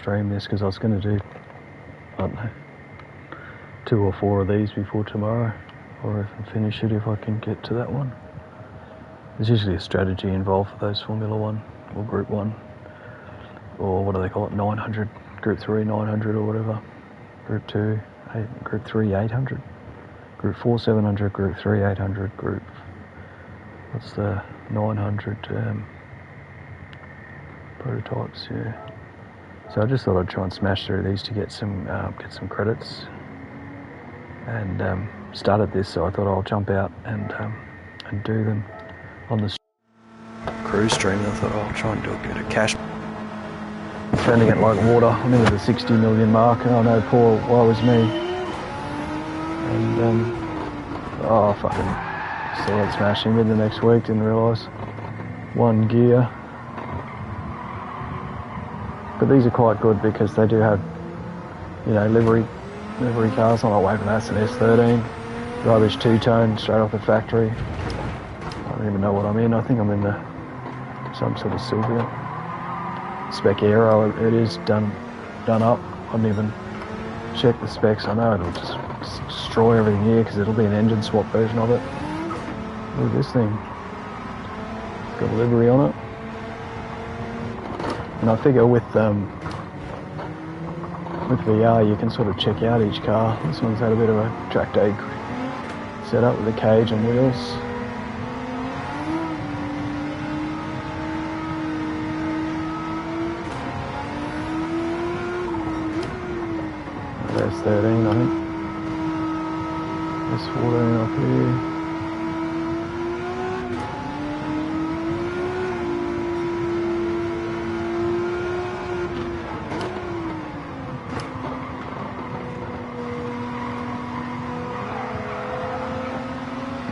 stream this because I was going to do, I don't know, 2 or 4 of these before tomorrow, or if I finish it if I can get to that one. There's usually a strategy involved for those Formula 1 or Group 1, or what do they call it, 900, Group 3 900 or whatever, Group 2, Group 3 800, Group 4 700, Group 3 800, Group, what's the 900 prototypes, yeah. So I just thought I'd try and smash through these to get some credits, and started this, so I thought I'll jump out and do them on the cruise stream. I thought I'll try and do a bit of cash. Spending it like water. I'm into the 60 million mark, and I know poor woe is me. And oh fucking solid smashing in the next week. Didn't realise. 1 gear. But these are quite good because they do have, you know, livery cars. I'm not waving that's an S13. Rubbish 2-tone straight off the factory. I don't even know what I'm in. I think I'm in some sort of Sylvia. Spec Aero, it is done up. I didn't even check the specs. I know it'll just destroy everything here because it'll be an engine swap version of it. Look at this thing. It's got a livery on it. And I figure with VR you can sort of check out each car. This one's had a bit of a track day setup with a cage and wheels. There's 13, I think. There's 14 up here.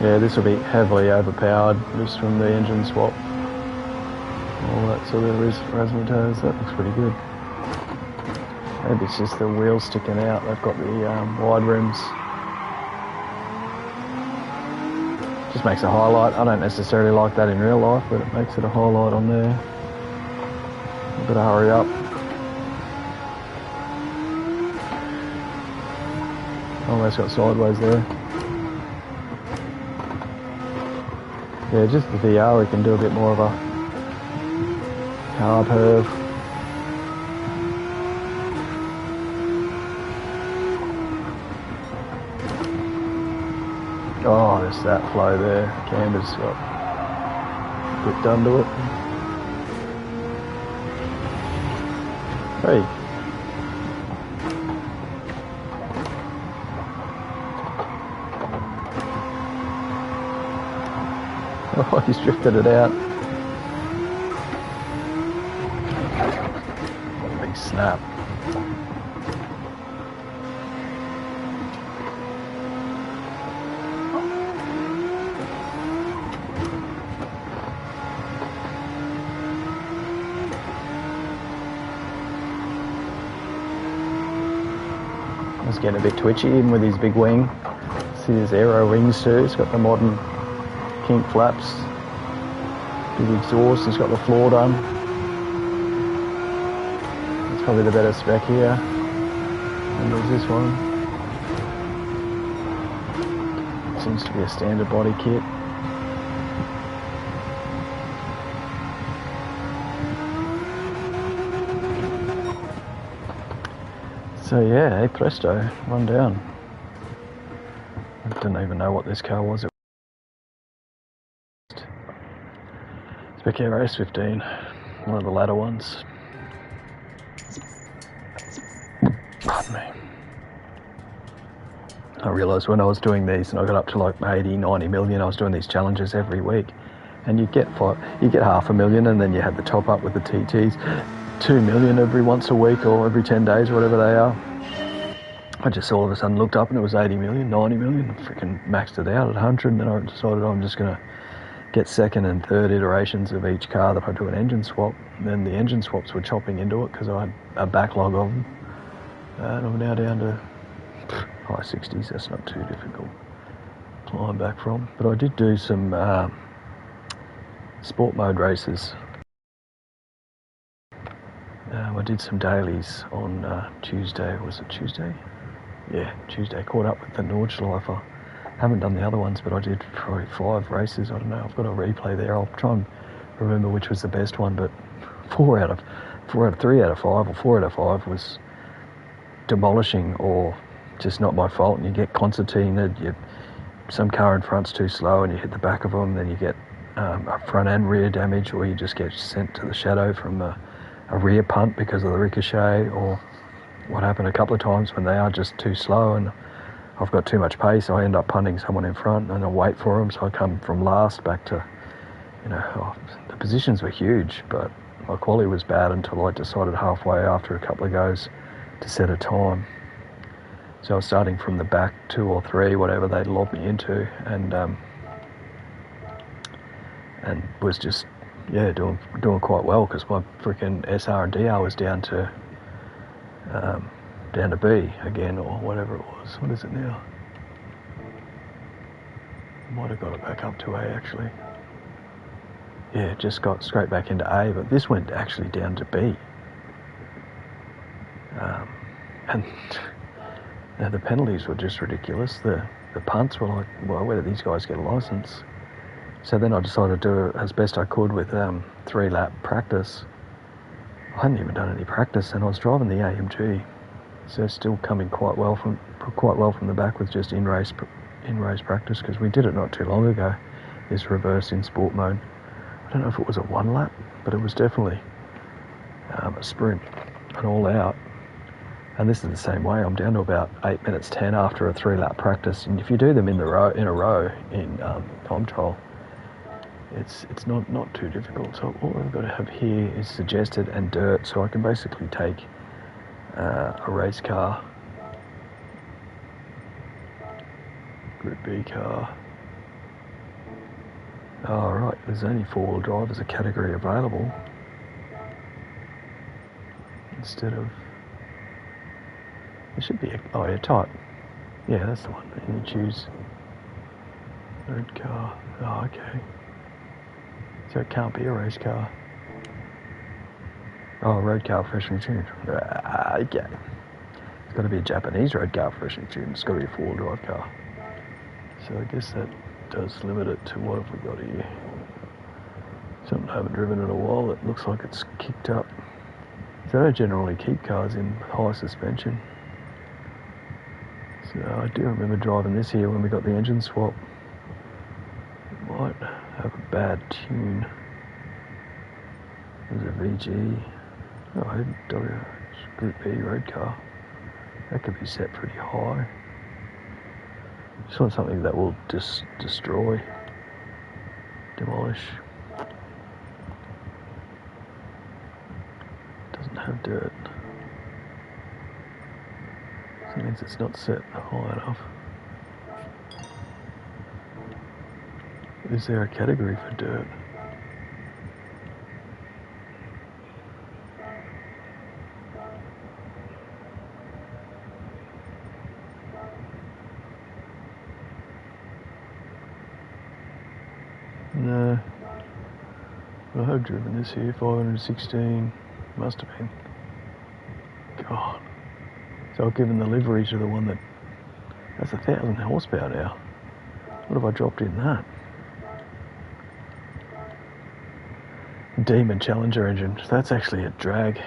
Yeah, this will be heavily overpowered just from the engine swap. All that sort of razzmatazz. That looks pretty good. Maybe it's just the wheels sticking out. They've got the wide rims. Just makes a highlight. I don't necessarily like that in real life, but it makes it a highlight on there. I better hurry up. Almost got sideways there. Yeah, just the VR we can do a bit more of a car perv. Oh, there's that flow there. Camber's got a bit done to it. Hey. Oh, he's drifted it out. Big snap. He's getting a bit twitchy even with his big wing. See his aero wings too. He's got the modern kink flaps, big exhaust. He's got the floor done. It's probably the better spec here. And there's this one. Seems to be a standard body kit. So yeah, hey presto, one down. I didn't even know what this car was. Spec Aero S15, one of the latter ones. Pardon me. I realised when I was doing these, and I got up to like 80, 90 million, I was doing these challenges every week, and you get half a million, and then you had the top up with the TTs, 2 million every once a week or every 10 days, whatever they are. I just all of a sudden looked up and it was 80 million, 90 million, freaking maxed it out at 100, and then I decided I'm just going to get second and third iterations of each car that I do an engine swap. And then the engine swaps were chopping into it because I had a backlog of them. And I'm now down to high 60s, that's not too difficult to climb back from. But I did do some sport mode races. We're did some dailies on Tuesday. Was it Tuesday? Yeah, Tuesday. Caught up with the Nordschleife. I haven't done the other ones, but I did probably 5 races. I don't know. I've got a replay there. I'll try and remember which was the best one, but 3 out of 5 or 4 out of 5 was demolishing or just not my fault. And you get concertinaed. Some car in front's too slow and you hit the back of them. Then you get a front and rear damage, or you just get sent to the shadow from a rear punt because of the ricochet, or what happened a couple of times when they are just too slow and I've got too much pace. I end up punting someone in front and I wait for them, so I come from last back to, the positions were huge, but my quality was bad until I decided halfway after a couple of goes to set a time. So I was starting from the back 2 or 3, whatever they'd lobbed me into, and was just doing quite well because my freaking SR and DR was down to B again, or whatever it was. What is it now? Might have got it back up to A actually. Yeah, just got straight back into A, but this went actually down to B. And the penalties were just ridiculous. The punts were like, well, whether these guys get a license. So then I decided to do it as best I could with 3-lap practice. I hadn't even done any practice, and I was driving the AMG, so still coming quite well from the back with just in-race practice, because we did it not too long ago. This reverse in sport mode. I don't know if it was a 1-lap, but it was definitely a sprint, an all-out. And this is the same way. I'm down to about 8 minutes 10 after a 3-lap practice, and if you do them in a row in time trial, it's not too difficult. So all I've got to have here is suggested and dirt, so I can basically take a race car, Group B car. Oh right, there's only 4-wheel drive as a category available instead of, there should be type. Yeah, that's the one. And you choose road car. Oh, okay. So it can't be a race car. Oh, road car professionally tuned. Okay. It's got to be a Japanese road car professionally tuned. It's got to be a 4-wheel drive car. So I guess that does limit it to what have we got here. Something I haven't driven in a while. It looks like it's kicked up. So I don't generally keep cars in high suspension. So I do remember driving this here when we got the engine swap. It might have a bad tune. There's a VG. Group B road car. That could be set pretty high. Just want something that will destroy, demolish. Doesn't have dirt. So it means it's not set high enough. Is there a category for dirt? No. But I have driven this here, 516. Must have been. God. So I've given the livery to the one that's 1,000 horsepower now. What have I dropped in that? Demon Challenger engine. So that's actually a drag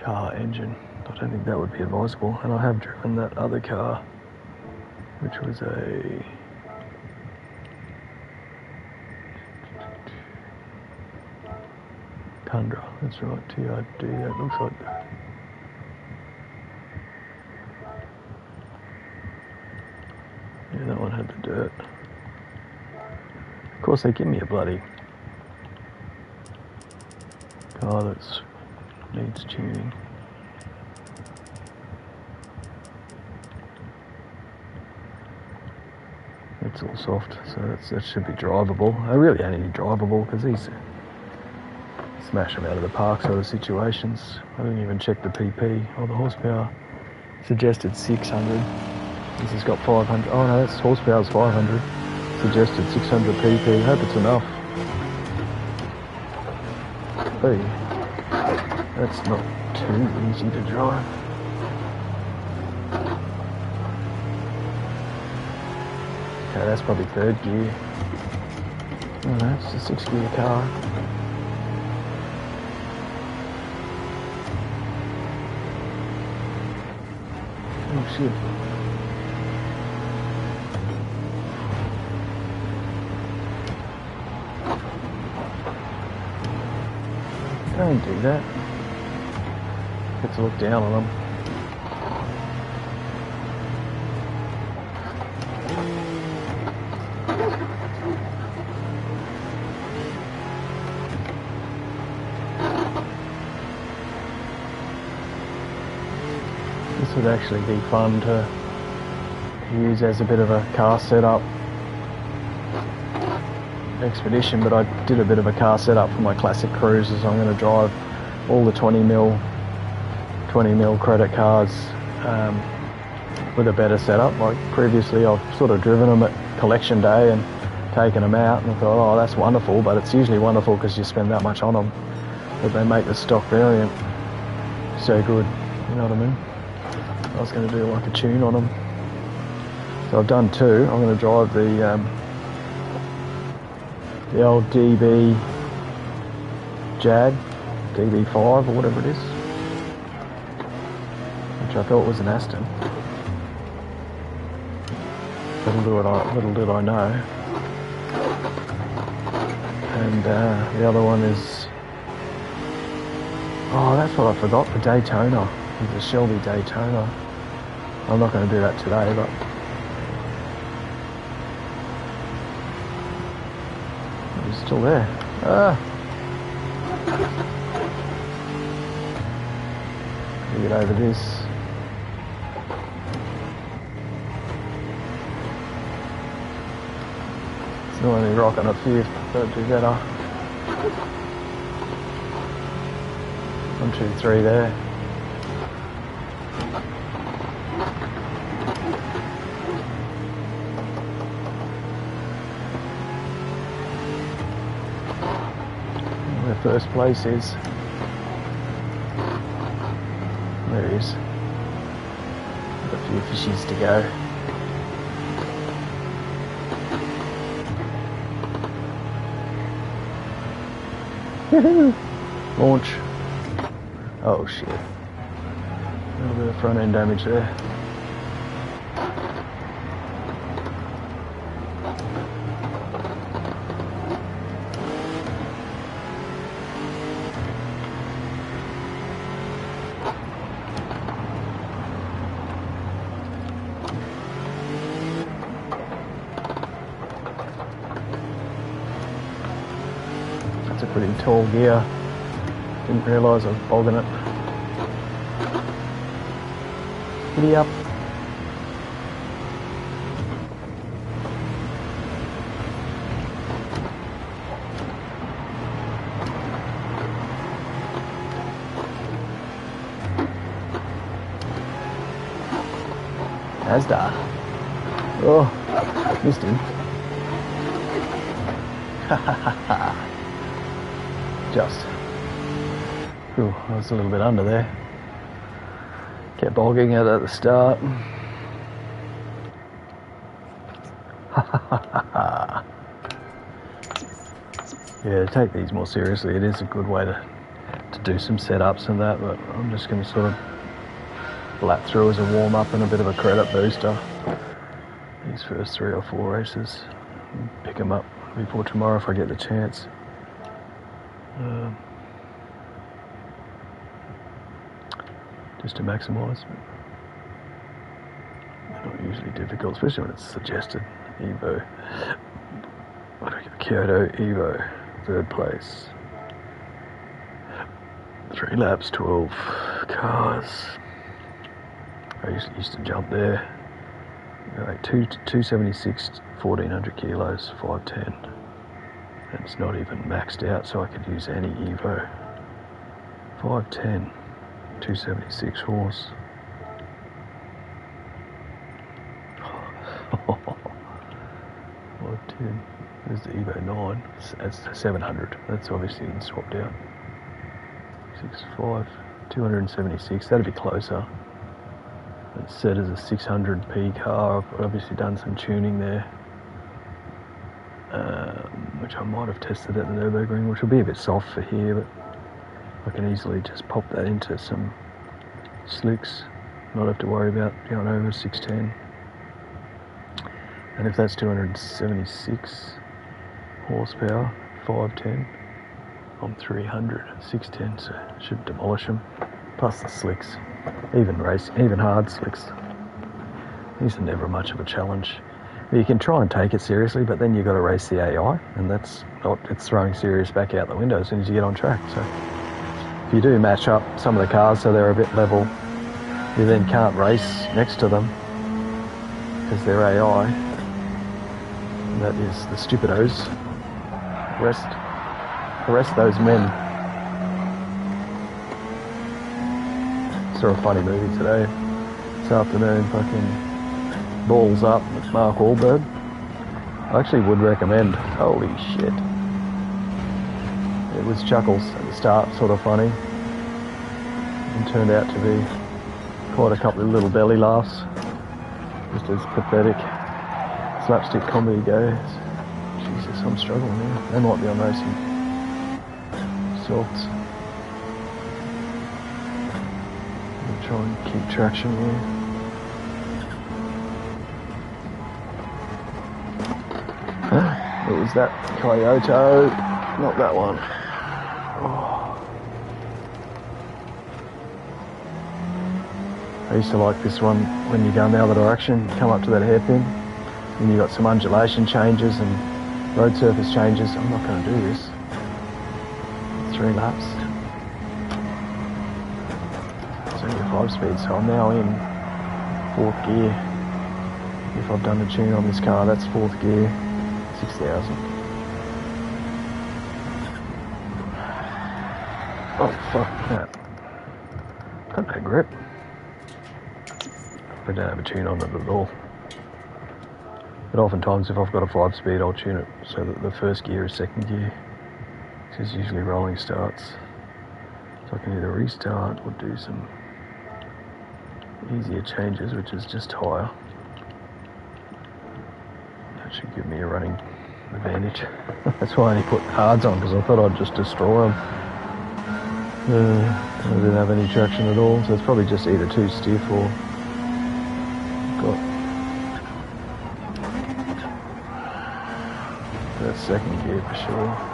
car engine. I don't think that would be advisable. And I have driven that other car, which was a Tundra. That's right, TRD. That looks like that. Yeah, that one had the dirt. Of course, they give me a bloody car that needs tuning. It's all soft, so that should be drivable. I really only need drivable because these smash them out of the park sort of situations. I didn't even check the PP or the horsepower. Suggested 600. This has got 500. Oh no, that's horsepower's 500. Suggested 600 PP. Hope it's enough. Hey, that's not too easy to drive. Okay, that's probably third gear. Oh no, it's a 6-gear car. Oh shit. Don't do that. Get to look down on them. This would actually be fun to use as a bit of a car setup expedition, but I did a bit of a car setup for my classic cruisers. I'm going to drive all the 20mm credit cards with a better setup. Like previously I've sort of driven them at collection day and taken them out, and I thought, oh, that's wonderful, but it's usually wonderful because you spend that much on them, but they make the stock variant so good, you know what I mean? I was going to do like a tune on them. So I've done two. I'm going to drive the old DB Jag, DB5 or whatever it is, which I thought was an Aston. Little did I know. And the other one is, oh, that's what I forgot, the Daytona. The Shelby Daytona. I'm not going to do that today, but it's still there. Get over this. It's not only rocking a few, don't do better. 1, 2, 3 there. First place is, there he is, got a few fishies to go. Launch. Oh shit, a little bit of front end damage there. It's a pretty tall gear. Didn't realise I was bogging it. Giddy up. Asda. Oh, missed him. Just. Ooh, I was a little bit under there. Kept bogging it at the start. Yeah, take these more seriously. It is a good way to do some setups and that, but I'm just going to sort of lap through as a warm-up and a bit of a credit booster these first 3 or 4 races. Pick them up before tomorrow if I get the chance. Just to maximise. They're not usually difficult, especially when it's suggested. Evo. What do I give Kyoto? Evo. 3rd place. 3 laps, 12 cars. I used to jump there. Like 276, 1400 kilos, 510. And it's not even maxed out, so I could use any Evo. 510, 276 horse. What 10? There's the Evo 9. That's 700. That's obviously been swapped out. 6.5. 276, that'd be closer. It's set as a 600p car. I've obviously done some tuning there, which I might have tested at the Nürburgring, which will be a bit soft for here, but I can easily just pop that into some slicks, not have to worry about going over 610. And if that's 276 horsepower, 510, I'm 300, 610, so it should demolish them. Plus the slicks, even hard slicks. These are never much of a challenge. You can try and take it seriously, but then you've got to race the AI, and it's throwing serious back out the window as soon as you get on track. So if you do match up some of the cars so they're a bit level, you then can't race next to them because they're AI. And that is the stupidos. Arrest those men. Saw a funny movie today, this afternoon, fucking Balls Up with Mark Wahlberg. I actually would recommend. Holy shit. It was chuckles at the start, sort of funny, and turned out to be quite a couple of little belly laughs, just as pathetic slapstick comedy goes. Jesus, I'm struggling here. They might be on racing salts. I'll try and keep traction here. It was that Kyoto, not that one. Oh. I used to like this one when you go in the other direction, come up to that hairpin, and you got some undulation changes and road surface changes. I'm not going to do this. 3 laps. It's only a 5-speed, so I'm now in 4th gear. If I've done a tune on this car, that's 4th gear, 6,000. Oh, fuck that. Got no grip. I don't have a tune on it at all. But oftentimes if I've got a 5-speed, I'll tune it so that the 1st gear is 2nd gear. This is usually rolling starts. So I can either restart or do some easier changes, which is just higher. That should give me a running advantage. That's why I only put hards on, because I thought I'd just destroy them. I didn't have any traction at all, so it's probably just either too stiff or got that 2nd gear for sure.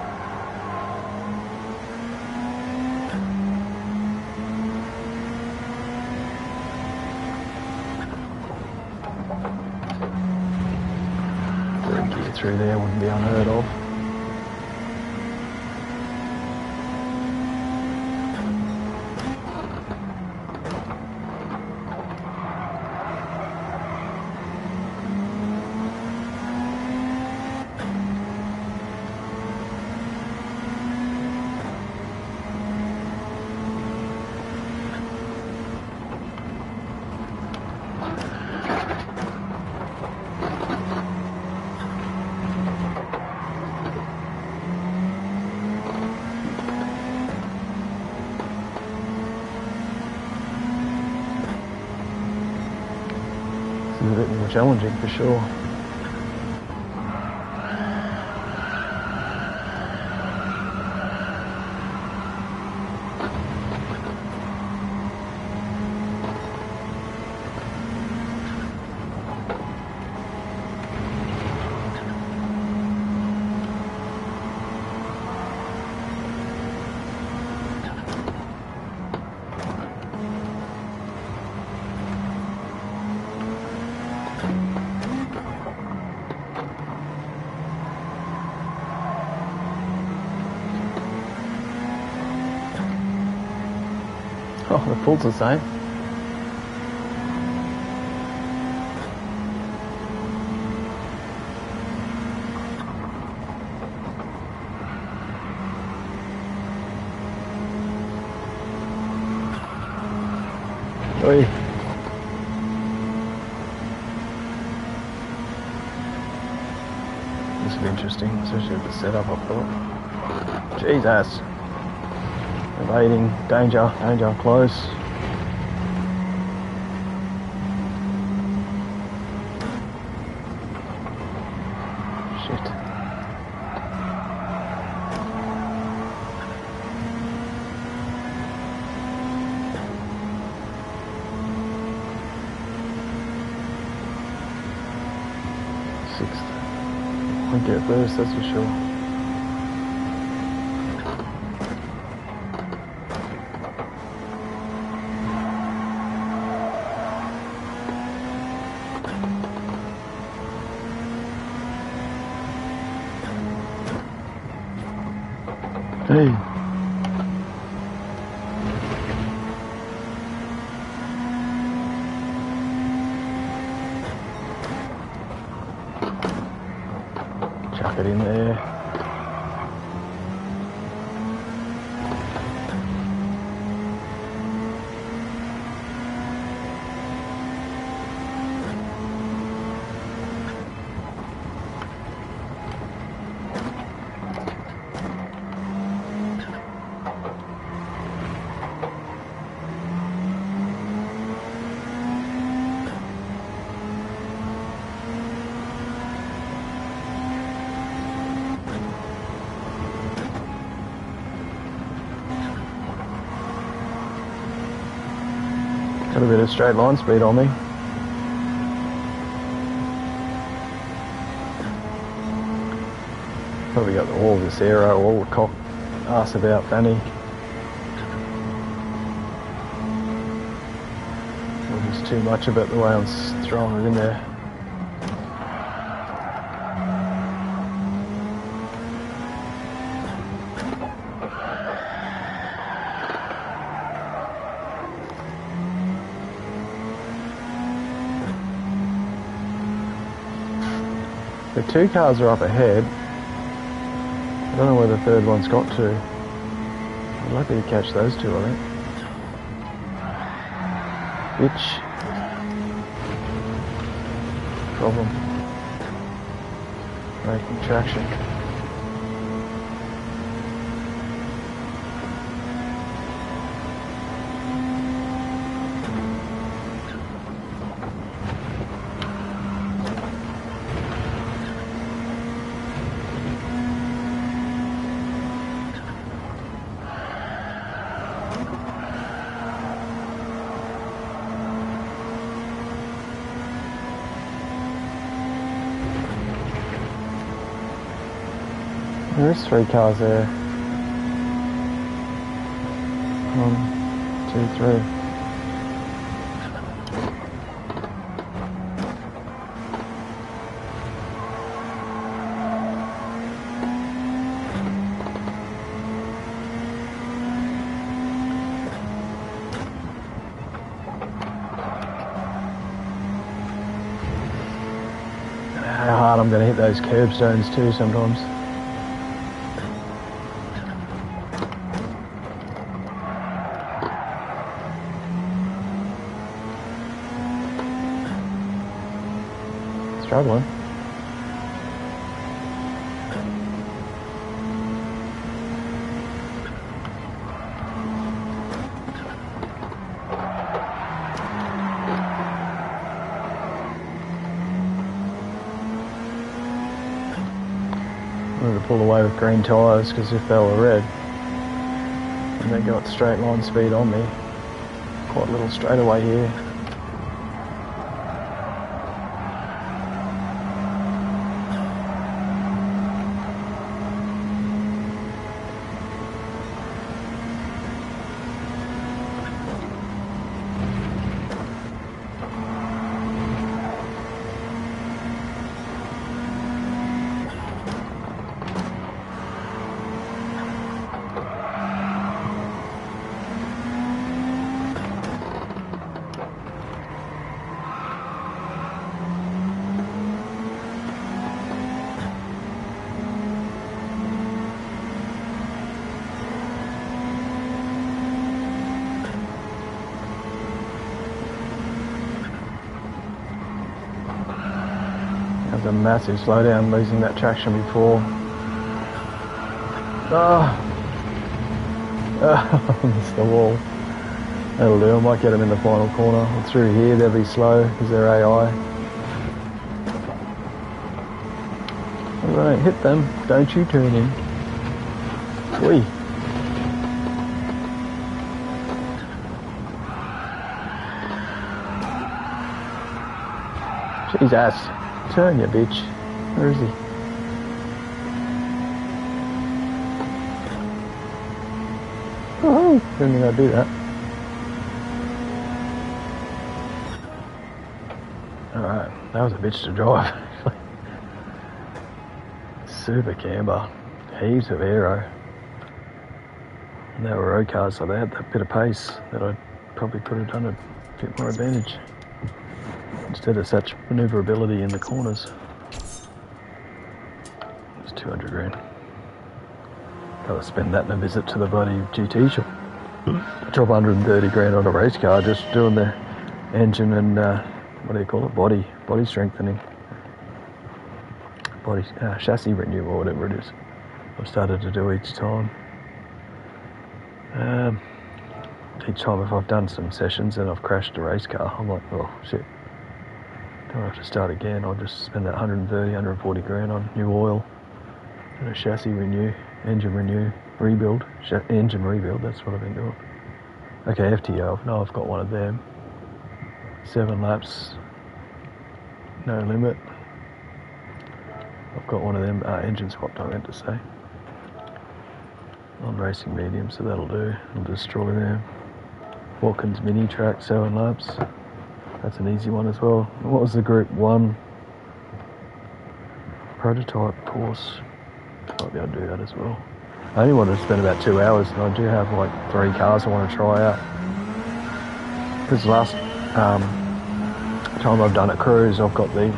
Through there wouldn't be unheard of. A bit more challenging for sure. Oh, the pull's the same. Oi. This will be interesting, especially with the setup I've got. Jesus. Evading, danger, danger, close. Shit. Sixth. Won't get first, that's for sure. Hey. Chuck it in there. Got a bit of straight line speed on me. Probably got all this aero, all the cock ass about fanny. There's too much of it the way I'm throwing it in there. The two cars are up ahead. I don't know where the third one's got to. I'd like to catch those two, I think. Bitch. Problem. Making traction. There's 3 cars there. 1, 2, 3. How hard I'm going to hit those curbstones too sometimes. Struggling. I wanted to pull away with green tyres because if they were red and they got straight line speed on me, quite a little straightaway here. A massive slowdown, losing that traction before. Oh. Missed the wall. That'll do. I might get them in the final corner. Or through here, they'll be slow because they're AI. If I don't hit them, don't you turn in. Whee. Jesus. Turn, you bitch. Where is he? Oh, didn't think I'd do that. Alright, that was a bitch to drive. Super camber. Heaps of aero. And they were road cars, so they had that bit of pace that I probably could have done a bit more advantage. Instead of such manoeuvrability in the corners. It's 200 grand. Gotta spend that in a visit to the bloody GT shop. Drop 130 grand on a race car just doing the engine and what do you call it? Body strengthening. Chassis renew or whatever it is. I've started to do each time. Each time if I've done some sessions and I've crashed a race car, I'm like, oh shit. Don't have to start again. I'll just spend that 130, 140 grand on new oil and a chassis renew, engine renew, rebuild, engine rebuild. That's what I've been doing. Okay, FTO. No, I've got one of them. 7 laps, no limit. I've got one of them engine swapped, I meant to say. On racing medium, so that'll do. I'll destroy them. Watkins mini track, 7 laps. That's an easy one as well. And what was the Group 1 prototype course? Might be able to do that as well. I only wanted to spend about 2 hours, and I do have like 3 cars I want to try out. Because last time I've done a cruise, I've got the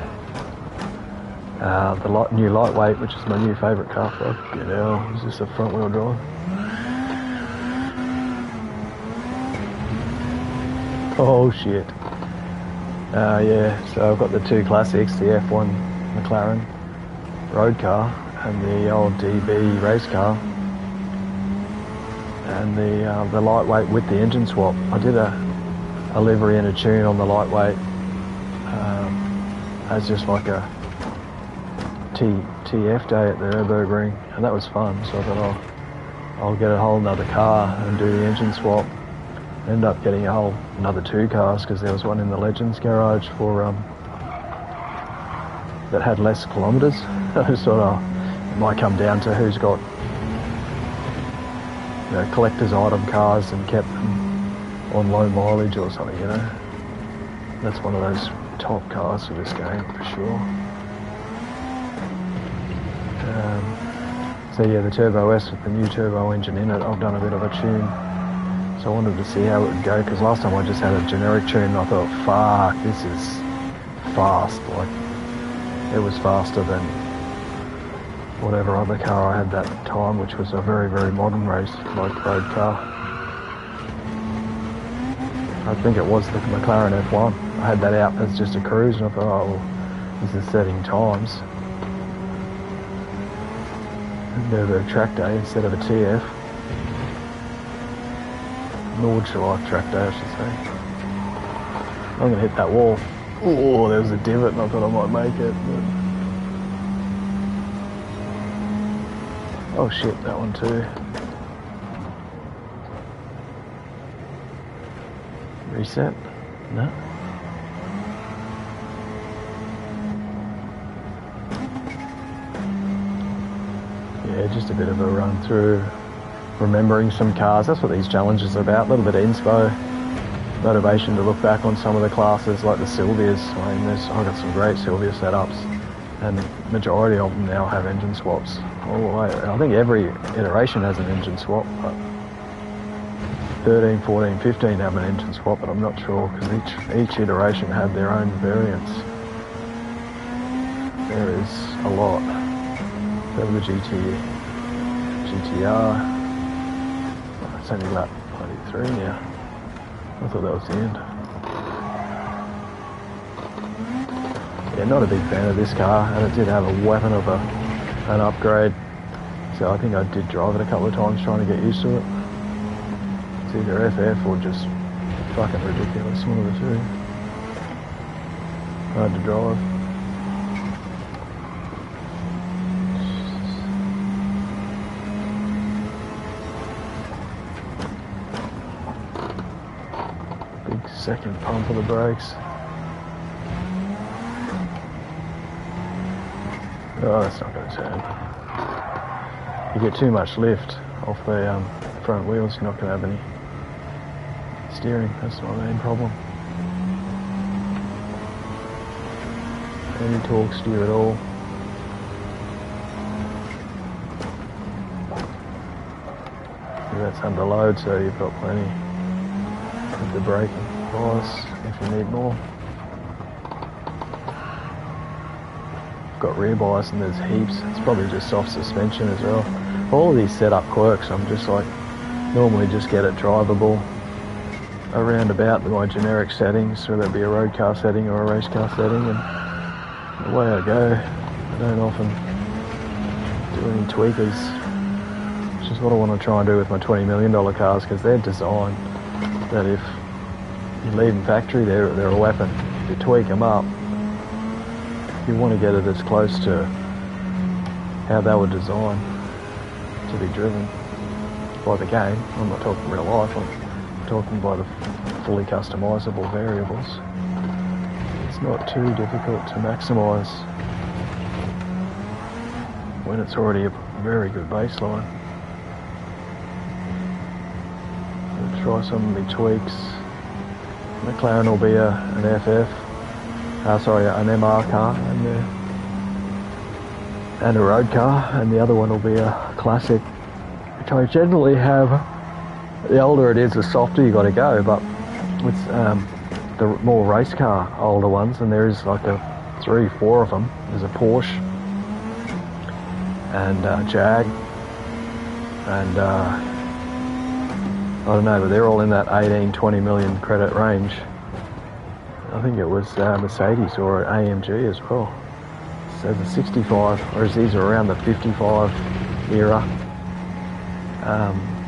new lightweight, which is my new favourite car. Fucking hell, is this a front wheel drive? Oh shit. Yeah, so I've got the 2 classics, the F1 McLaren road car and the old DB race car, and the lightweight with the engine swap. I did a livery and a tune on the lightweight as just like a TF day at the Nürburgring, and that was fun. So I thought, I'll get a whole another car and do the engine swap. End up getting another 2 cars because there was one in the Legends garage for that had less kilometres. I thought, it might come down to who's got collector's item cars and kept them on low mileage or something, you know. That's one of those top cars for this game for sure. So yeah, the Turbo S with the new turbo engine in it, I've done a bit of a tune. So I wanted to see how it would go, because last time I just had a generic tune and I thought, fuck, this is fast. Like, it was faster than whatever other car I had that time, which was a very, very modern race, like road car. I think it was the McLaren F1. I had that out as just a cruise and I thought, oh, well, this is setting times. Nürburgring track day instead of a TF. Nordschleife track day, I should say. I'm going to hit that wall. Oh, there was a divot and I thought I might make it. But... oh shit, that one too. Reset? No. Yeah, just a bit of a run through, remembering some cars. That's what these challenges are about. A little bit of inspo, motivation to look back on some of the classes like the Silvias. I mean, I've got some great Silvia setups, and the majority of them now have engine swaps all the way. I think every iteration has an engine swap, but 13, 14, 15 have an engine swap, but I'm not sure because each iteration had their own variants. There is a lot. Over the GTR. Oh, it's only lap 93 now. I thought that was the end. Yeah, not a big fan of this car, and it did have a weapon of an upgrade. So I think I did drive it a couple of times trying to get used to it. It's either FF or just fucking ridiculous, one of the two. Hard to drive. Big second pump of the brakes. Oh, that's not going to turn. You get too much lift off the front wheels, you're not going to have any steering. That's my main problem. Any torque steer at all. That's under load, so you've got plenty of the braking bias if you need more. Got rear bias and there's heaps. It's probably just soft suspension as well. All of these setup quirks, I'm just like, normally just get it drivable around about my generic settings, whether it be a road car setting or a race car setting, and away I go. I don't often do any tweakers, which is what I want to try and do with my $20 million cars, because they're designed that if you leave them factory, they're a weapon. If you tweak them up, you want to get it as close to how they were designed to be driven by the game. I'm not talking real life, I'm talking by the fully customizable variables. It's not too difficult to maximise when it's already a very good baseline. I'll try some of the tweaks. McLaren will be an FF. An MR car and a road car, and the other one will be a classic, which I generally have. The older it is, the softer you got to go, but with the more race car older ones, and there is like 3-4 of them. There's a Porsche and Jag, and I don't know, but they're all in that 18-20 million credit range. I think it was Mercedes or AMG as well. So the 65, whereas these are around the 55 era.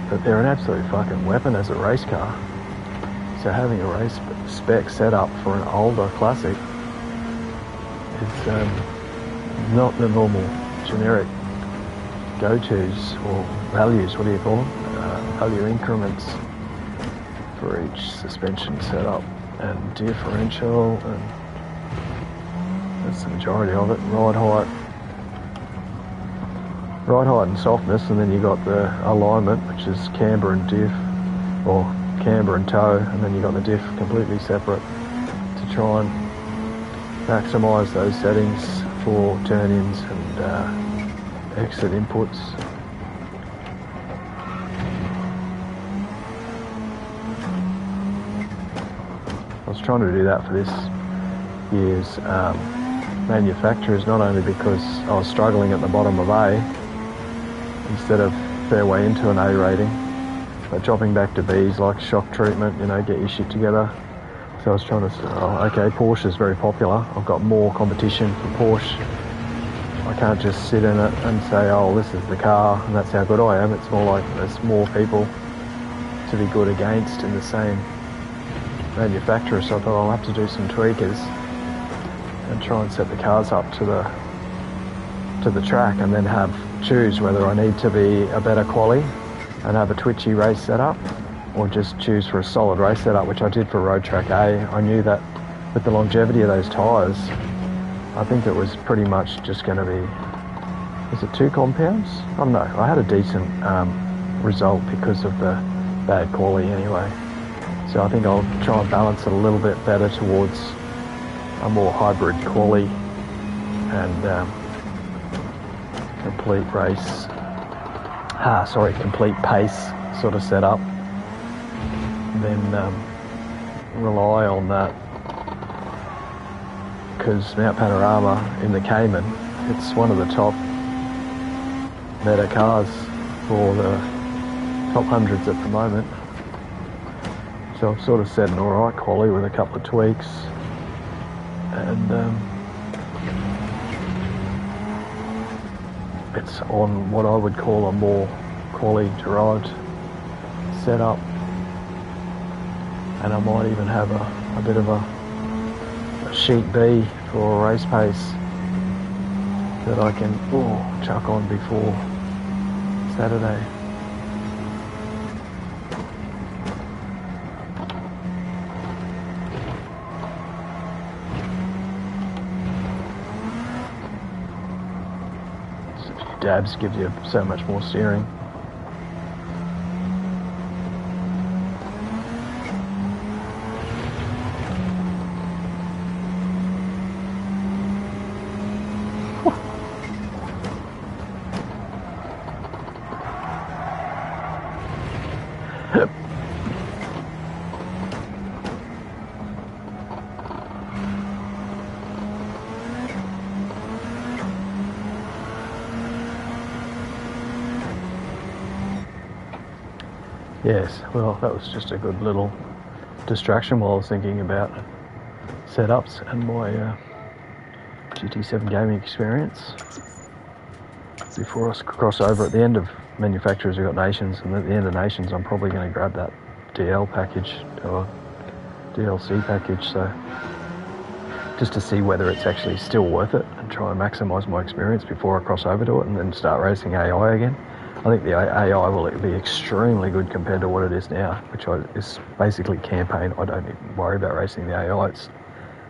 But they're an absolute fucking weapon as a race car. So having a race spec set up for an older classic is not the normal generic go-tos or values, what do you call them? Value increments for each suspension setup and differential, and that's the majority of it. Ride height and softness, and then you got the alignment, which is camber and diff, or camber and toe, and then you got the diff completely separate to try and maximise those settings for turn-ins and exit inputs. I was trying to do that for this year's manufacturers, not only because I was struggling at the bottom of A instead of fairway into an A rating, but dropping back to B's like shock treatment, get your shit together. So I was trying to say, okay, Porsche is very popular. I've got more competition for Porsche. I can't just sit in it and say, oh, this is the car and that's how good I am. It's more like there's more people to be good against in the same manufacturer. So I thought I'll have to do some tweakers and try and set the cars up to the track, and then choose whether I need to be a better quali and have a twitchy race setup, or just choose for a solid race setup, which I did for Road Track A. I knew that with the longevity of those tyres, I think it was pretty much just going to be, was it 2 compounds? I don't know. I had a decent result because of the bad quality anyway. So I think I'll try and balance it a little bit better towards a more hybrid quali and complete pace sort of setup. Then rely on that, because Mount Panorama in the Cayman, it's one of the top meta cars for the top hundreds at the moment. So I've sort of set an alright quali with a couple of tweaks, and it's on what I would call a more quali derived setup. and I might even have a bit of a sheet B for a race pace that I can chuck on before Saturday. Dabs gives you so much more steering. Yes, well, that was just a good little distraction while I was thinking about setups and my GT7 gaming experience. Before I cross over at the end of manufacturers, we've got Nations, and at the end of Nations, I'm probably going to grab that DL package or DLC package, so just to see whether it's actually still worth it and try and maximise my experience before I cross over to it and then start racing AI again. I think the AI will be extremely good compared to what it is now, which is basically campaign. I don't even worry about racing the AI.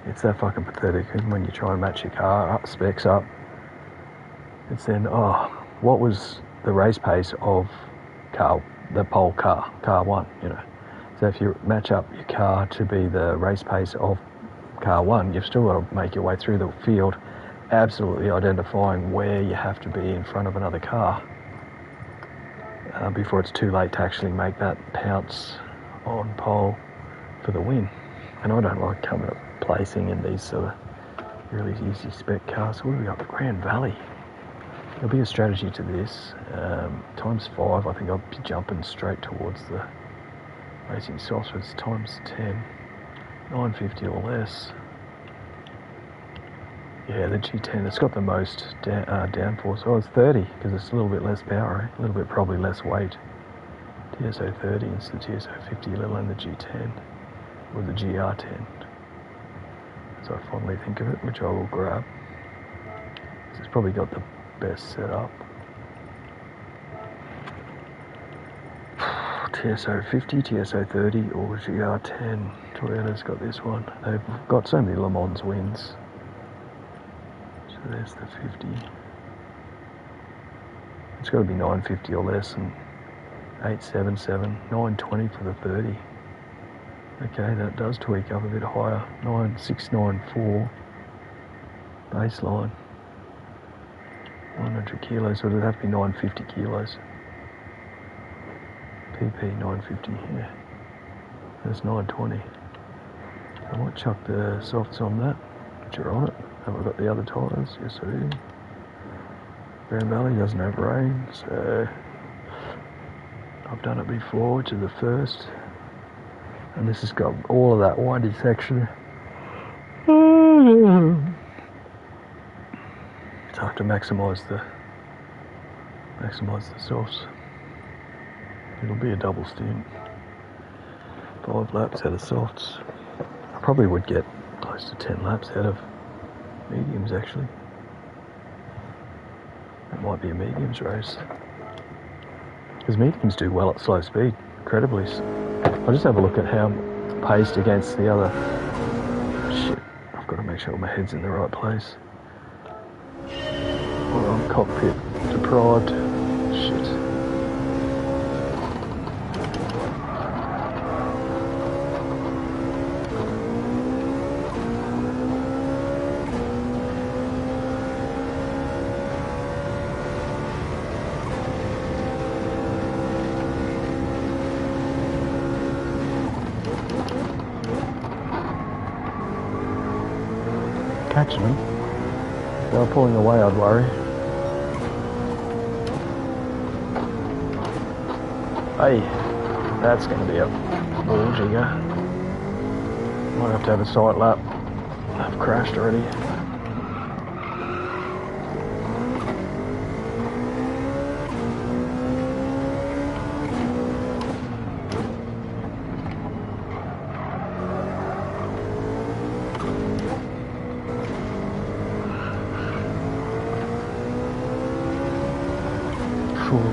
It's that fucking pathetic. And when you try and match your car up, specs up, it's then, what was the race pace of the pole car one, you know? So if you match up your car to be the race pace of car one, you've still got to make your way through the field, absolutely identifying where you have to be in front of another car. Before it's too late to actually make that pounce on pole for the win. And I don't like coming up placing in these sort of really easy spec cars. What do we got? The Grand Valley. There'll be a strategy to this. ×5, I think I'll be jumping straight towards the racing saucers. ×10, 950 or less. Yeah, the G10, it's got the most downforce. Oh, it's 30, because it's a little bit less power, a little bit probably less weight. TSO 30 instead of TSO 50, let alone the G10, or the GR10. So I fondly think of it, which I will grab. It's probably got the best setup. TSO 50, TSO 30, or GR10. Toyota's got this one. They've got so many Le Mans wins. So there's the 50. It's got to be 950 or less, and 877, 920 for the 30. Okay, that does tweak up a bit higher. 9694 baseline. 100 kilos, so it'd have to be 950 kilos. PP 950, yeah. That's 920. I might chuck the softs on that, which are on it. Have I got the other tyres? Yes, I do. Grand Valley doesn't have rain, so I've done it before, which is the first. And this has got all of that windy section. It's hard to maximise the softs. It'll be a double stint. 5 laps out of softs. I probably would get close to 10 laps out of mediums actually. It might be a mediums race. Because mediums do well at slow speed, incredibly. I'll just have a look at how I'm paced against the other. Shit, I've got to make sure my head's in the right place. Or I'm cockpit deprived. Shit. Catching them. If they were pulling away, I'd worry. Hey, that's going to be a ball jigger. Might have to have a side lap. I've crashed already.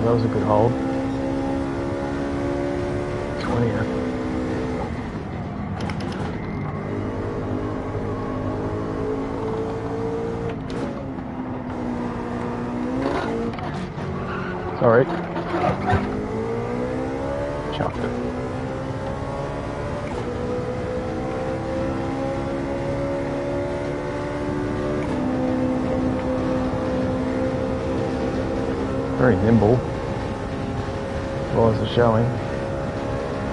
that was a good hold. 20th. Sorry. Chucked it. Very nimble. Eyes are showing.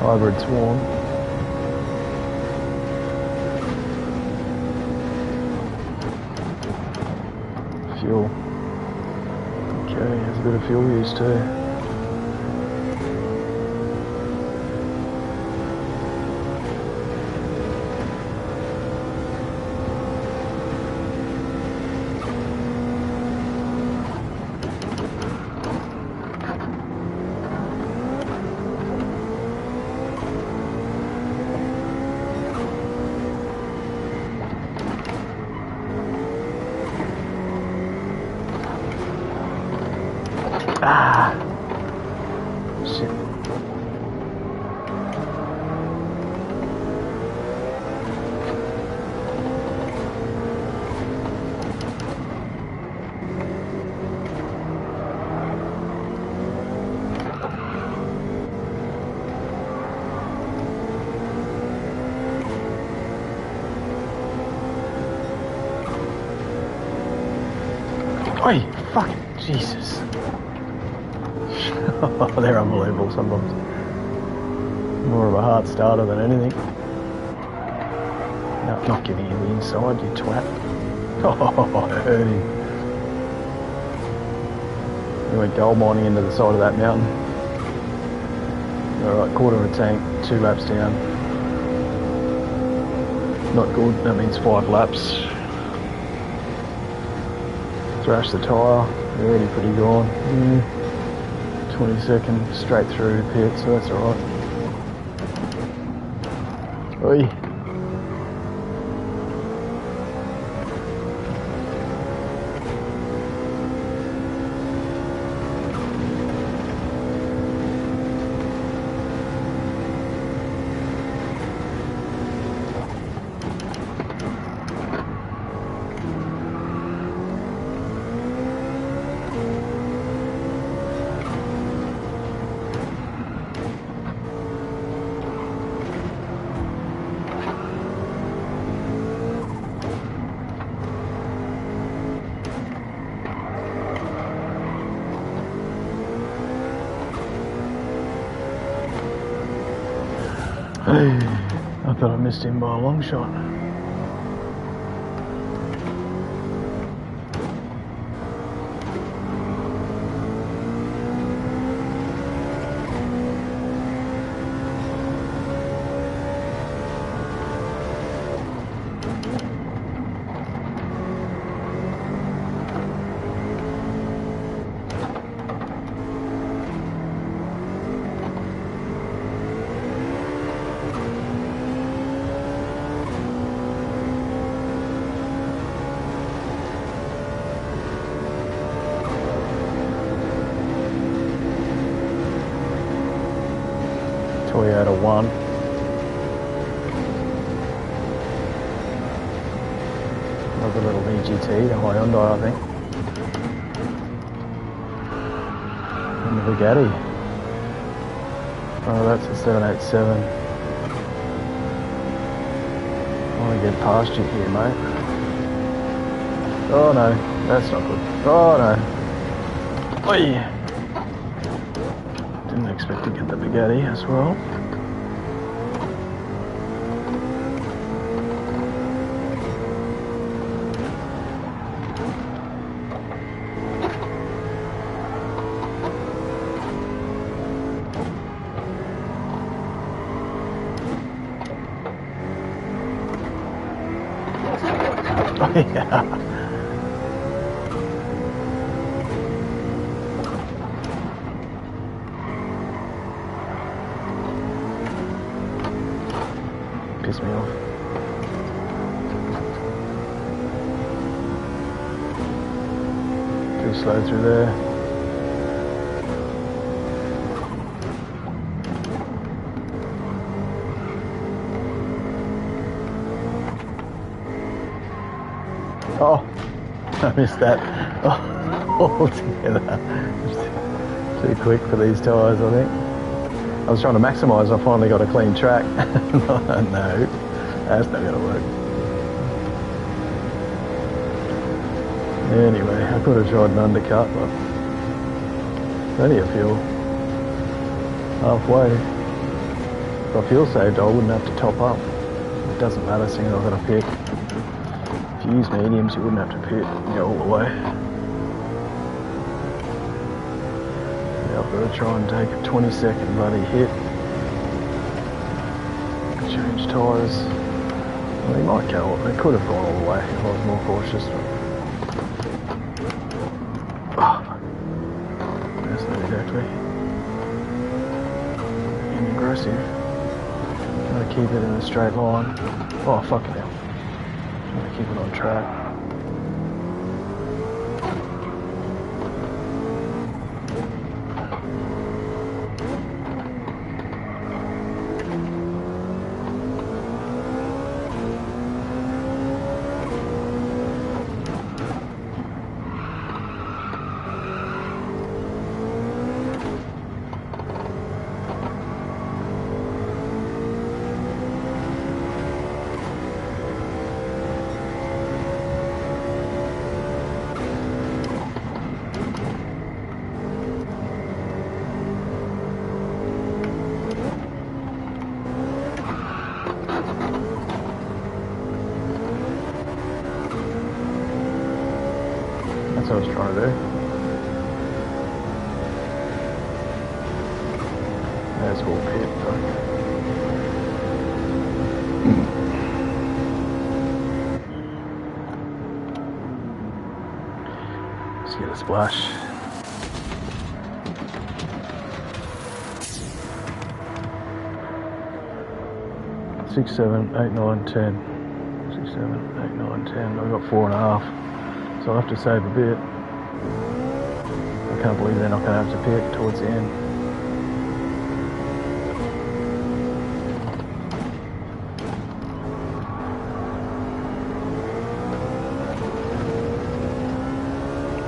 Hybrid swarm. Fuel. Okay, there's a bit of fuel use too. Ah! Shit. Oi! Fucking Jesus. They're unbelievable sometimes. More of a hard starter than anything. No, not giving you the inside, you twat. Oh, I heard him. He went gold mining into the side of that mountain. Alright, quarter of a tank, 2 laps down. Not good, that means 5 laps. Thrash the tyre, they're already pretty gone. 20 seconds straight through the pit, so that's alright. Oi! I thought I missed him by a long shot. Toyota 1. Another little VGT, a Hyundai I think. And the Bugatti. Oh, that's a 787. I want to get past you here, mate. Oh no, that's not good. Oh no. Oi! Didn't expect to get the Bugatti as well. Oh yeah. Piss me off. Too slow through there. Oh, I missed that. Oh, altogether. Too quick for these tyres, I think. I was trying to maximise, I finally got a clean track. No, that's not going to work. Anyway, I could have tried an undercut, but plenty of fuel. Halfway. If I fuel saved, I wouldn't have to top up. It doesn't matter, seeing I've got to pit. If you use mediums, you wouldn't have to pit and go all the way. Yeah, I've got to try and take a 20-second bloody hit. Change tyres. Well, he might go. They could have gone all the way if I was more cautious. That's not exactly being aggressive. Gotta keep it in a straight line. Oh, fucking hell. Gotta keep it on track. That's what I was trying to do. That's all pit, fuck. Let's get a splash. 6, 7, 8, 9, 10. 6, 7, 8, 9, 10. I've got 4.5. So I'll have to save a bit. I can't believe they're not going to have to pit towards the end.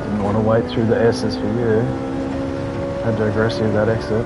Didn't want to wait through the S's for you. Had to aggressive that exit.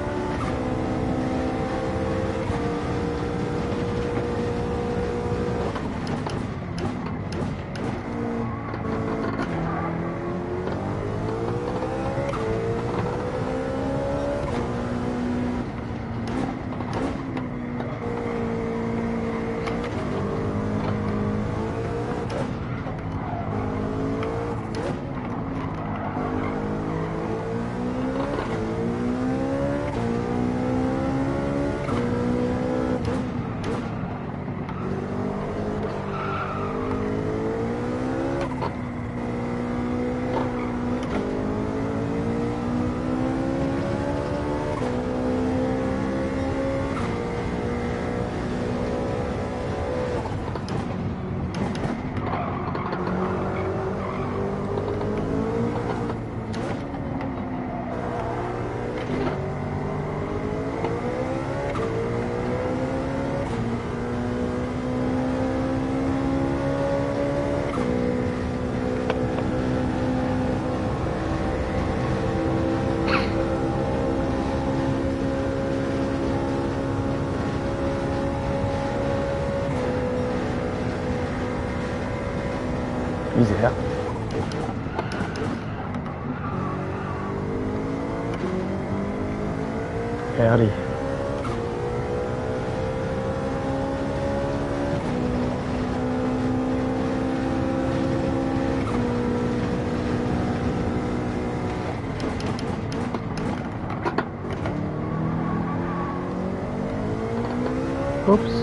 Easy out. Howdy. Oops.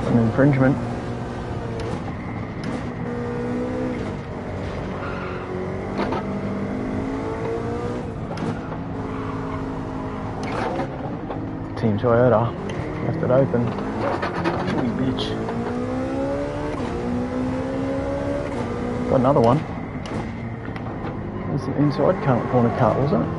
An infringement. Team Toyota left it open. Wee bitch. Got another one. There's the inside corner cut, wasn't it?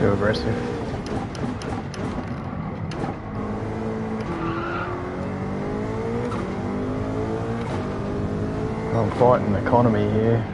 Too aggressive. I'm fighting economy here.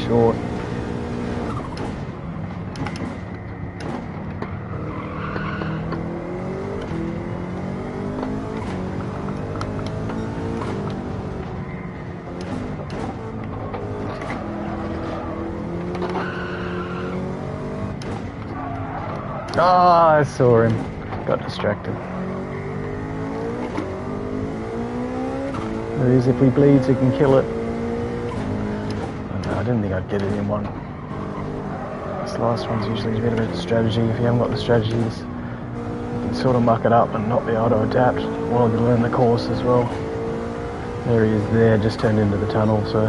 Short. Ah, I saw him. Got distracted. If he bleeds, he can kill it. I didn't think I'd get it in one. This last one's usually a bit of a strategy. If you haven't got the strategies, you can sort of muck it up and not be able to adapt while you learn the course as well. There he is there, just turned into the tunnel, so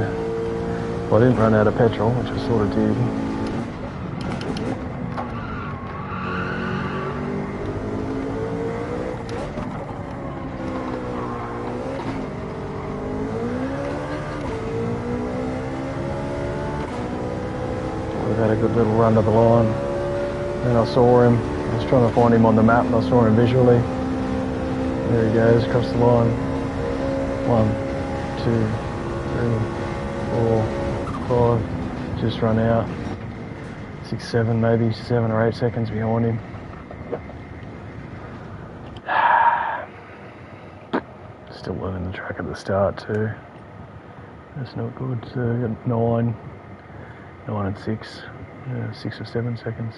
well, I didn't run out of petrol, which I sort of did. Had a good little run to the line. Then I saw him. I was trying to find him on the map and I saw him visually. There he goes, across the line. 1, 2, 3, 4, 5. Just run out. 6, 7, maybe 7 or 8 seconds behind him. Still learning the track at the start too. That's not good. So I got 9 and 6. 6 or 7 seconds.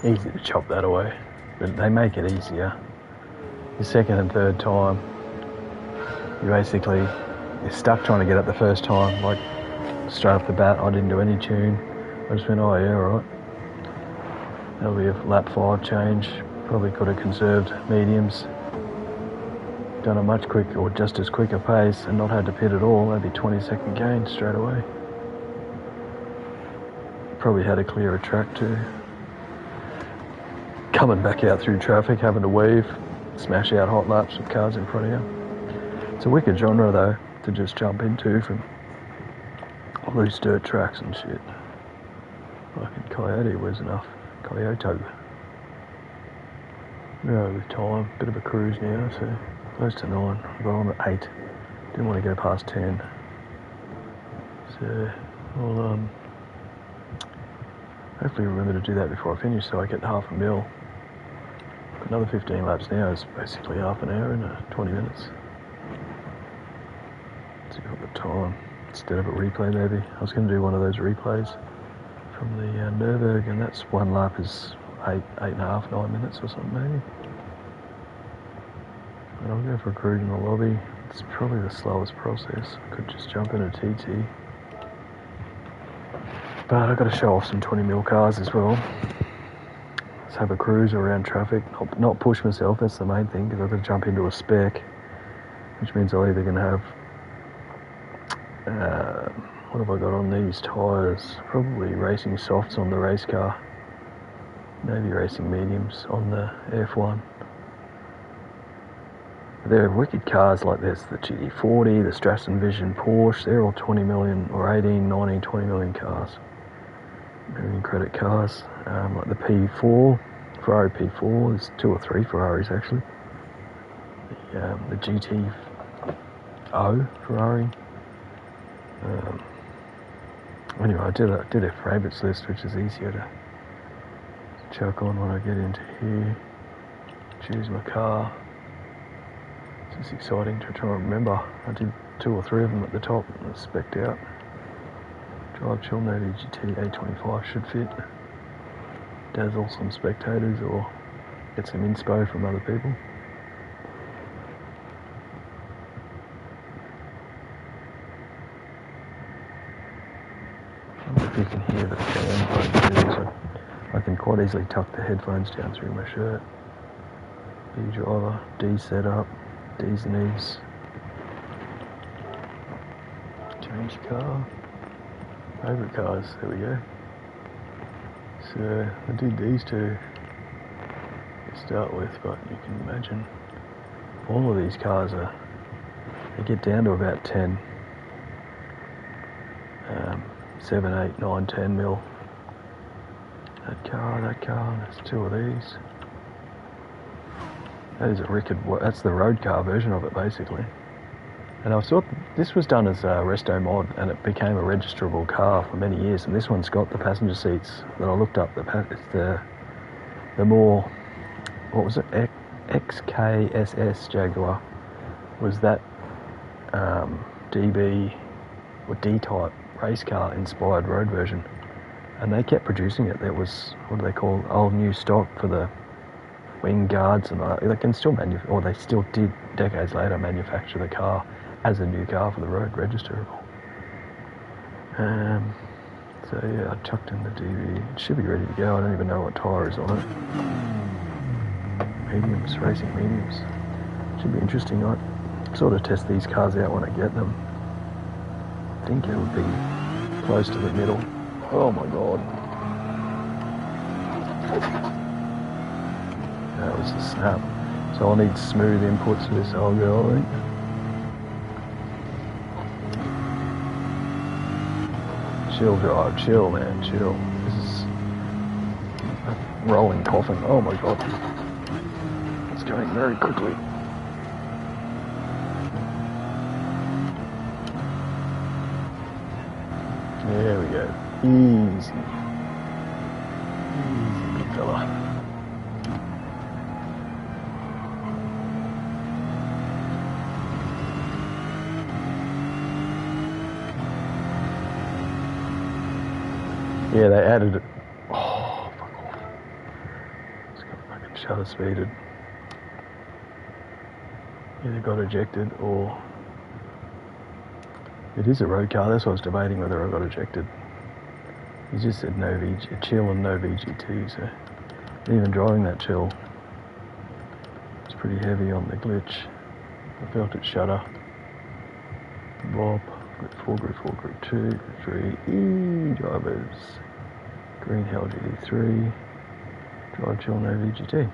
Easy to chop that away, but they make it easier. The second and third time, you're stuck trying to get it the first time. Like straight off the bat, I didn't do any tune. I just went, oh yeah, right. That'll be a lap 5 change. Probably could have conserved mediums. Done a much quicker or just as quick a pace and not had to pit at all. That'd be 20-second gain straight away. Probably had a clearer track too. Coming back out through traffic, having to weave, smash out hot laps with cars in front of you. It's a wicked genre though to just jump into from loose dirt tracks and shit. Fucking Coyote was enough. Coyote. Yeah, with time, bit of a cruise now, so close to 9. But I'm at 8. Didn't want to go past 10. So, I'll hopefully remember to do that before I finish, so I get half a mil. Another 15 laps now is basically half an hour and 20 minutes. Let's see if I've got time. Instead of a replay maybe. I was going to do one of those replays from the Nürburgring, and that's one lap is 8.5, 9 minutes or something maybe. And I'll go for a cruise in the lobby. It's probably the slowest process. I could just jump in a TT. But I've got to show off some 20mm cars as well. Let's have a cruise around traffic, not push myself, that's the main thing, because I've got to jump into a spec, which means I'll either going to have, what have I got on these tyres? Probably racing softs on the race car. Navy Racing mediums on the F1. They're wicked cars. Like there's the GT40, the Straton Vision Porsche. They're all 20 million or 18, 19, 20 million cars. Million credit cars. Like the P4, Ferrari P4. There's 2 or 3 Ferraris actually. The GT0 Ferrari. Anyway, I did a favourites list, which is easier to chuck on when I get into here. Choose my car. It's just exciting to try and remember. I did 2 or 3 of them at the top, and it's specced out. Drive chill Navy GT825 should fit. Dazzle some spectators or get some inspo from other people. I don't know if you can hear the fan, so I can quite easily tuck the headphones down through my shirt. B driver, D setup, D's and E's. Change car. Favourite cars, there we go. So I did these 2 to start with, but you can imagine all of these cars they get down to about 10. 7, 8, 9, 10 mil. That car, there's 2 of these. That is that's the road car version of it basically. And I thought this was done as a resto mod and it became a registerable car for many years, and this one's got the passenger seats that I looked up, it's the more, what was it, XKSS Jaguar was that DB or D-type race car inspired road version, and they kept producing it. There was, what do they call, old new stock for the wing guards, and they can still or they still did decades later manufacture the car as a new car for the road, registerable. So yeah, I chucked in the DB. It should be ready to go. I don't even know what tyre is on it. Mediums, racing mediums. Should be interesting. I sort of test these cars out when I get them. I think it would be close to the middle. Oh my god. That was a snap. So I'll need smooth inputs for this old girl, I think. Chill drive, chill man, chill. This is a rolling coffin. Oh my god. It's going very quickly. There we go. Easy. Easy, big fella. Yeah, they added it. Oh, fuck off. It's got fucking shutter speeded. Either got ejected or... It is a road car, that's what I was debating whether I got ejected. He just said no chill and no VGT, so even driving that chill, it's pretty heavy on the glitch. I felt it shudder. Bob, group 4, group 4, group 2, 3, E drivers. Green Hell GT3, drive chill no VGT.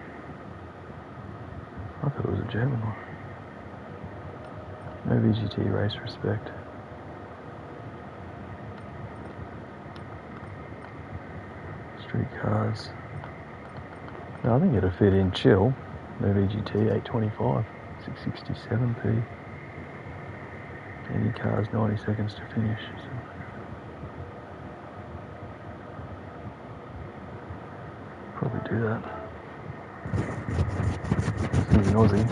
I thought it was a German one. No VGT, race respect. Street cars. No, I think it'll fit in chill. No VGT 825, 667p. Any cars 90 seconds to finish. So. Probably do that. He's an Aussie.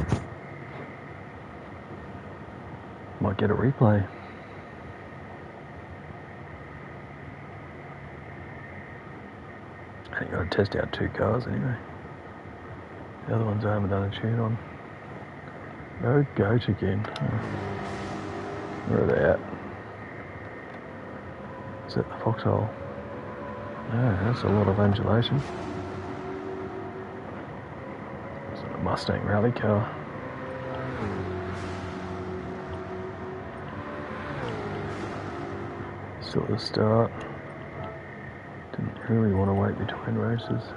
Might get a replay. I think I'll test out 2 cars anyway. The other ones I haven't done a tune on. No goat again. Where are they at? Is that the foxhole? No, that's a lot of undulation. It's a Mustang rally car. Still at the start. Didn't really want to wait between races.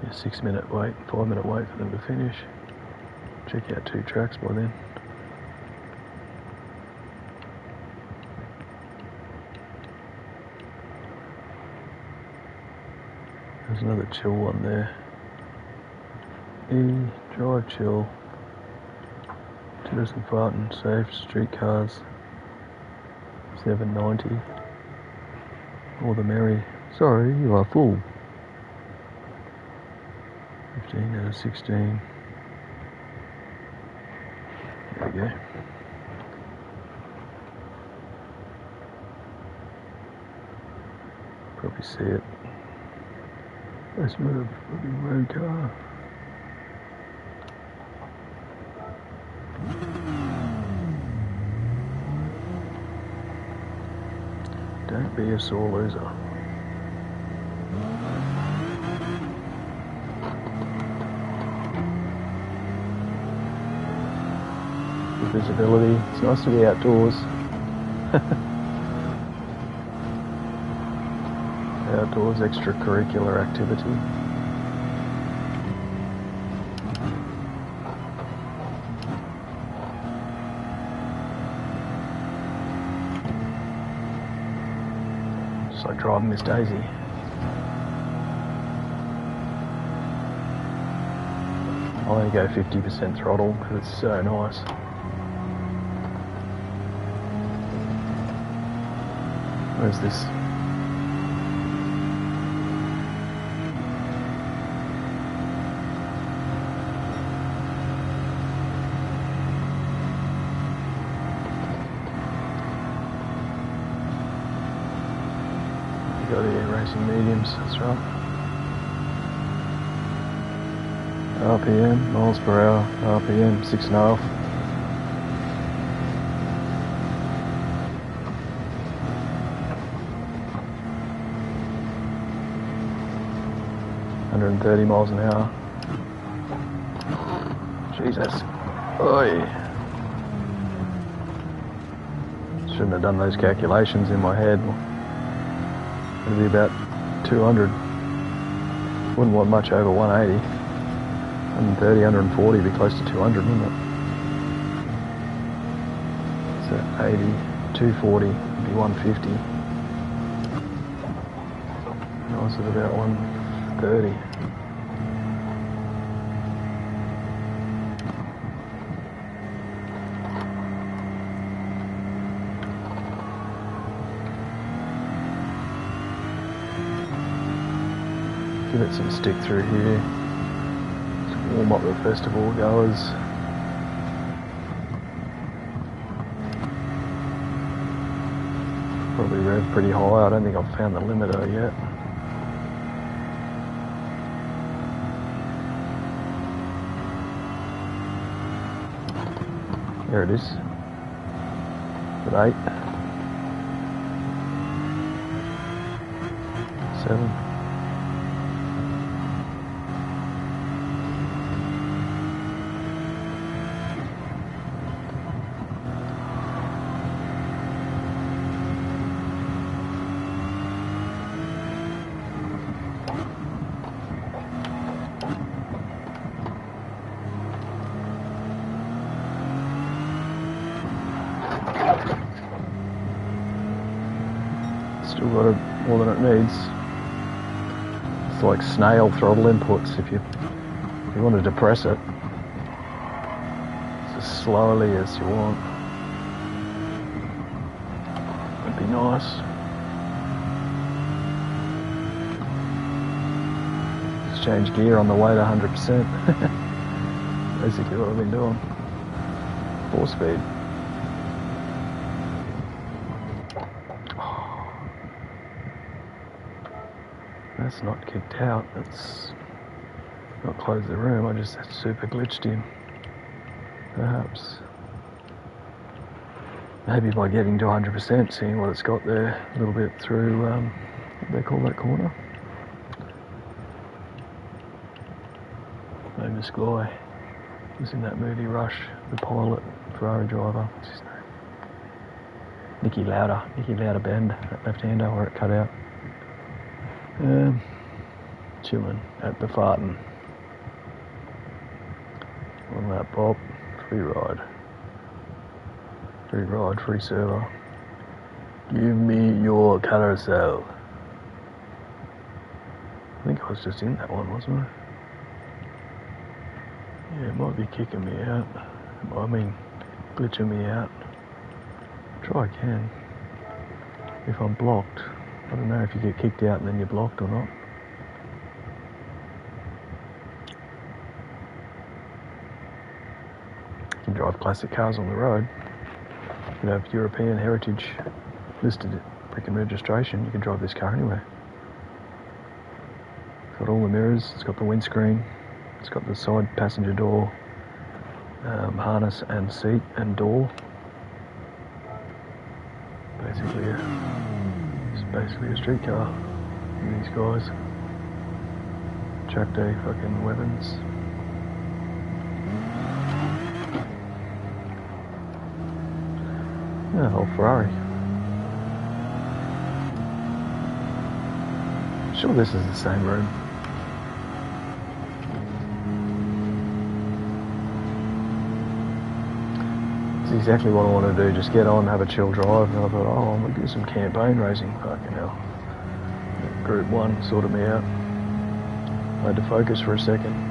A 6 minute wait, 5 minute wait for them to finish. Check out 2 tracks by then. There's another chill one there. Drive chill. Tourism farting, safe, streetcars. 790. All the merry. Sorry, you are full. 15 out of 16. There we go. Probably see it. Let's move. Fucking road car. Don't be a sore loser. Good visibility. It's nice to be outdoors. Outdoors extracurricular activity. Just like driving Miss Daisy. I only go 50% throttle because it's so nice. Where's this? Got here racing mediums, that's right. RPM, miles per hour, RPM, 6.5. .130 miles an hour. Jesus. Oi. Shouldn't have done those calculations in my head. It'd be about 200. Wouldn't want much over 180. 130, 140 be close to 200, wouldn't it? So 80, 240 would be 150. Nice at about 130. Give it some stick through here. Just warm up the festival goers. Probably rev pretty high. I don't think I've found the limiter yet. There it is. At 8. 7. Still got it more than it needs. It's like snail throttle inputs. If you want to depress it, as slowly as you want. Would be nice. Just change gear on the way to 100%. Basically what I've been doing. 4-speed. That's not kicked out, that's not closed the room, I just super glitched him. Perhaps. Maybe by getting to 100%, seeing what it's got there a little bit through, what do they call that corner? Famous guy. He was in that movie Rush, the pilot, Ferrari driver, what's his name? Nicky Lauda Bend, that left-hander where it cut out. chilling at the farting. On that Bob, free ride, free server. Give me your carousel. I think I was just in that one, wasn't I? Yeah, it might be kicking me out. I mean, glitching me out. Try again. If I'm blocked. I don't know if you get kicked out and then you're blocked or not. You can drive classic cars on the road. You can have European heritage listed brick and registration. You can drive this car anywhere. It's got all the mirrors, it's got the windscreen, it's got the side passenger door, harness and seat and door. It's basically a street car. And these guys, track day fucking weapons. Yeah, old Ferrari. Sure, this is the same room. It's exactly what I want to do, just get on, have a chill drive, and I thought, oh, I'm going to do some campaign racing. Fucking hell. Group 1 sorted me out. I had to focus for a second.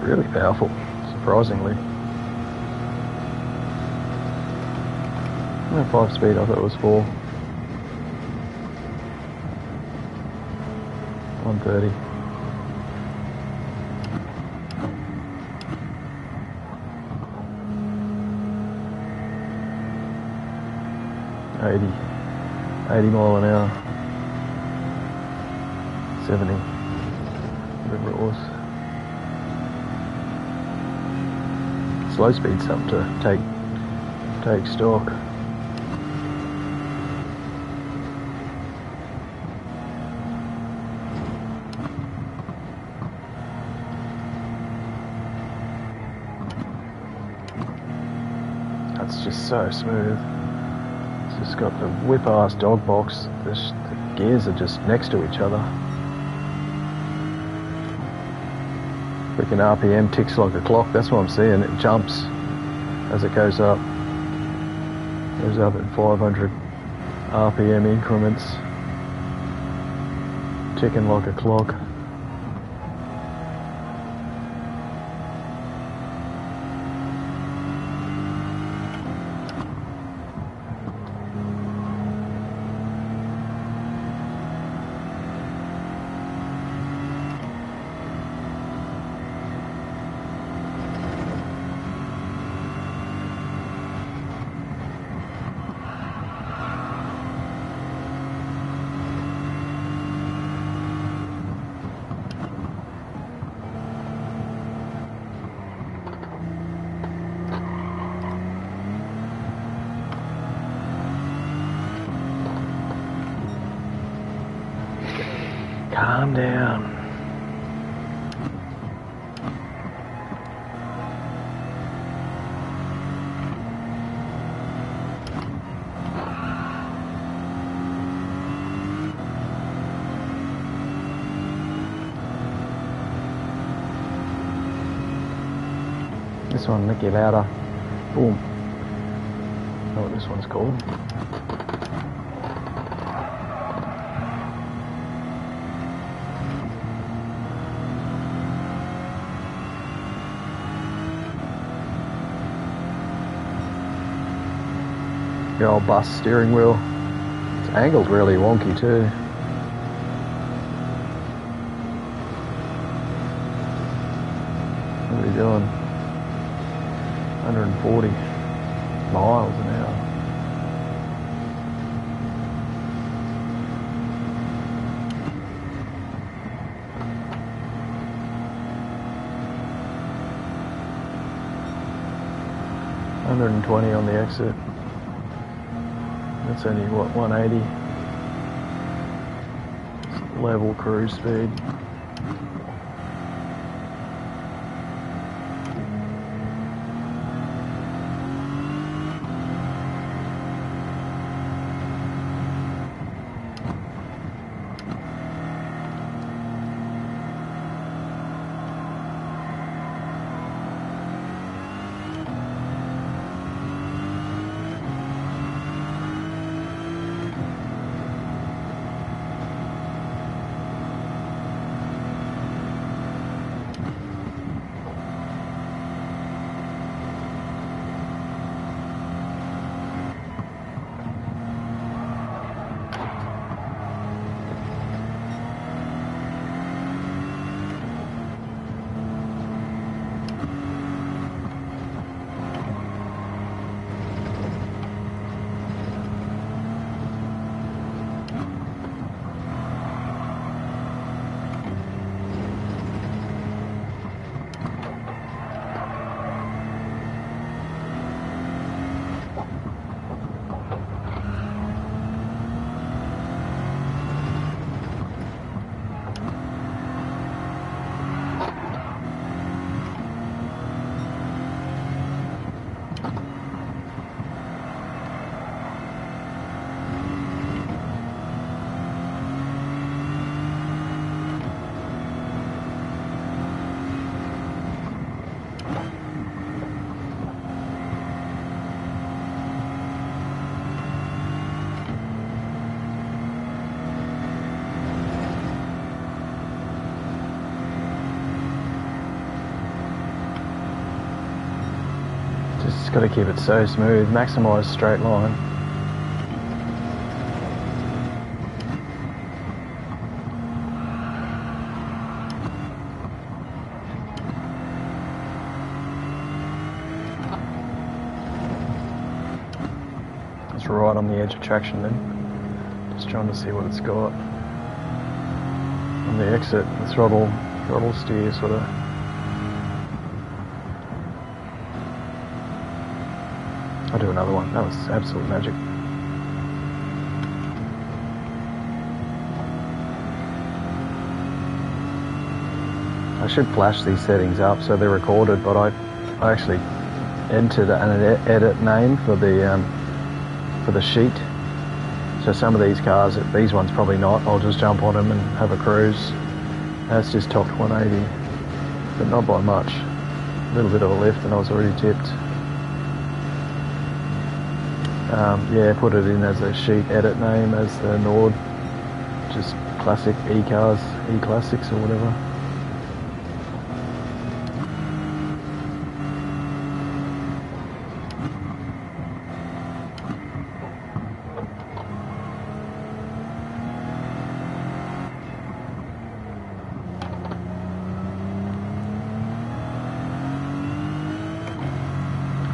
Really powerful, surprisingly. 5 speed, I thought it was 4. 130. $80 mile an hour. 70. Whatever it was. Slow speed something to take stock. That's just so smooth. It's just got the whip ass dog box. The gears are just next to each other. Freaking RPM ticks like a clock, that's what I'm seeing. It jumps as it goes up. Goes up at 500 RPM increments. Ticking like a clock. Calm down. This one, Nicky Louder. Boom. I know what this one's called. The old bus steering wheel. It's angled really wonky too. What are we doing? 140 miles an hour. 120 on the exit. That's only what, 180. It's level cruise speed. Just got to keep it so smooth, maximise straight line. It's right on the edge of traction then. Just trying to see what it's got. On the exit, the throttle steer sort of. I'll do another one. That was absolute magic. I should flash these settings up so they're recorded, but I actually entered an edit name for the sheet. So some of these cars, these ones probably not. I'll just jump on them and have a cruise. That's just topped 180, but not by much. A little bit of a lift, and I was already tipped. Yeah, put it in as a sheet edit name as the Nord, just classic E-cars, E-classics or whatever.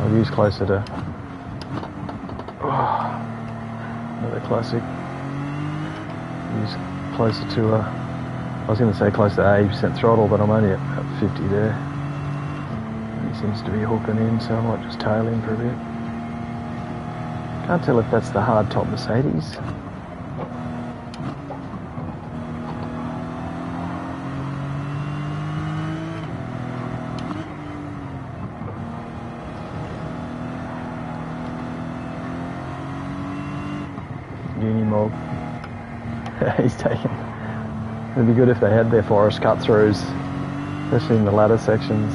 I'll use closer to another classic. Use closer to I was going to say close to 80% throttle, but I'm only at 50 there. And he seems to be hooking in, so I might just tail him for a bit. Can't tell if that's the hard top Mercedes. Unimog. He's taken. It'd be good if they had their forest cut throughs, especially in the ladder sections.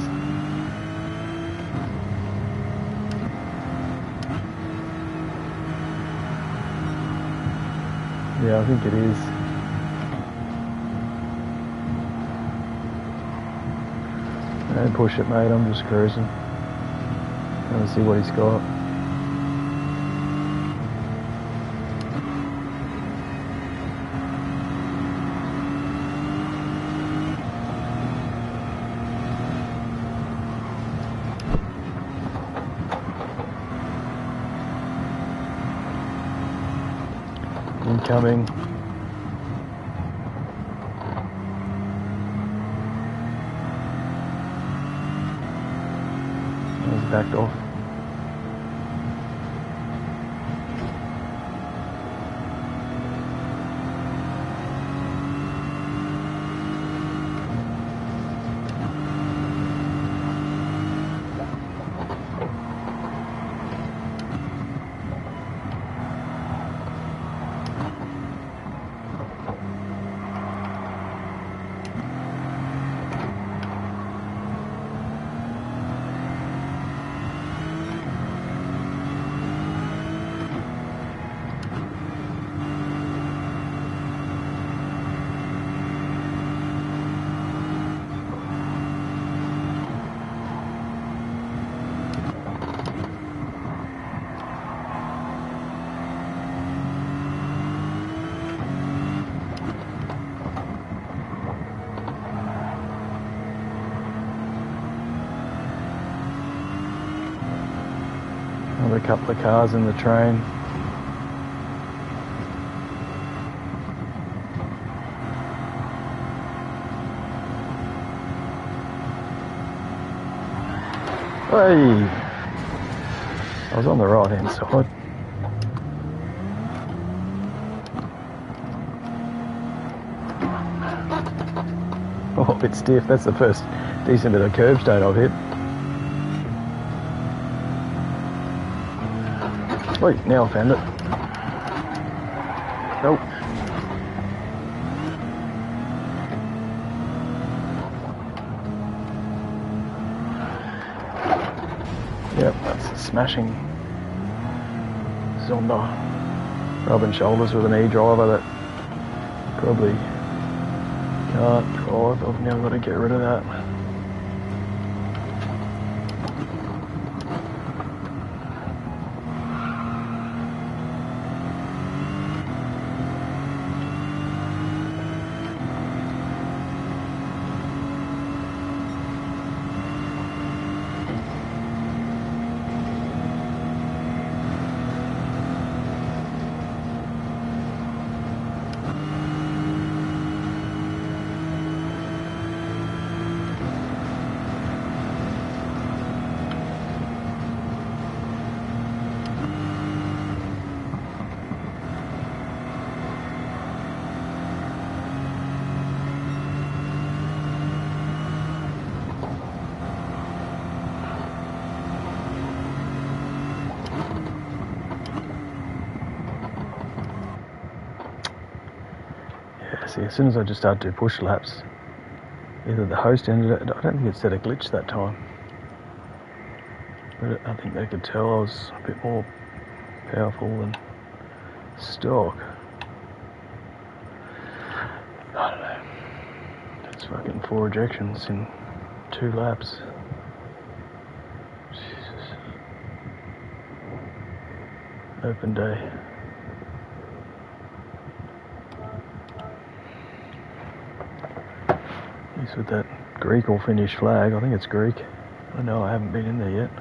Yeah, I think it is. Don't push it, mate. I'm just cruising. Let's see what he's got. Incoming. He's backed off. Another couple of cars in the train. Hey! I was on the right hand side. Oh, a bit stiff. That's the first decent bit of curbstone I've hit. Wait, now I found it. Nope. Yep, that's a smashing Zonda. Rubbing shoulders with an e-driver that probably can't drive. I've now got to get rid of that. See, as soon as I just started to push laps, either the host ended it, I don't think it said a glitch that time, but I think they could tell I was a bit more powerful than stock. I don't know, that's fucking 4 ejections in 2 laps. Jesus. Open day. With that Greek or Finnish flag. I think it's Greek. I know I haven't been in there yet.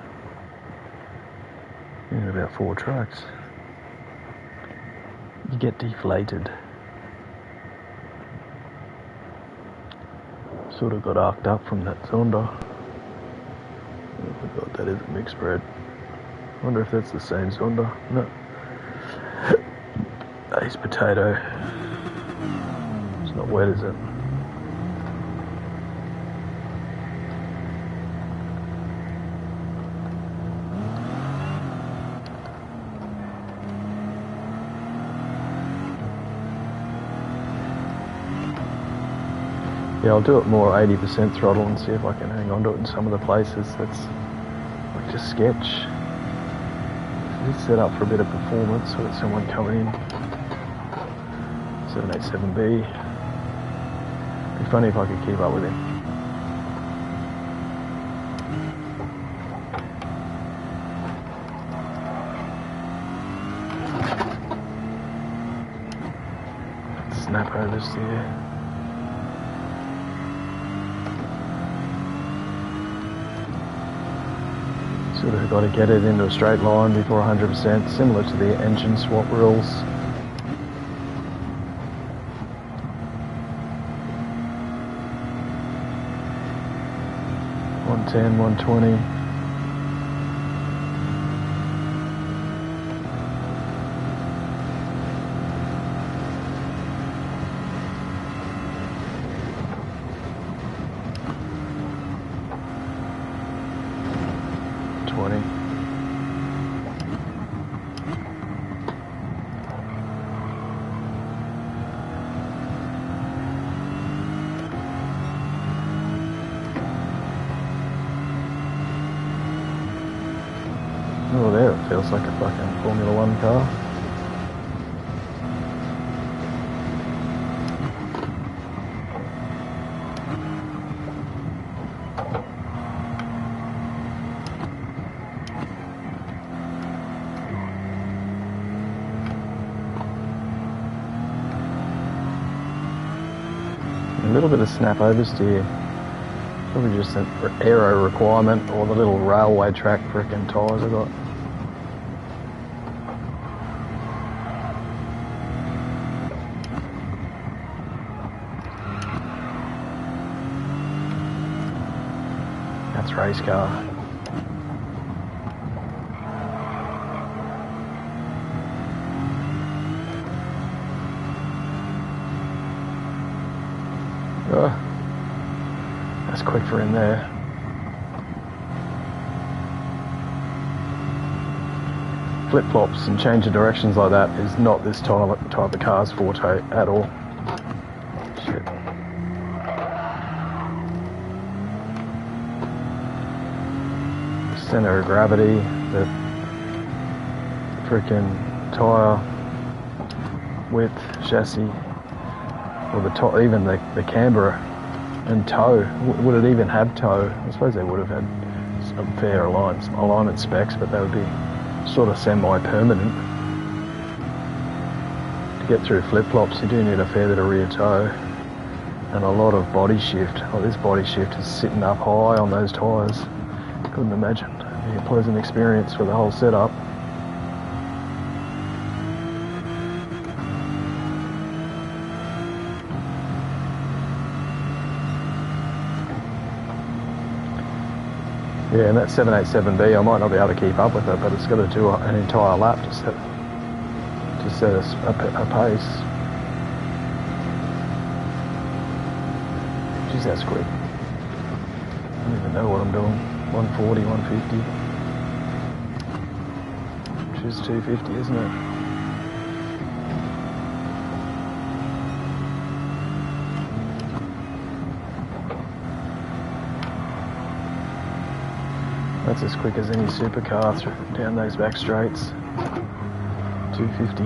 Been in about 4 trucks. You get deflated. Sort of got arced up from that Zonda. I forgot that is a mixed breed. I wonder if that's the same Zonda. No. Ace potato. It's not wet, is it? Yeah, I'll do it more 80% throttle and see if I can hang on to it in some of the places. That's like just sketch. It's set up for a bit of performance, so that someone coming in. 787B. It'd be funny if I could keep up with him. Snap overs here. Sort of got to get it into a straight line before 100%, similar to the engine swap rules. $110, $120. Oh, there it feels like a fucking Formula 1 car. A little bit of snap oversteer. Probably just an aero requirement, or the little railway track frickin' tyres I got. That's race car. Oh, that's quick for in there. Flip-flops and change of directions like that is not this type of car's forte at all. Shit. Center of gravity, the freaking tyre width, chassis, or the top, even the camber and toe. Would it even have toe? I suppose they would have had some fair alignment specs, but they would be sort of semi-permanent. To get through flip-flops, you do need a fair bit of rear toe and a lot of body shift. Oh, this body shift is sitting up high on those tyres. Couldn't imagine. It'd be a pleasant experience for the whole setup. Yeah, and that 787B, I might not be able to keep up with it, but it's got to do an entire lap to set us a pace. Jeez, that's quick. I don't even know what I'm doing. 140, 150. Which is 250, isn't it? That's as quick as any supercar down those back straights. 250.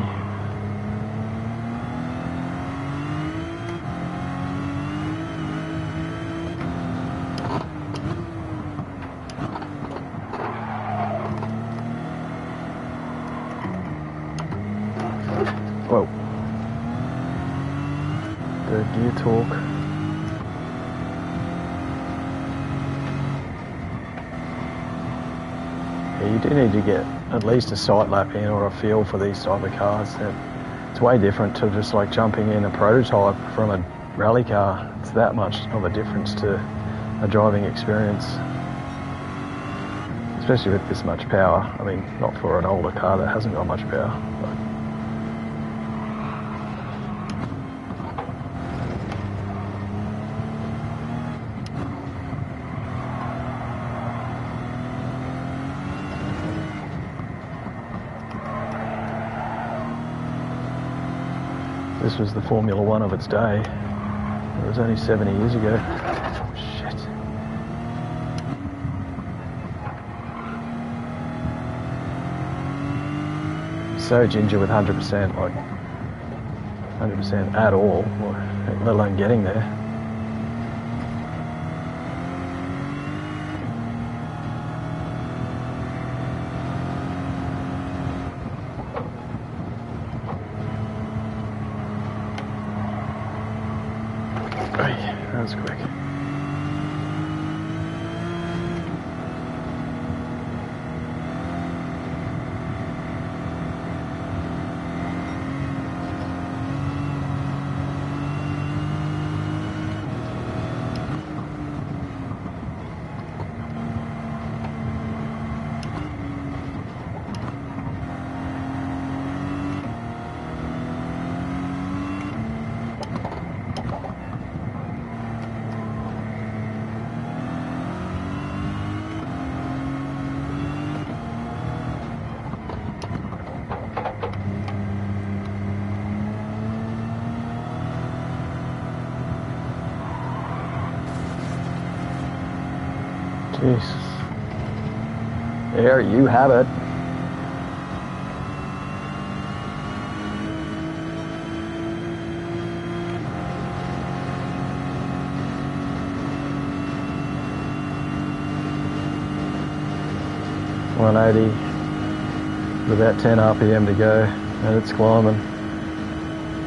Whoa. Third gear torque. You do need to get at least a sight lap in or a feel for these type of cars. It's way different to just like jumping in a prototype from a rally car. It's that much of a difference to a driving experience, especially with this much power. I mean, not for an older car that hasn't got much power. But this was the Formula One of its day. It was only 70 years ago. Shit. So ginger with 100%, like 100% at all, let alone getting there. That was quick. Jesus. There you have it. .180 with about 10 RPM to go, and it's climbing.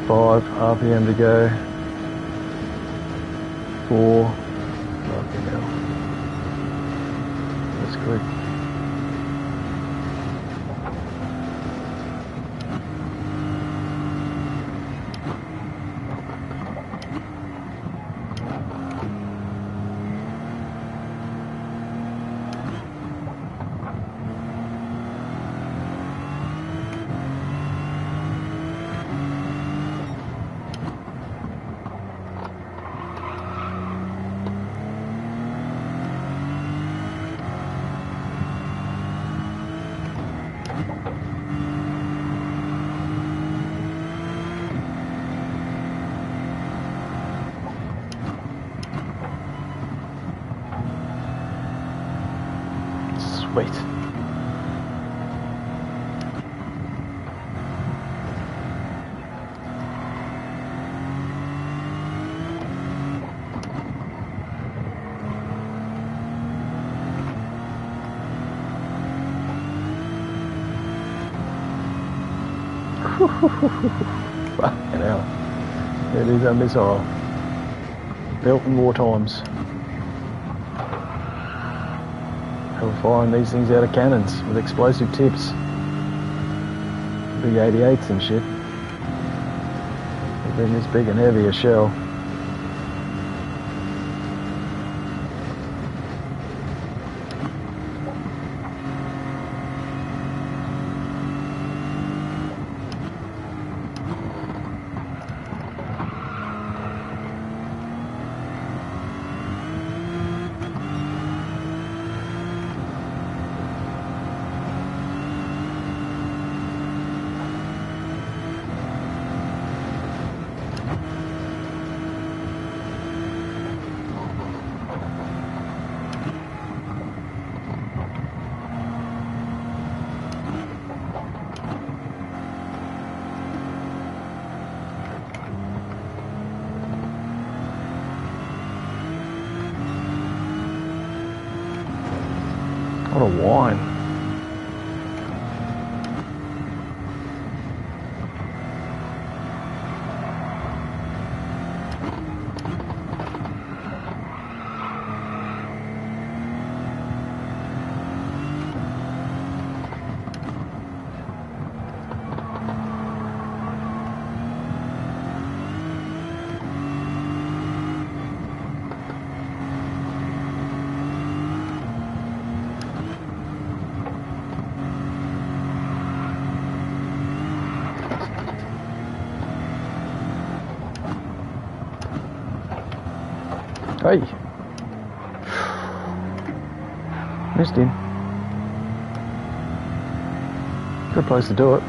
5 RPM to go. 4. Fucking hell. That's quick. Sweet. Fucking hell. It is a missile. Built in war times. They were firing these things out of cannons with explosive tips. Big 88s and shit. They've been this big and heavy a shell. What a wine. Hey! Missed him. Good place to do it.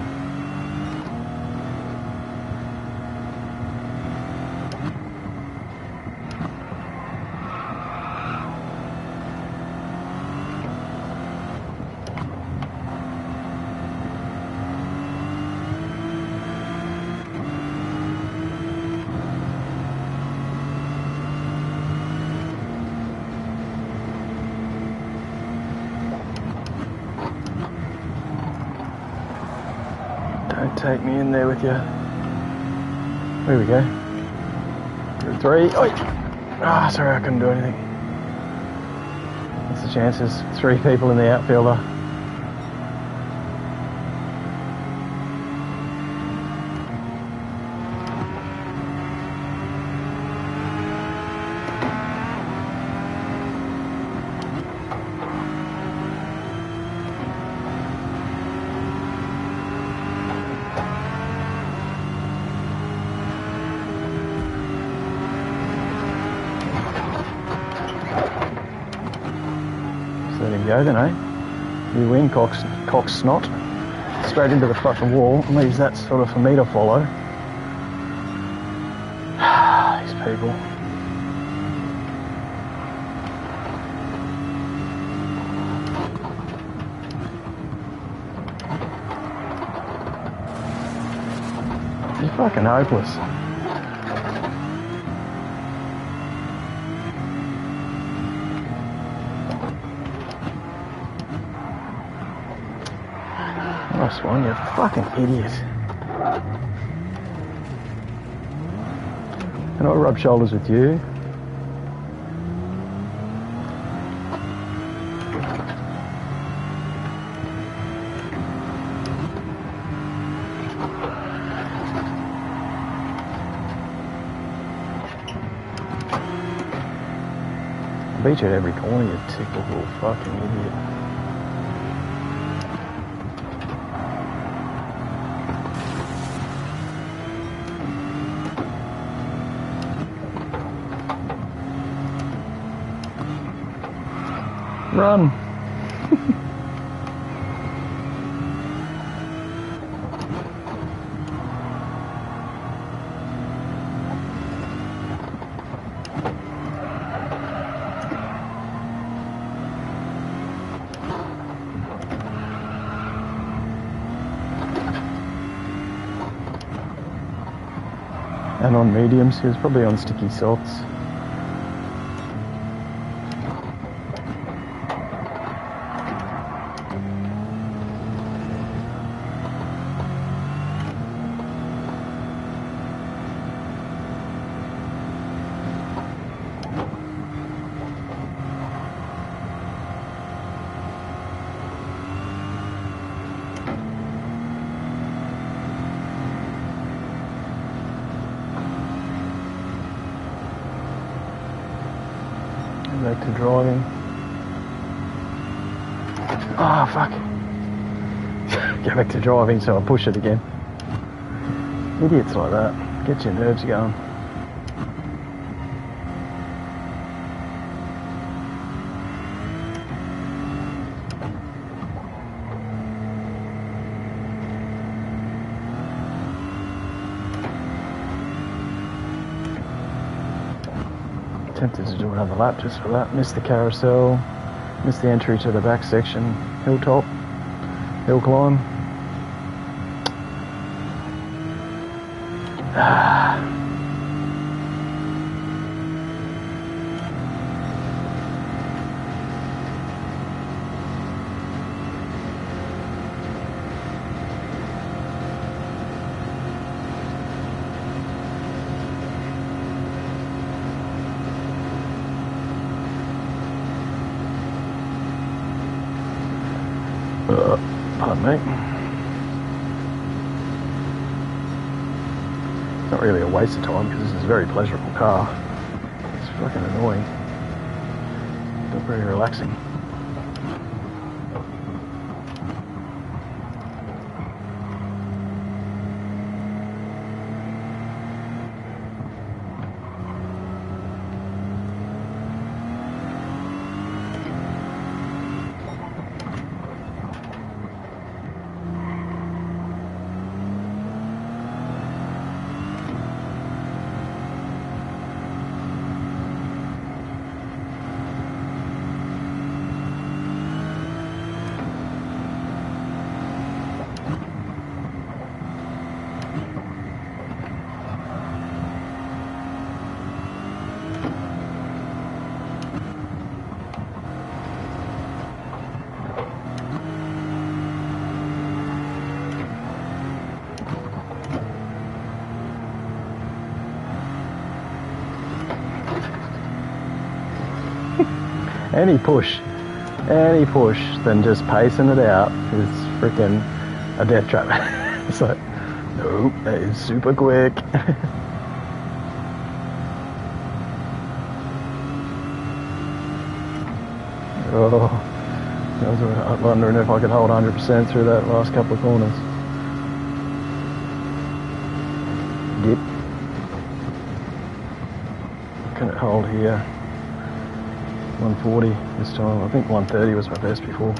Take me in there with you. There we go. 3. Oi! Ah, sorry, I couldn't do anything. What's the chances? 3 people in the outfielder. Let him go then, eh? You win, cock snot. Straight into the fucking wall. Leaves that sort of for me to follow. These people. You're fucking hopeless. Nice one, you fucking idiot. Can I rub shoulders with you? I beat you at every corner, you typical fucking idiot. Run! And on mediums, he was probably on sticky softs. Back to driving. Oh, fuck. Go back to driving, so I push it again. Idiots like that. Get your nerves going. Tempted to do another lap just for that. Missed the carousel, missed the entry to the back section, hilltop, hill climb. Pardon me. It's not really a waste of time because this is a very pleasurable car. It's fucking annoying. Not very relaxing. Any push, then just pacing it out is freaking a death trap. It's like, nope, that is super quick. Oh, I was wondering if I could hold 100% through that last couple of corners. Yep. Can it hold here? 140 this time. I think 130 was my best before.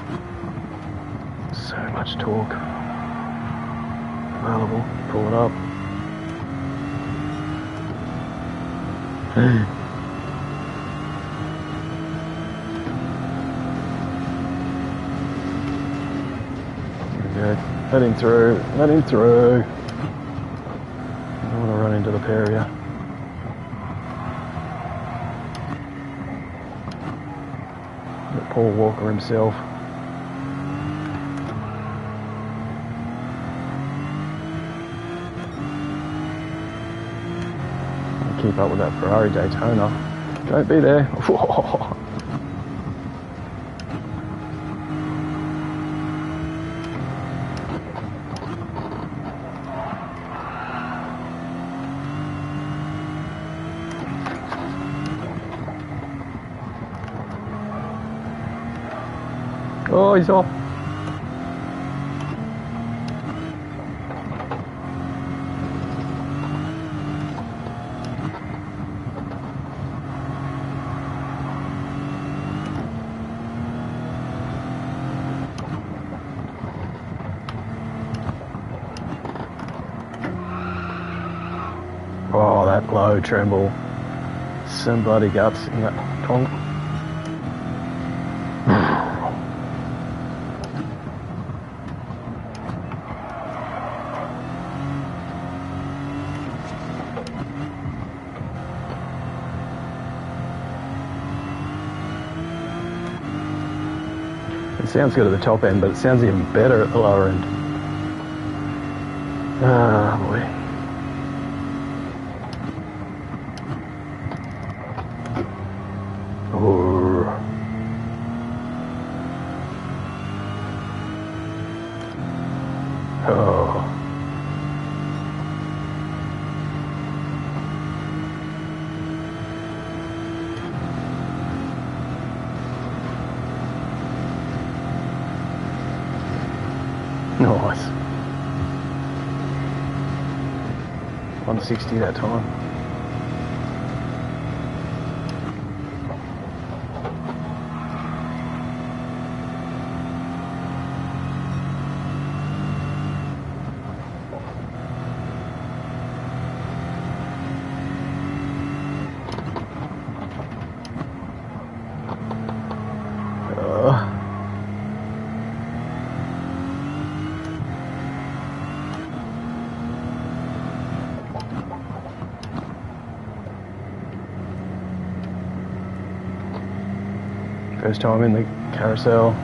So much torque available. Pull it up. There we go. Let him through. Let him through. I don't want to run into the area. Paul Walker himself. I'll keep up with that Ferrari Daytona. Don't be there. Oh, he's off. Oh, that low tremble. Some bloody guts in that tongue. It sounds good at the top end, but it sounds even better at the lower end. Ah, boy. Oh. Oh. Nice. 160 that time. First time in the carousel.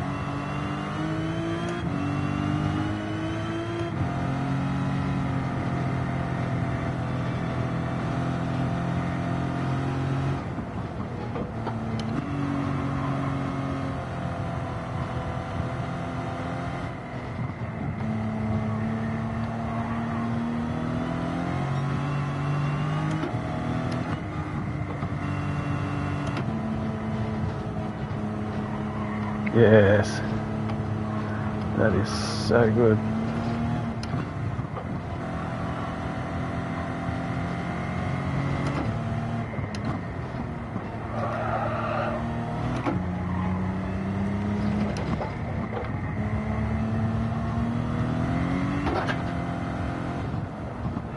Yes, that is so good.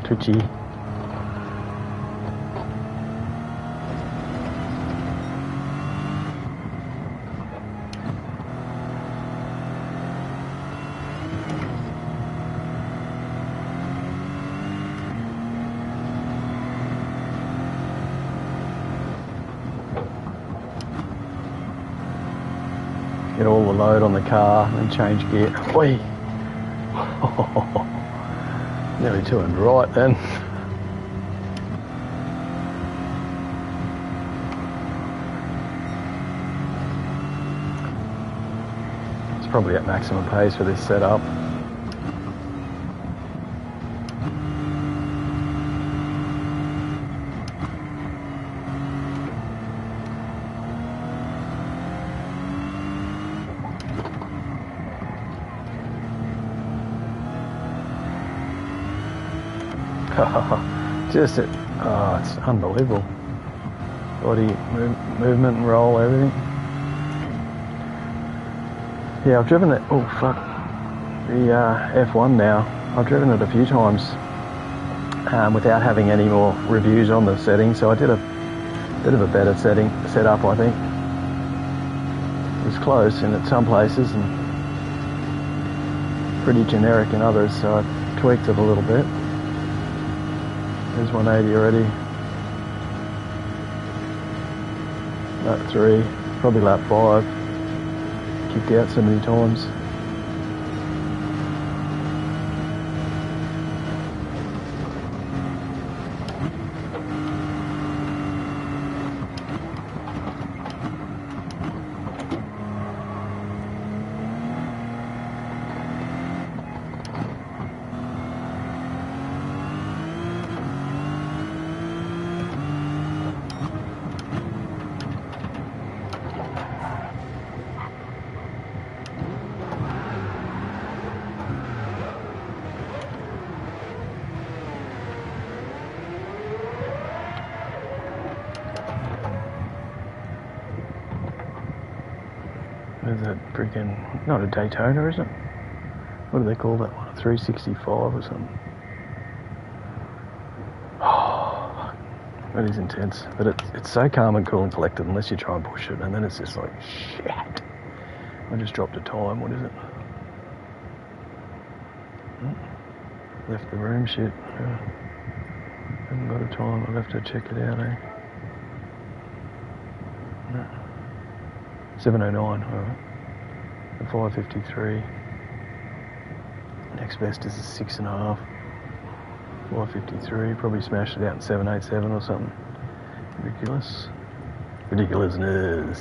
Twitchy. Get all the load on the car and change gear. Oi! Nearly turned right then. It's probably at maximum pace for this setup. Just it. Oh, it's unbelievable. Body movement and roll, everything. Yeah, I've driven it. Oh fuck. The F1 now. I've driven it a few times without having any more reviews on the settings. So I did a bit of a better setup, I think. It was close in some places and pretty generic in others. So I tweaked it a little bit. There's 180 already. Lap 3, probably lap 5. Kicked out so many times. There's that freaking, not a Daytona, is it? What do they call that one? A 365 or something? Oh, that is intense. But it's so calm and cool and collected unless you try and push it, and then it's just like, shit. I just dropped a time, what is it? Left the room, shit. Haven't got a time, I'll have to check it out, eh? No. 7:09, alright. 553. Next best is a 6.5. 553. Probably smashed it out in 787 or something. Ridiculous. Ridiculousness.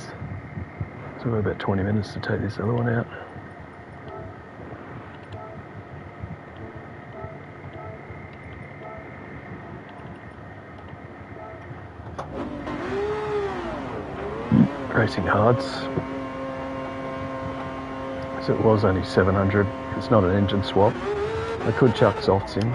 So we've got about 20 minutes to take this other one out. Racing hards. So it was only 700. It's not an engine swap. I could chuck softs in.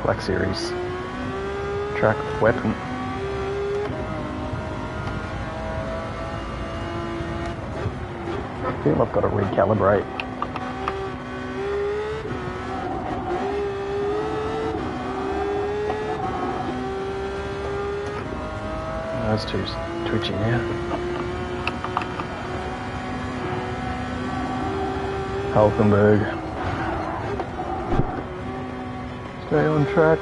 Black Series track weapon. I feel I've got to recalibrate. That's too twitchy now. Hulkenberg. Stay on track.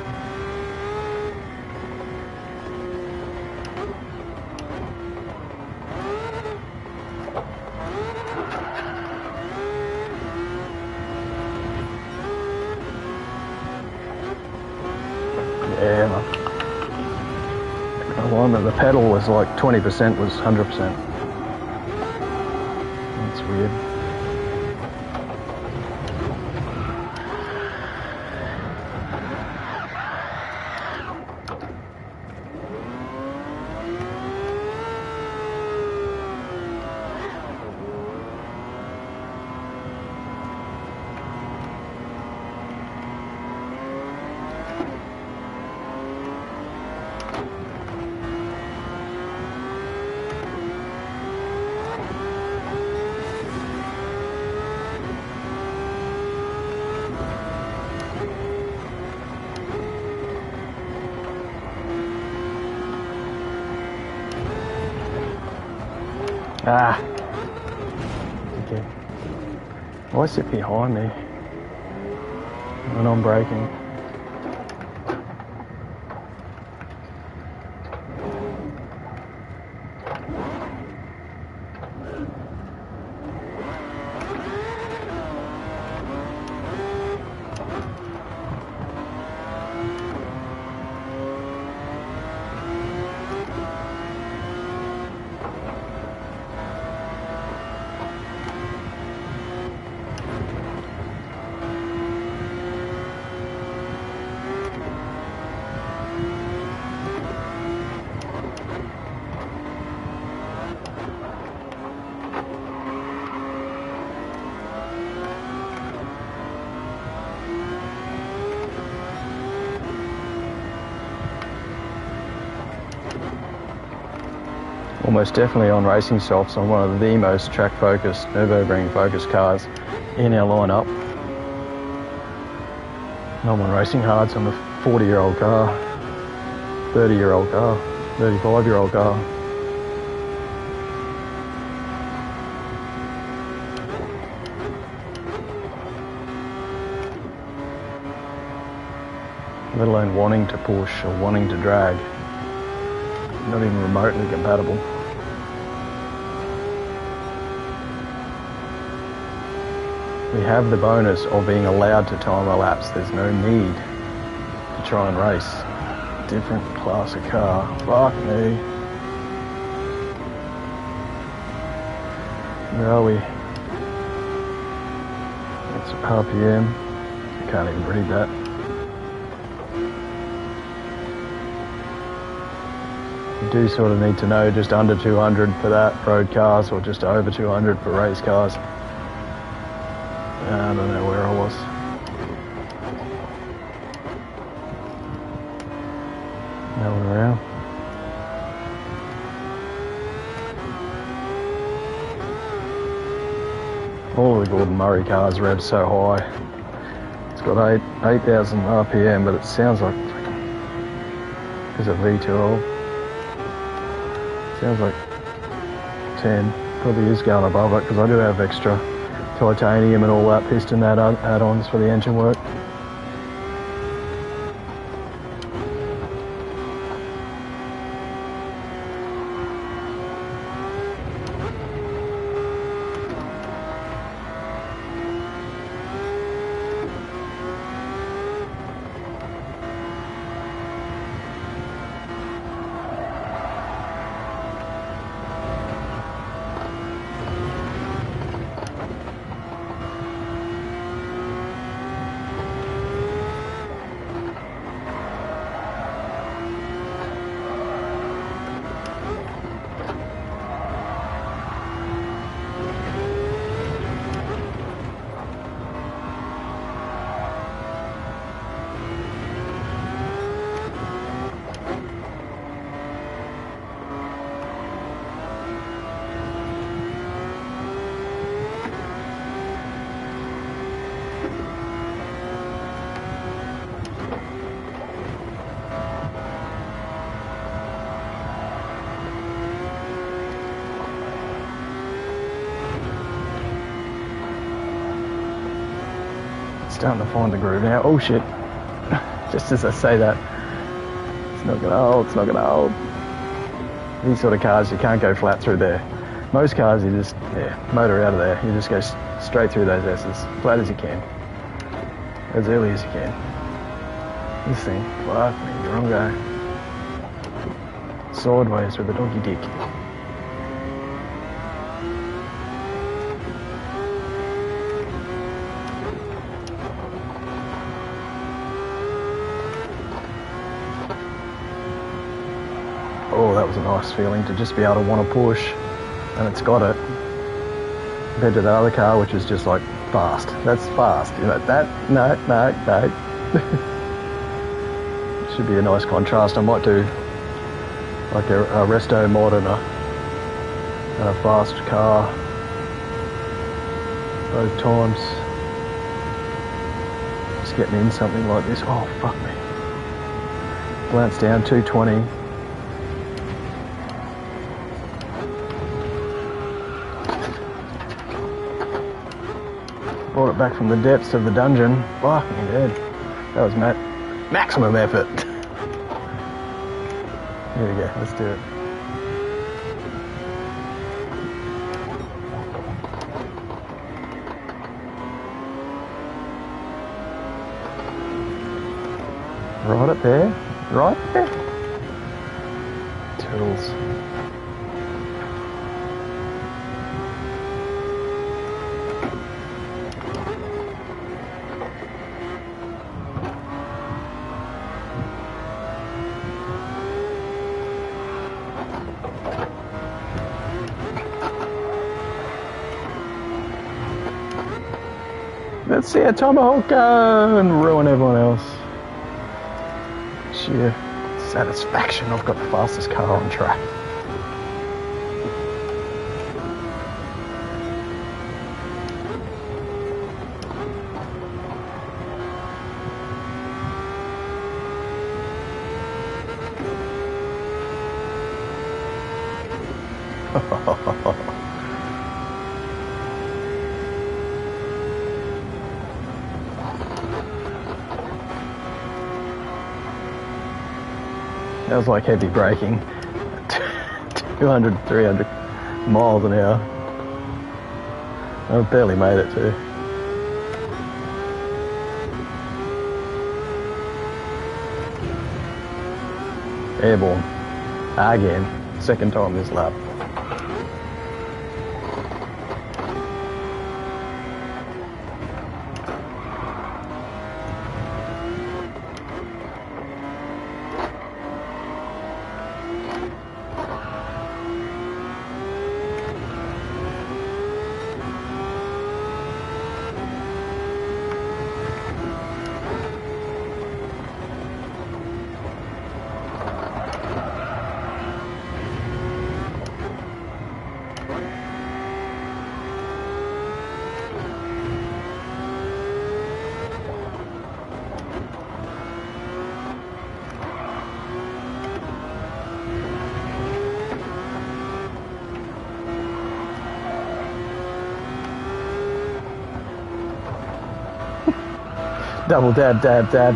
Yeah, the pedal was like 20% was 100%. That's weird. Ah. Okay. Why sit behind me when I'm braking? Almost definitely on racing softs on one of the most track-focused, Nürburgring-focused cars in our lineup. And I'm on racing hards on a 40-year-old car, 30-year-old car, 35-year-old car. Let alone wanting to push or wanting to drag. Not even remotely compatible. We have the bonus of being allowed to time a lapse. There's no need to try and race. Different class of car. Fuck me. Where are we? It's RPM. I can't even read that. You do sort of need to know just under 200 for that road cars or just over 200 for race cars. I don't know where I was. No one around. All of the Gordon Murray cars rev so high. It's got 8,000 RPM, but it sounds like it's a V12. Sounds like 10. Probably is going above it because I do have extra titanium and all that piston add-ons for the engine work. Starting to find the groove now. Oh shit. Just as I say that, it's not gonna hold, it's not gonna hold. These sort of cars, you can't go flat through there. Most cars, you just, motor out of there. You just go straight through those S's, flat as you can. As early as you can. This thing, fuck me, the wrong guy. Sideways with a donkey dick. Oh, that was a nice feeling to just be able to want to push, and it's got it. Compared to the other car, which is just like fast. That's fast, you know. That no. Should be a nice contrast. I might do like a resto mod and a fast car both times. Just getting in something like this. Oh fuck me! Glance down 220. Brought it back from the depths of the dungeon. Fuck me dead. That was maximum effort. Here we go, let's do it. Right up there. Right there. Turtles. Let's see a tomahawk go and ruin everyone else. Sheer satisfaction, I've got the fastest car on track. That was like heavy braking. 200, 300 miles an hour. I barely made it too. Airborne. Again. Second time this lap. Double dab, dab, dab.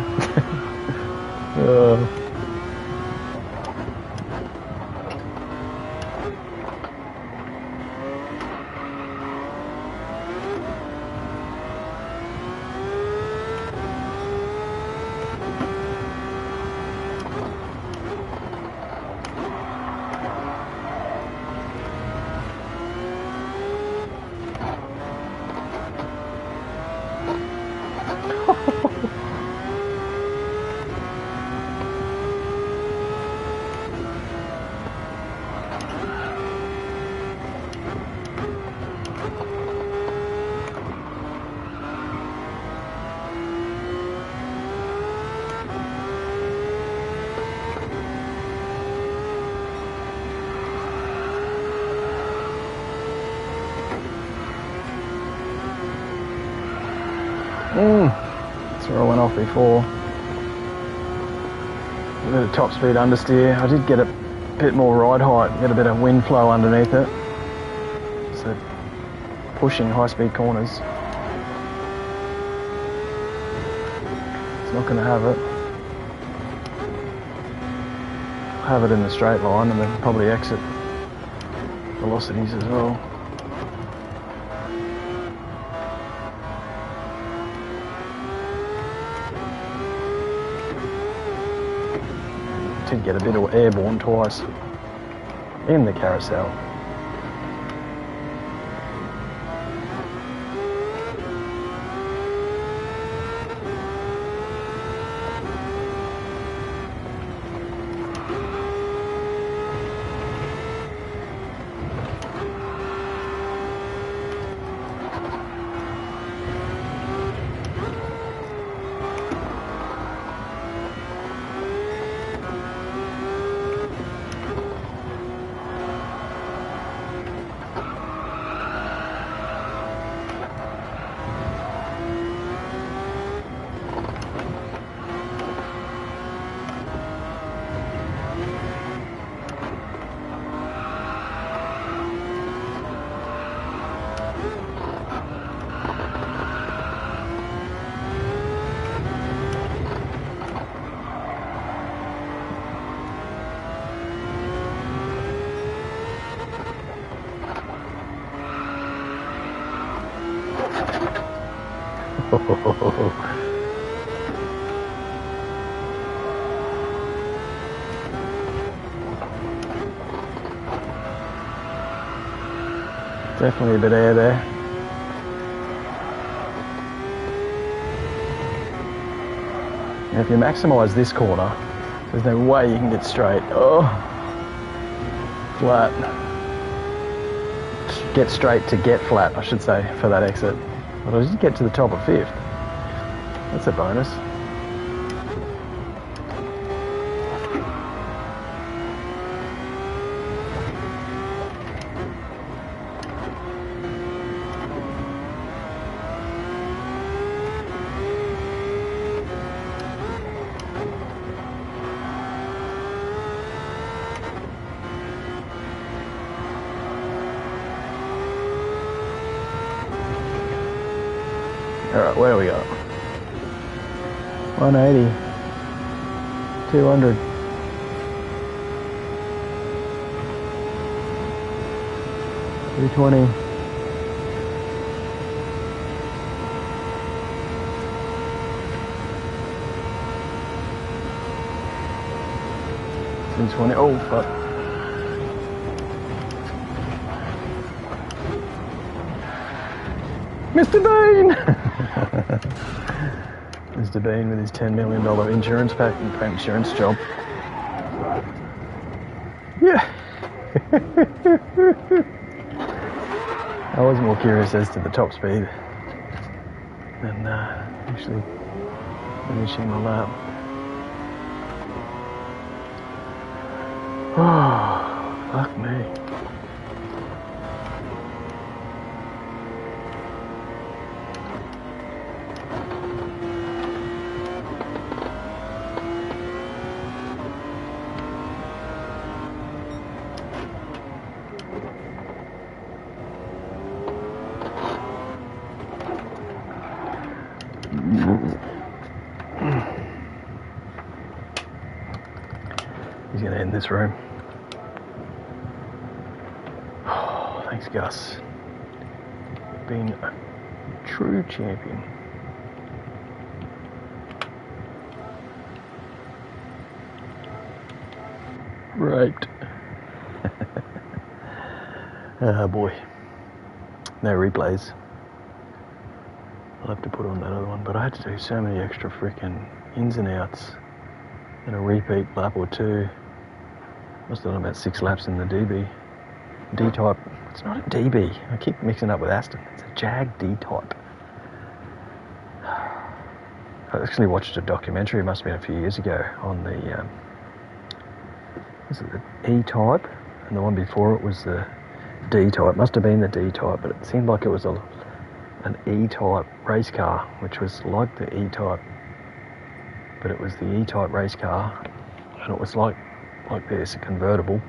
That's where I went off before. A bit of top speed understeer. I did get a bit more ride height, get a bit of wind flow underneath it. So pushing high speed corners. It's not going to have it. Have it in the straight line and then probably exit velocities as well. Did get a bit of airborne twice in the carousel. Definitely a bit of air there. Now if you maximise this corner, there's no way you can get straight. Oh, flat. Get straight to get flat, I should say, for that exit. But I did get to the top of fifth. That's a bonus. Alright, where are we got? 180, 200. $320. $220. Oh fuck. Mr. Bean! Mr. Bean with his $10 million insurance pack and insurance job. Yeah. I was more curious as to the top speed than actually finishing the lap. Oh, fuck me. in this room. Oh, thanks, Gus. Been a true champion. Raped. Oh boy. No replays. I'll have to put on that other one, but I had to do so many extra freaking ins and outs in a repeat lap or two. Must have done about 6 laps in the DB. D-type. It's not a DB. I keep mixing up with Aston. It's a Jag D-type. I actually watched a documentary, it must have been a few years ago, on the was it the E-type? And the one before it was the D-type. Must have been the D-type, but it seemed like it was an E-type race car, which was like the E-type, but it was the E-type race car, and it was like this, a convertible,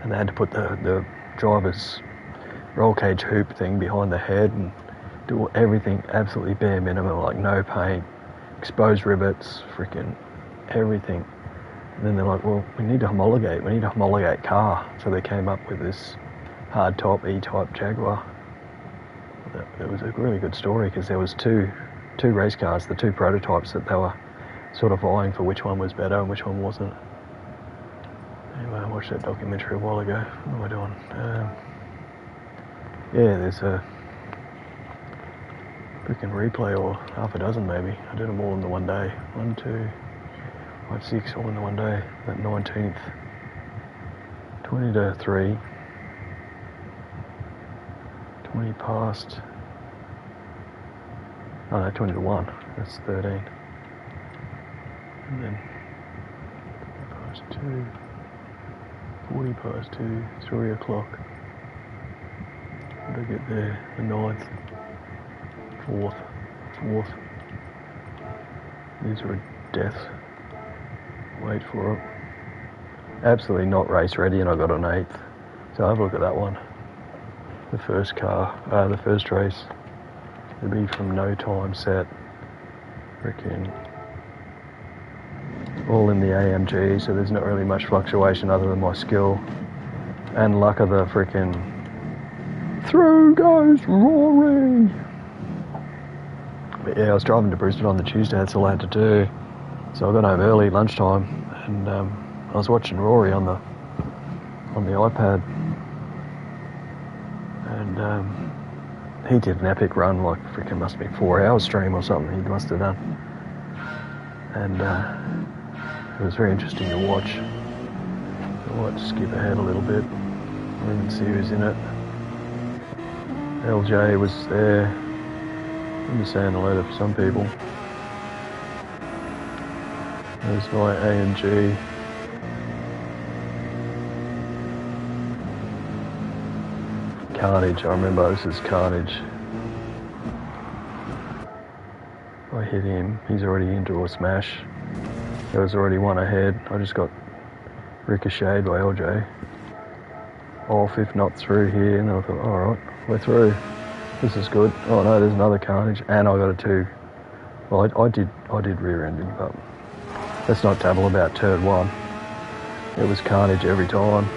and they had to put the driver's roll cage hoop thing behind the head and do everything absolutely bare minimum, like no paint, exposed rivets, freaking everything. And then they're like, well, we need a homologate car. So they came up with this hard top E-type Jaguar. It was a really good story because there was two race cars, the 2 prototypes, that they were sort of vying for which one was better and which one wasn't. Anyway, I watched that documentary a while ago. What am I doing? Yeah, there's a freaking replay, or half a dozen maybe. I did them all in the one day. 1, 2, 5, 6, all in the one day. That 19th, 20 to 3, 20 past, oh no, 20 to 1, that's 13. And then 20 past 2, 40 past 2, 3 o'clock. Did I get there? The 9th, 4th. These are a death. Wait for it. Absolutely not race ready, and I got an 8th. So have a look at that one. The first the first race. It'll be from no time set. Freaking all in the AMG, so there's not really much fluctuation other than my skill and luck of the freaking through goes Rory. But yeah, I was driving to Brisbane on the Tuesday, that's all I had to do. So I got home early, lunchtime, and I was watching Rory on the iPad, and he did an epic run, like freaking must be 4 hours stream or something he must have done, and it was very interesting to watch. I might skip ahead a little bit, I didn't see who's in it. LJ was there. I'm just saying hello to some people. There's my AMG. Carnage, I remember this is Carnage. I hit him, he's already into a smash. There was already one ahead. I just got ricocheted by LJ. Off, if not through here, and I thought, alright, we're through. This is good. Oh no, there's another Carnage, and I got a 2. Well, I did rear end him, but let's not dabble about turn 1. It was Carnage every time.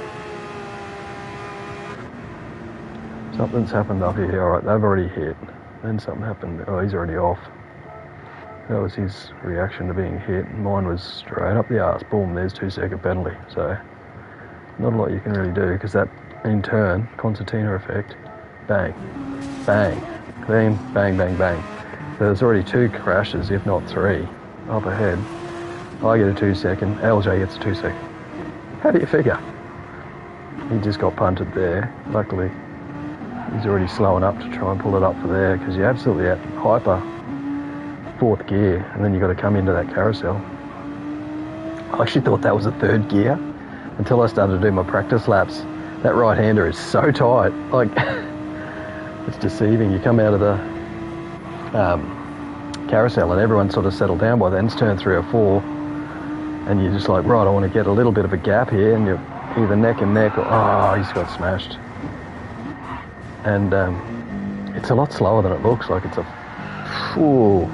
Something's happened up here. Alright, they've already hit. Then something happened. Oh, he's already off. That was his reaction to being hit. Mine was straight up the arse. Boom, there's 2-second penalty. So, not a lot you can really do, because that, in turn, concertina effect, bang, bang, clean, bang, bang, bang. So there's already 2 crashes, if not 3, up ahead. I get a 2-second, LJ gets a 2-second. How do you figure? He just got punted there. Luckily, he's already slowing up to try and pull it up for there, because you're absolutely at hyper 4th gear, and then you've got to come into that carousel. I actually thought that was a 3rd gear until I started to do my practice laps. That right-hander is so tight, like, it's deceiving. You come out of the carousel and everyone's sort of settled down by then. It's turn 3 or 4, and you're just like, right, I want to get a little bit of a gap here, and you're either neck and neck or, oh, he's got smashed. And it's a lot slower than it looks. Like, it's a, whew.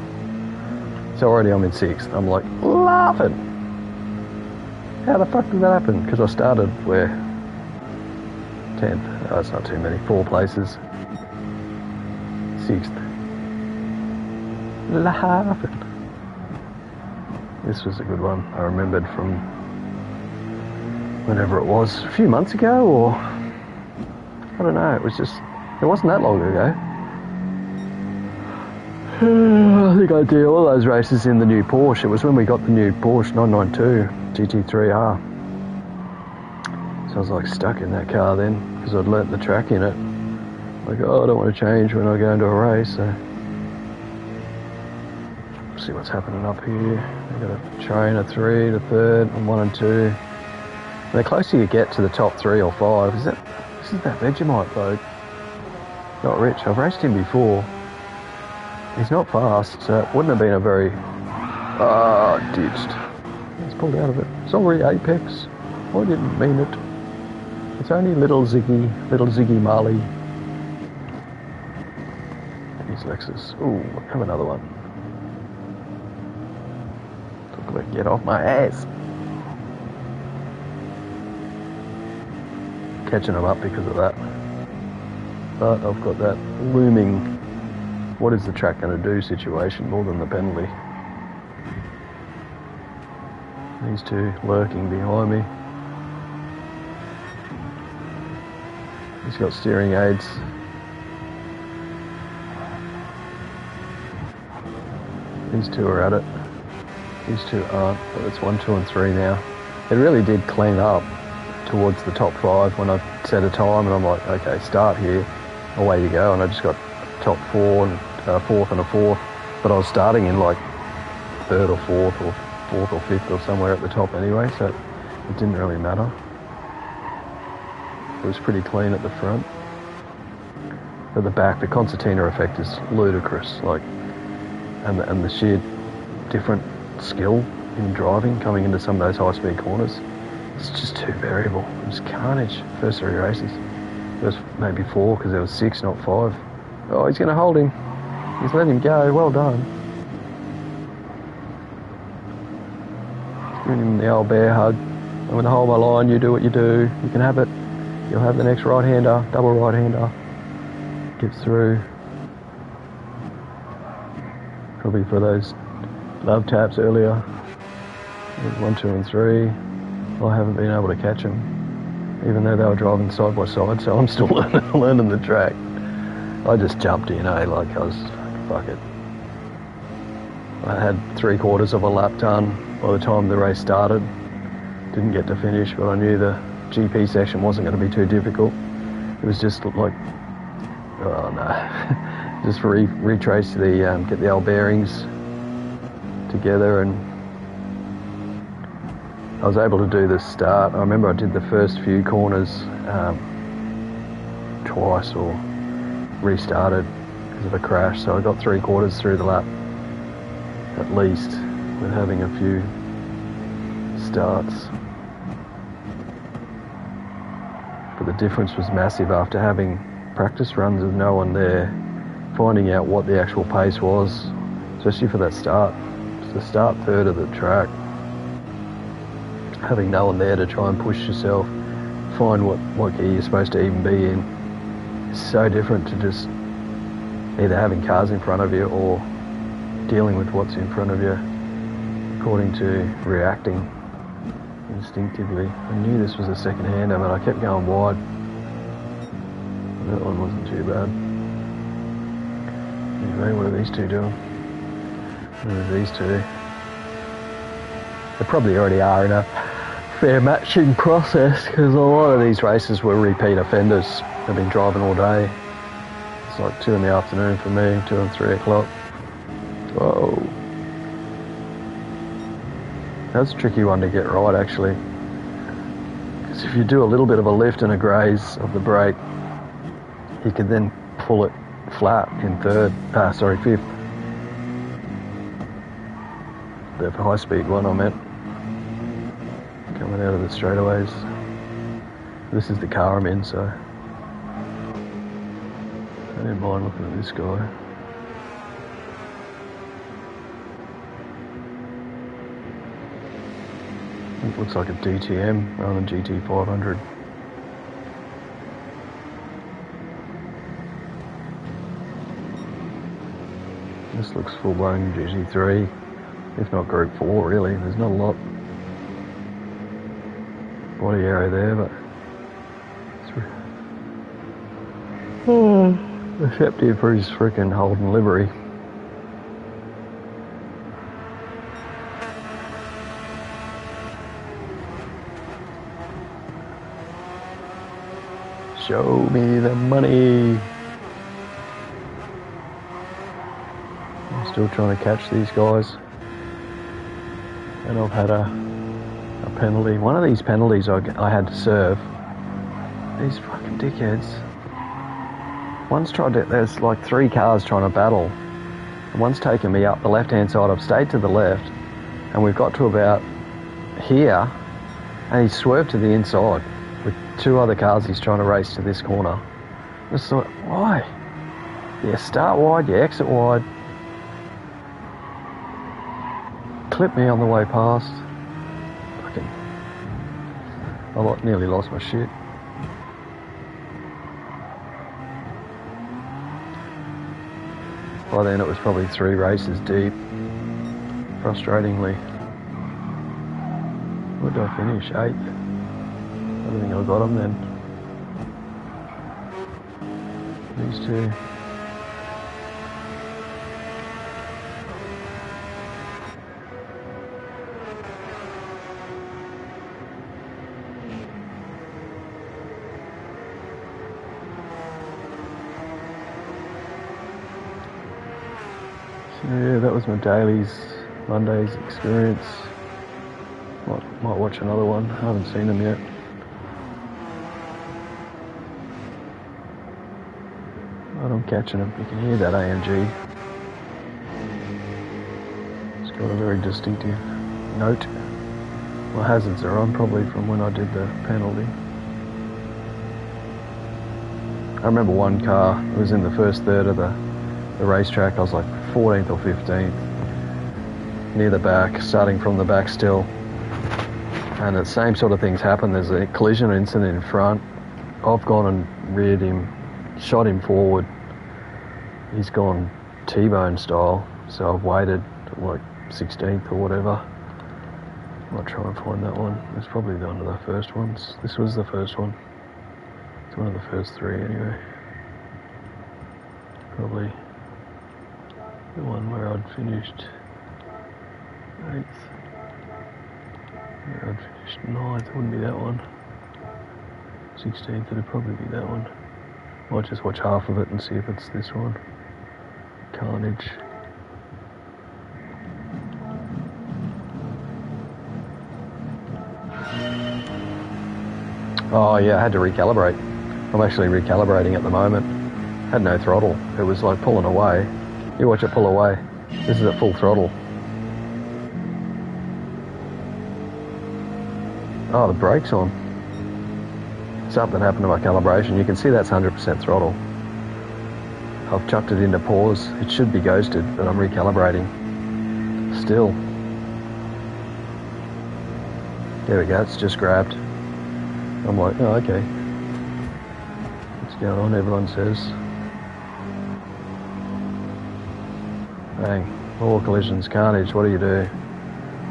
So already I'm in 6th. I'm like laughing. How the fuck did that happen? Because I started where? 10th. Oh, that's not too many. 4 places. 6th. Laughing. This was a good one. I remembered from whenever it was, a few months ago, or I don't know. It wasn't that long ago. I think I did all those races in the new Porsche. It was when we got the new Porsche 992 GT3R. So I was like stuck in that car then, because I'd learnt the track in it. Like, oh, I don't want to change when I go into a race. So see what's happening up here. I've got a train, a 3, the 3rd, and 1 and 2. And the closer you get to the top 3 or 5, this is that Vegemite bloke. Not Rich. I've raced him before. He's not fast, so it wouldn't have been a very... ditched. He's pulled out of it. Sorry, Apex. I didn't mean it. It's only little Ziggy Marley. Here's Lexus. Ooh, have another one. Talk about get off my ass. Catching them up because of that. But I've got that looming, what is the track going to do situation more than the penalty. These two lurking behind me. He's got steering aids. These two are at it. These two aren't, but it's 1, 2 and 3 now. It really did clean up towards the top 5 when I set a time, and I'm like, okay, start here, away you go, and I just got top 4 and 4th and a 4th, but I was starting in like 3rd or 4th or 4th or 5th or somewhere at the top anyway, so it didn't really matter. It was pretty clean at the front. At the back, the concertina effect is ludicrous, like, and the sheer different skill in driving coming into some of those high-speed corners. It's just too variable. It was carnage. First 3 races. First maybe 4 because there was 6, not 5. Oh, he's going to hold him. He's let him go. Well done. He's giving him the old bear hug. I'm going to hold my line. You do what you do. You can have it. You'll have the next right-hander. Double right-hander. Gets through. Probably for those love taps earlier. 1, 2 and 3. I haven't been able to catch them, even though they were driving side by side, so I'm still learning the track. I just jumped in, like I was, fuck it. I had 3/4 of a lap done by the time the race started. Didn't get to finish, but I knew the GP section wasn't going to be too difficult. It was just like, oh no, just retrace the, get the old bearings together, and I was able to do the start. I remember I did the first few corners twice, or restarted because of a crash, so I got 3/4 through the lap at least with having a few starts. But the difference was massive after having practice runs with no one there, finding out what the actual pace was, especially for that start. It's the start third of the track. Having no one there to try and push yourself, find what gear you're supposed to even be in. It's so different to just either having cars in front of you or dealing with what's in front of you according to reacting instinctively. I knew this was a second-hander, but I kept going wide. That one wasn't too bad. Anyway, what are these two doing? What are these two? They probably already are in a fair matching process, because a lot of these races were repeat offenders. They've been driving all day. It's like 2 in the afternoon for me, 2 and 3 o'clock. Whoa. That's a tricky one to get right, actually. Because if you do a little bit of a lift and a graze of the brake, you can then pull it flat in fifth. The high-speed one I meant. Coming out of the straightaways. This is the car I'm in, so I didn't mind looking at this guy. It looks like a DTM rather than GT500. This looks full-blown GT3, if not Group 4 really. There's not a lot body area there, but except here for his freaking Holden livery. Show me the money. I'm still trying to catch these guys, and I've had a penalty. One of these penalties I had to serve. These fucking dickheads. One's tried to, there's like 3 cars trying to battle. And one's taken me up the left-hand side. I've stayed to the left, and we've got to about here, and he's swerved to the inside with 2 other cars he's trying to race to this corner. I just thought, why? You start wide, you exit wide. Clipped me on the way past. Fucking, I nearly lost my shit. By then it was probably 3 races deep. Frustratingly. Where did I finish? 8th? I don't think I got them then. These 2. Yeah, that was my Monday's experience. Might watch another one. I haven't seen them yet. But I'm catching them. You can hear that AMG. It's got a very distinctive note. My hazards are on probably from when I did the penalty. I remember one car, it was in the first third of the racetrack. I was like 14th or 15th, near the back, starting from the back still. And the same sort of things happen. There's a collision incident in front. I've gone and reared him, shot him forward. He's gone T-bone style, so I've waited like 16th or whatever. I might try and find that one. It's probably one of the first ones. This was the first one. It's one of the first 3 anyway. Probably the one where I'd finished 8th. Where I'd finished 9th, it wouldn't be that one. 16th, it'd probably be that one. Might just watch half of it and see if it's this one. Carnage. Oh yeah, I had to recalibrate. I'm actually recalibrating at the moment. Had no throttle. It was like pulling away. You watch it pull away. This is at full throttle. Oh, the brake's on. Something happened to my calibration. You can see that's 100% throttle. I've chucked it into pause. It should be ghosted, but I'm recalibrating. Still. There we go, it's just grabbed. I'm like, oh, okay. What's going on, everyone says. Bang. More collisions, carnage, what do you do?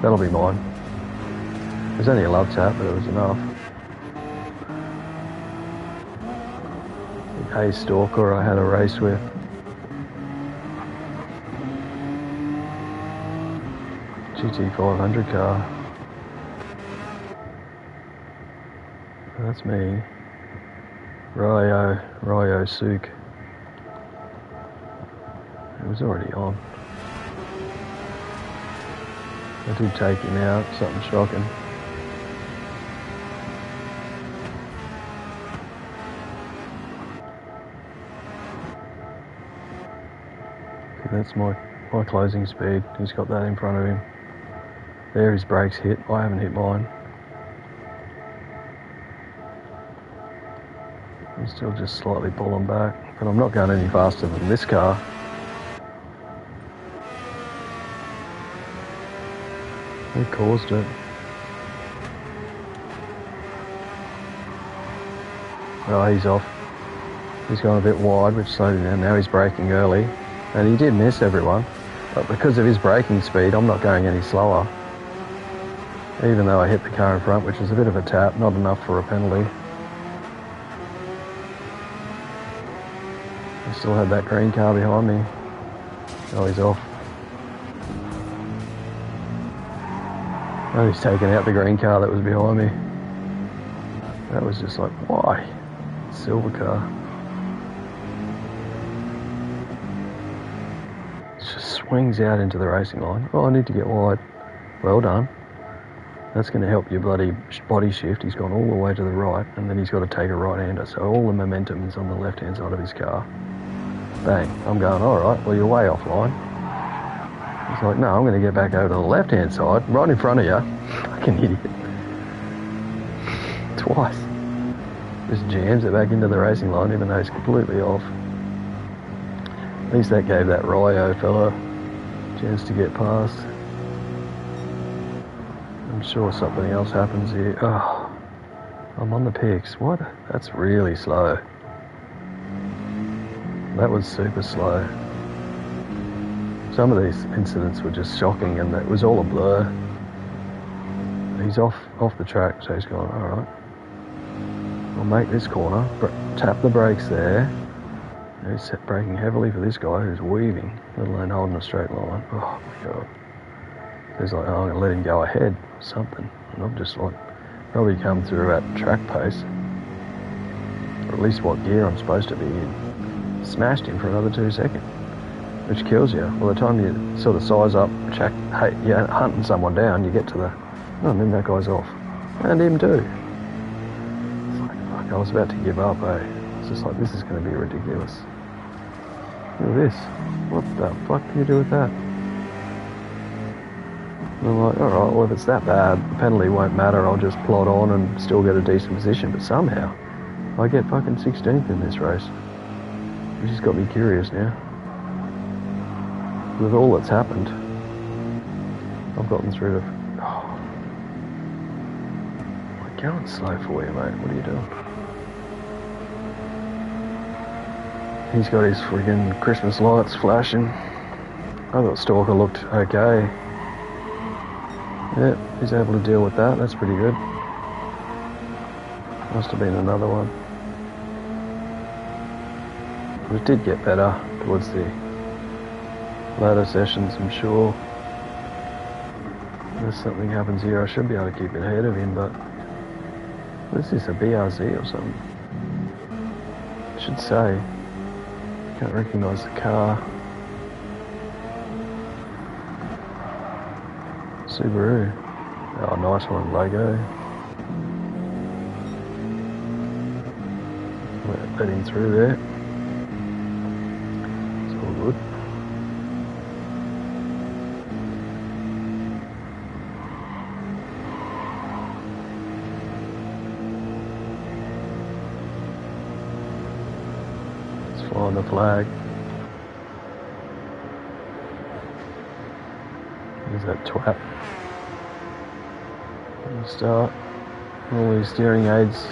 That'll be mine. It was only a love tap, but it was enough. A Stalker I had a race with. GT500 car. That's me. Ryo Sook. It was already on. I did take him out, something shocking. That's my closing speed. He's got that in front of him. There his brakes hit. I haven't hit mine. I'm still just slightly pulling back, but I'm not going any faster than this car. Who caused it? Oh, he's off. He's gone a bit wide, which slowed him down. Now he's braking early. And he did miss everyone. But because of his braking speed, I'm not going any slower. Even though I hit the car in front, which was a bit of a tap, not enough for a penalty. I still had that green car behind me. Oh, he's off. Oh, he's taken out the green car that was behind me. That was just like, why? Silver car. It just swings out into the racing line. Oh, I need to get wide. Well done. That's going to help your bloody body shift. He's gone all the way to the right, and then he's got to take a right-hander. So all the momentum is on the left-hand side of his car. Bang. I'm going, all right, well, you're way offline. He's like, no, I'm going to get back over to the left-hand side, right in front of you. Fucking idiot. Twice. Just jams it back into the racing line, even though he's completely off. At least that gave that Ryo fella a chance to get past. I'm sure something else happens here. Oh, I'm on the picks. What? That's really slow. That was super slow. Some of these incidents were just shocking, and it was all a blur. He's off the track, so he's going, all right. I'll make this corner, tap the brakes there. He's braking heavily for this guy who's weaving, let alone holding a straight line. Oh my God. He's like, oh, I'm going to let him go ahead or something. And I've just like, probably come through at track pace. Or at least what gear I'm supposed to be in. Smashed him for another 2 seconds. Which kills you. By the time you sort of size up, you're hunting someone down, you get to the, oh, and then that guy's off. And him too. It's like, fuck, I was about to give up, eh? It's just like, this is going to be ridiculous. Look at this. What the fuck do you do with that? And I'm like, alright, well if it's that bad, the penalty won't matter, I'll just plod on and still get a decent position, but somehow, I get fucking 16th in this race. Which has got me curious now. With all that's happened, I've gotten through to... Oh. I'm going slow for you, mate, what are you doing? He's got his friggin' Christmas lights flashing. I thought Stalker looked okay. Yeah, he's able to deal with that. That's pretty good. Must have been another one. But it did get better towards the later sessions, I'm sure. Unless something happens here, I should be able to keep ahead of him, but... What is this, a BRZ or something? I should say. Can't recognise the car. Subaru. Oh, nice one, logo. Let him through there. It's all good. Let's fly on the flag. There's that twat. Start. All these steering aids.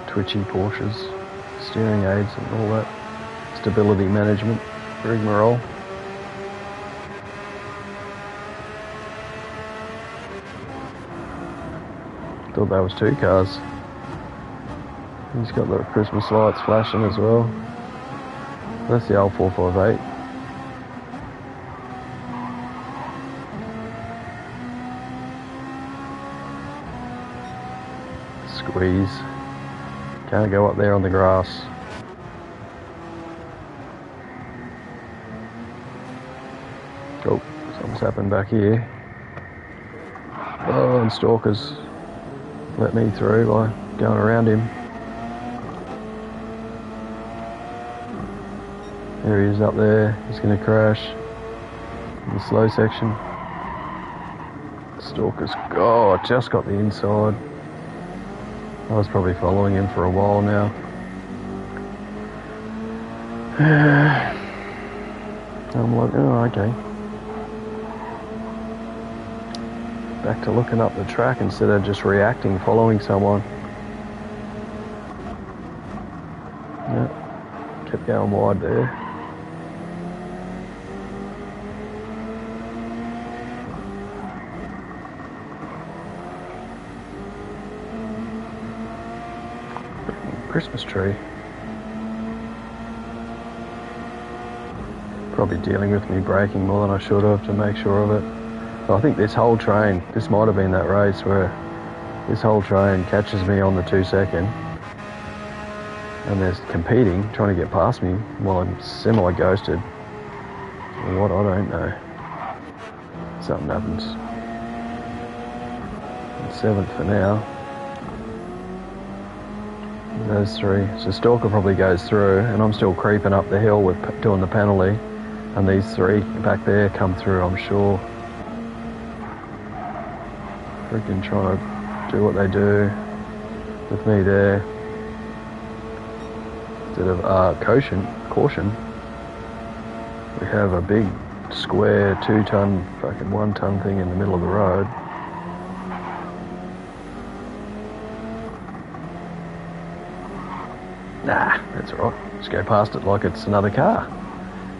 Twitchy Porsches, steering aids and all that. Stability management, rigmarole. Thought that was two cars. He's got the Christmas lights flashing as well. That's the old 458. Squeeze. Can't go up there on the grass. Oh, something's happened back here. Oh, and Stalker's let me through by going around him. There he is up there. He's going to crash in the slow section. Stalker's, oh, just got the inside. I was probably following him for a while now. And I'm like, oh, okay. Back to looking up the track instead of just reacting, following someone. Yeah, kept going wide there. Christmas tree. Probably dealing with me braking more than I should have to make sure of it. So I think this whole train, this might have been that race where this whole train catches me on the 2 second and they're competing, trying to get past me while I'm semi-ghosted. What, I don't know. Something happens. 7th for now. Those three. So Stalker probably goes through and I'm still creeping up the hill with doing the penalty, and these three back there come through, I'm sure. Freaking trying to do what they do with me there. Instead of caution, we have a big square 2 ton, fucking 1 ton thing in the middle of the road. Nah, that's all right. Just go past it like it's another car.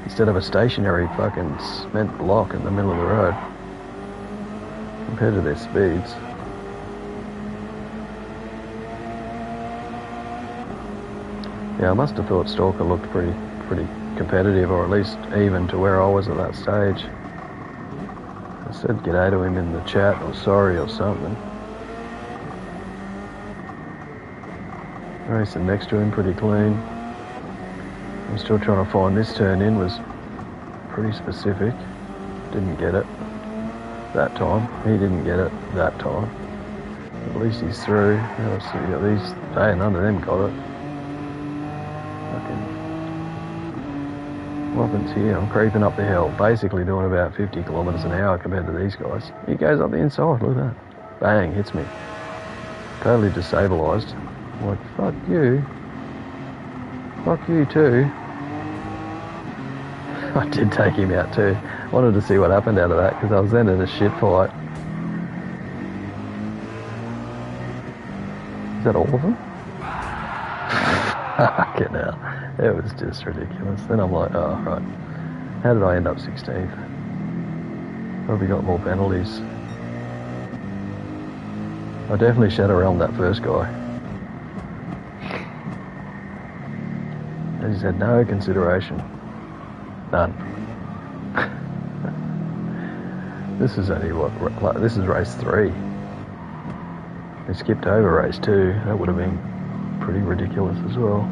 Instead of a stationary fucking cement block in the middle of the road. Compared to their speeds. Yeah, I must have thought Stalker looked pretty competitive, or at least even to where I was at that stage. I said g'day to him in the chat, or sorry or something. Racing next to him pretty clean. I'm still trying to find this turn in, was pretty specific. Didn't get it that time. He didn't get it that time. At least he's through. These, hey, none of them got it. What happens here? I'm creeping up the hill, basically doing about 50 kilometres an hour compared to these guys. He goes up the inside, look at that. Bang, hits me. Totally destabilised. I'm like, fuck you. Fuck you too. I did take him out too. Wanted to see what happened out of that because I was then in a shit fight. Is that all of them? Fucking hell. It was just ridiculous. Then I'm like, oh, right. How did I end up 16th? Probably got more penalties. I definitely shadow realmed that first guy. I just had no consideration. None. This is only what, this is race 3. We skipped over race 2. That would have been pretty ridiculous as well.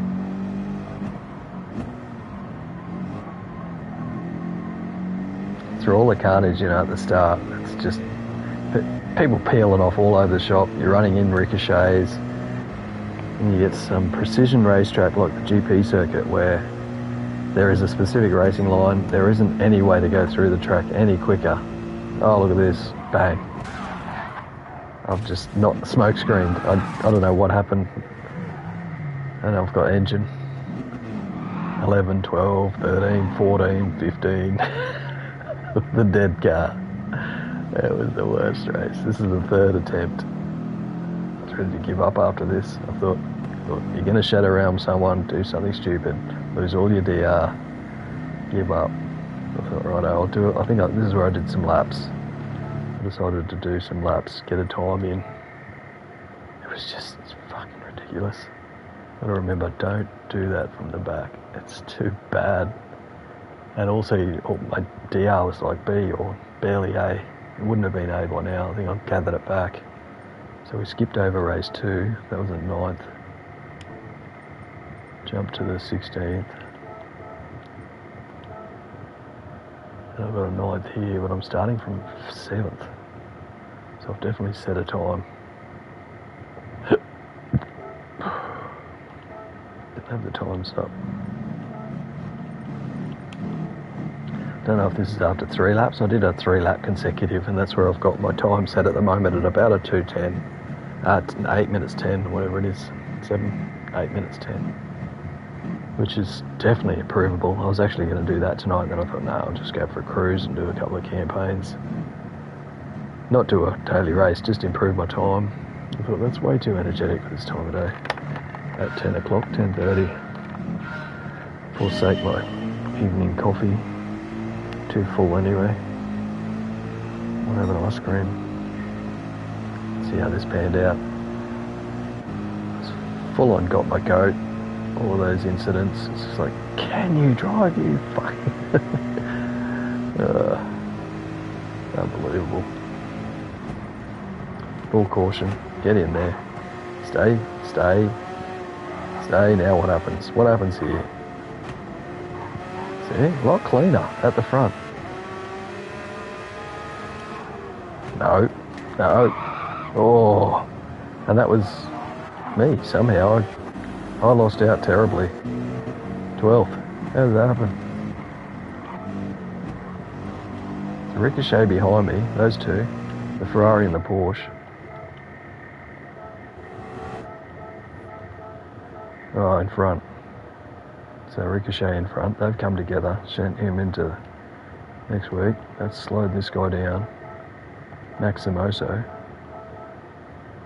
Through all the carnage, at the start, it's just people peeling off all over the shop. You're running in ricochets. And you get some precision racetrack like the GP circuit where there is a specific racing line. There isn't any way to go through the track any quicker. Oh, look at this. Bang. I've just not smoke screened. I don't know what happened. And I've got engine. 11, 12, 13, 14, 15. The dead car. It was the worst race. This is the 3rd attempt. I was ready to give up after this. I thought you're going to shadow realm someone, do something stupid, lose all your DR, give up. I thought, right, I'll do it. I think this is where I did some laps. I decided to do some laps, get a time in. It was just fucking ridiculous. I gotta remember, don't do that from the back. It's too bad. And also, my DR was like B or barely A. It wouldn't have been A by now. I think I've gathered it back. So we skipped over race 2. That was at 9th. Jumped to the 16th. And I've got a 9th here, but I'm starting from 7th. So I've definitely set a time. Didn't have the times up. Don't know if this is after 3 laps. I did a 3-lap consecutive, and that's where I've got my time set at the moment at about a 2:10. 8 minutes 10, whatever it is. 8 minutes 10. which is definitely improvable. I was actually going to do that tonight, then I thought, no, I'll just go for a cruise and do a couple of campaigns. Not do a daily race, just improve my time. I thought that's way too energetic for this time of day. At 10 o'clock, 10:30. Forsake my evening coffee. Too full anyway. I'll have an ice cream. See how this panned out. It's full on got my goat. All of those incidents. It's just like, can you drive, you fucking... Unbelievable. Full caution. Get in there. Stay. Now what happens? What happens here? See? A lot cleaner at the front. No. Oh. And that was me somehow. I lost out terribly. 12th. How did that happen? The ricochet behind me, those two. The Ferrari and the Porsche. Oh, in front. So ricochet in front. They've come together. Sent him into next week. That's slowed this guy down. Maximoso.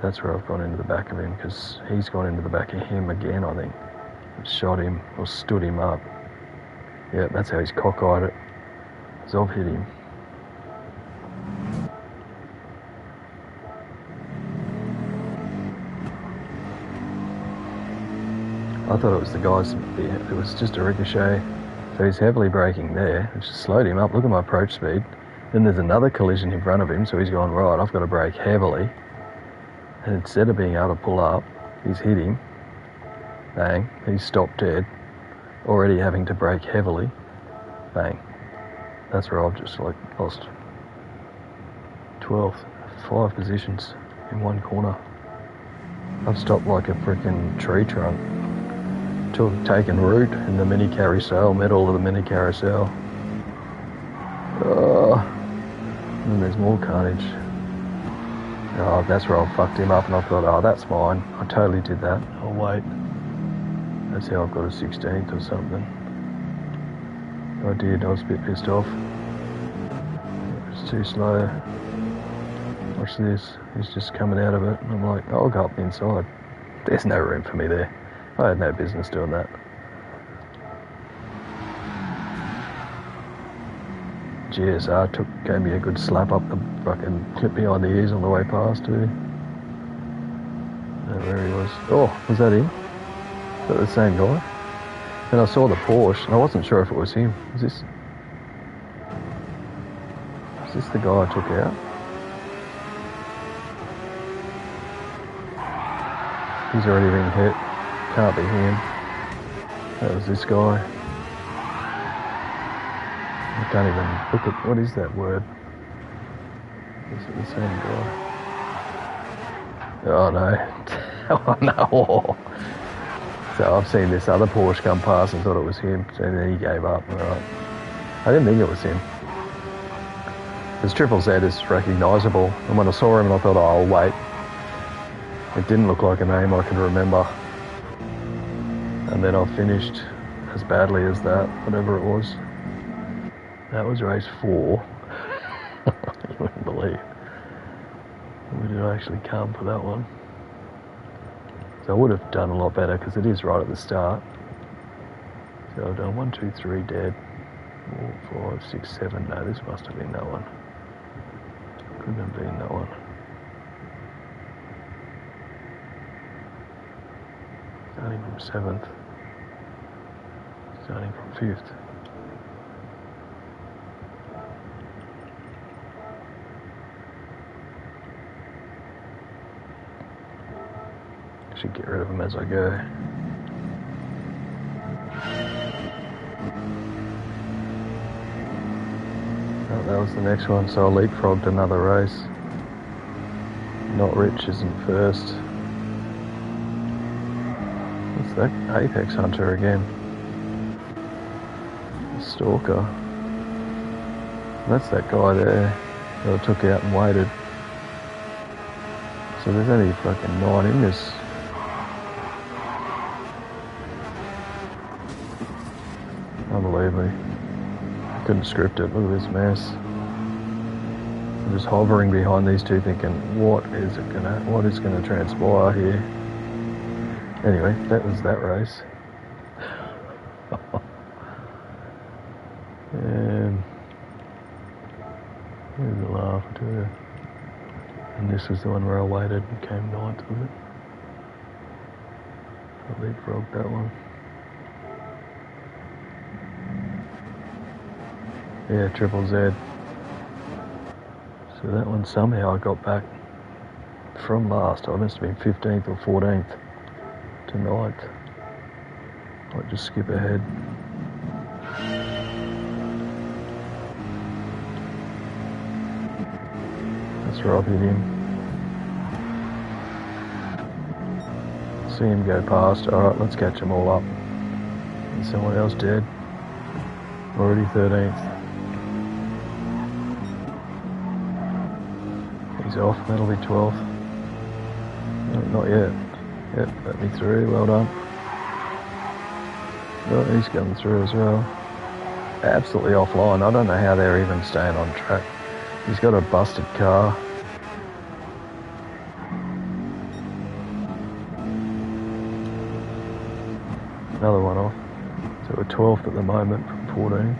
That's where I've gone into the back of him, because he's gone into the back of him again, I think. Shot him or stood him up. Yeah, that's how he's cockeyed it. Because I've hit him. I thought it was the guys, it was just a ricochet. So he's heavily braking there, which has slowed him up. Look at my approach speed. Then there's another collision in front of him, so he's gone, right, I've got to brake heavily. And instead of being able to pull up, he's hit him. Bang, he's stopped dead. Already having to brake heavily. Bang. That's where I've just like lost 5 positions in one corner. I've stopped like a freaking tree trunk. Taken root in the mini carousel, middle of the mini carousel. And then there's more carnage. Oh, that's where I fucked him up, and I thought, oh, that's mine. I totally did that. Oh, wait. That's how I've got a 16th or something. I did. I was a bit pissed off. It was too slow. Watch this. He's just coming out of it. And I'm like, I'll go up the inside. There's no room for me there. I had no business doing that. GSR gave me a good slap up the fucking clip behind the ears on the way past too. There he was. Oh, was that him? Is that the same guy? And I saw the Porsche, and I wasn't sure if it was him. Is this the guy I took out? He's already been hit. Can't be him. That was this guy. I can't even look at, what is that word? Is it the same guy? Oh no. Oh no. So I've seen this other Porsche come past and thought it was him. So then he gave up. Right. I didn't think it was him. His Triple Z is recognisable. And when I saw him, I thought, oh, I'll wait. It didn't look like a name I could remember. And then I finished as badly as that, whatever it was. That was race 4. You wouldn't believe. We did actually come for that one. So I would have done a lot better because it is right at the start. So I've done 1, 2, 3 dead. 4, 5, 6, 7. No, this must have been that one. Couldn't have been that one. Starting from 7th. Starting from 5th. Should get rid of them as I go. Oh, that was the next one, so I leapfrogged another race. Not Rich isn't first. What's that? Apex Hunter again. Stalker. That's that guy there that I took out and waited. So there's only fucking 9 in this. Unbelievably. Couldn't script it. Look at this mess. I'm just hovering behind these two thinking, what is gonna transpire here? Anyway, that was that race. And there's a laugh too. And this was the one where I waited and came ninth with it. I leapfrogged that one. Yeah, Triple Z. So that one somehow I got back from last. I must have been 15th or 14th to 9th. I'll just skip ahead. That's where I've hit him. See him go past. Alright, let's catch them all up. And someone else dead. Already 13th. He's off, that'll be 12th. No, not yet. Yep, let me through, well done. Oh, he's coming through as well. Absolutely offline. I don't know how they're even staying on track. He's got a busted car. Another one off. So we're 12th at the moment from 14.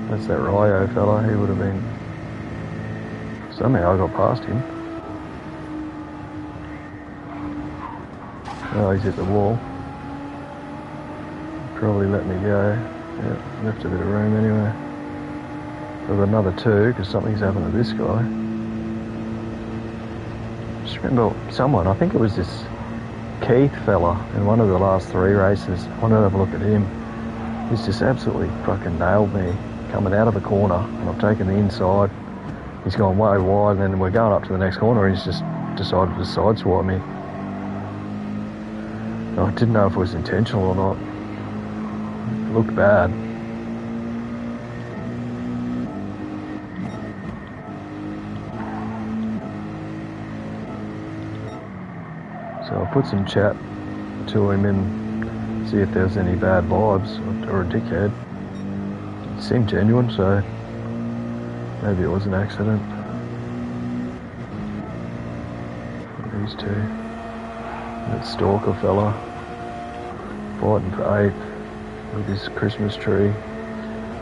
That's that Ryo fella. He would have been... Somehow I got past him. Oh, he's hit the wall. Probably let me go. Yeah, left a bit of room anyway. I've got another two because something's happened to this guy. Just remember someone, I think it was this Keith fella in one of the last 3 races. I wanted to have a look at him. He's just absolutely fucking nailed me coming out of the corner, and I've taken the inside. He's gone way wide, and then we're going up to the next corner, and he's just decided to sideswipe me. I didn't know if it was intentional or not. It looked bad. So I put some chat to him and see if there was any bad vibes or a dickhead. It seemed genuine, so maybe it was an accident. These two. That stalker fella fighting for 8th with his Christmas tree,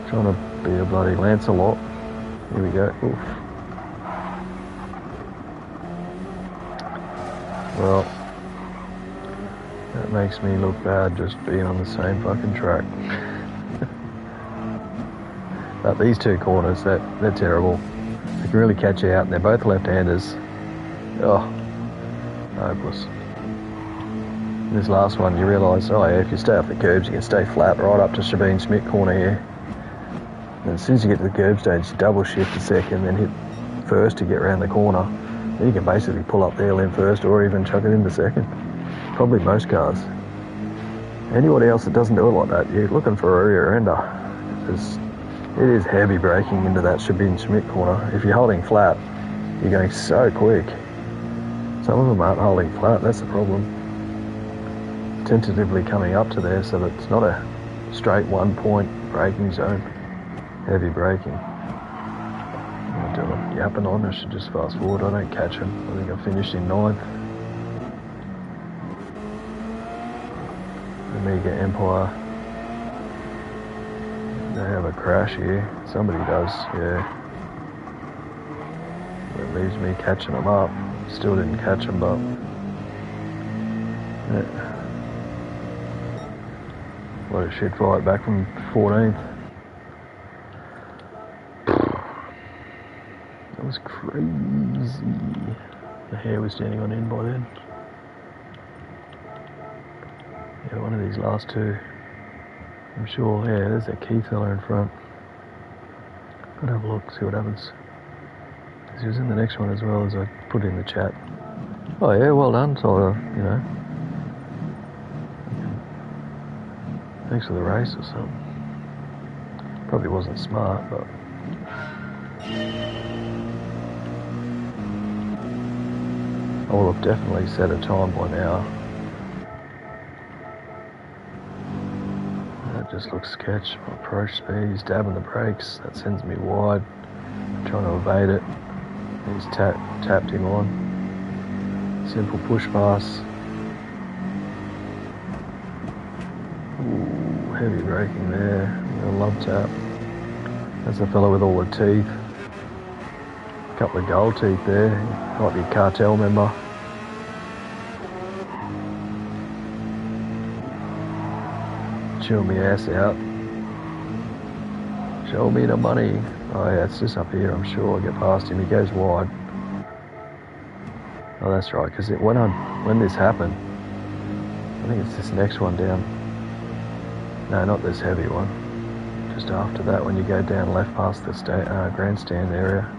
trying to be a bloody Lancelot. Here we go. Oof. Well, that makes me look bad just being on the same fucking track. But these two corners, they're terrible. They can really catch you out, and they're both left-handers. Oh, hopeless. This last one, you realise, oh yeah, if you stay off the curbs, you can stay flat right up to Sabine Smith corner here. And as soon as you get to the curb stage, you double shift a second, then hit first to get around the corner. Then you can basically pull up there, in first, or even chuck it into second. Probably most cars. Anybody else that doesn't do it like that, you're looking for a rear ender. Because it is heavy braking into that Sabine Smith corner. If you're holding flat, you're going so quick. Some of them aren't holding flat, that's the problem. Tentatively coming up to there so that it's not a straight 1-point braking zone. Heavy braking. What am I doing? Yapping on? I should just fast forward. I don't catch him. I think I finished in 9th. Amiga Empire. They have a crash here. Somebody does, yeah. That leaves me catching them up. Still didn't catch them, but... Yeah. What a shit fight back from 14th. That was crazy. The hair was standing on end by then. Yeah, one of these last two. I'm sure, yeah, there's that key fella in front. Gotta have a look, see what happens. Because he was in the next one as well, as I put in the chat. Oh yeah, well done, so, you know. Thanks for the race or something. Probably wasn't smart, but... I will have definitely set a time by now. just looks sketch. Approach speed, he's dabbing the brakes, that sends me wide. Trying to evade it. He's tapped him on. Simple push pass. Ooh, heavy braking there. A love tap. That's the fellow with all the teeth. A couple of gold teeth there. Might be a cartel member. Chewing me ass out. Show me the money. Oh yeah, it's just up here, I'm sure. I'll get past him. He goes wide. Oh, that's right, because when this happened, I think it's this next one down. No, not this heavy one. Just after that, when you go down left past the grandstand area.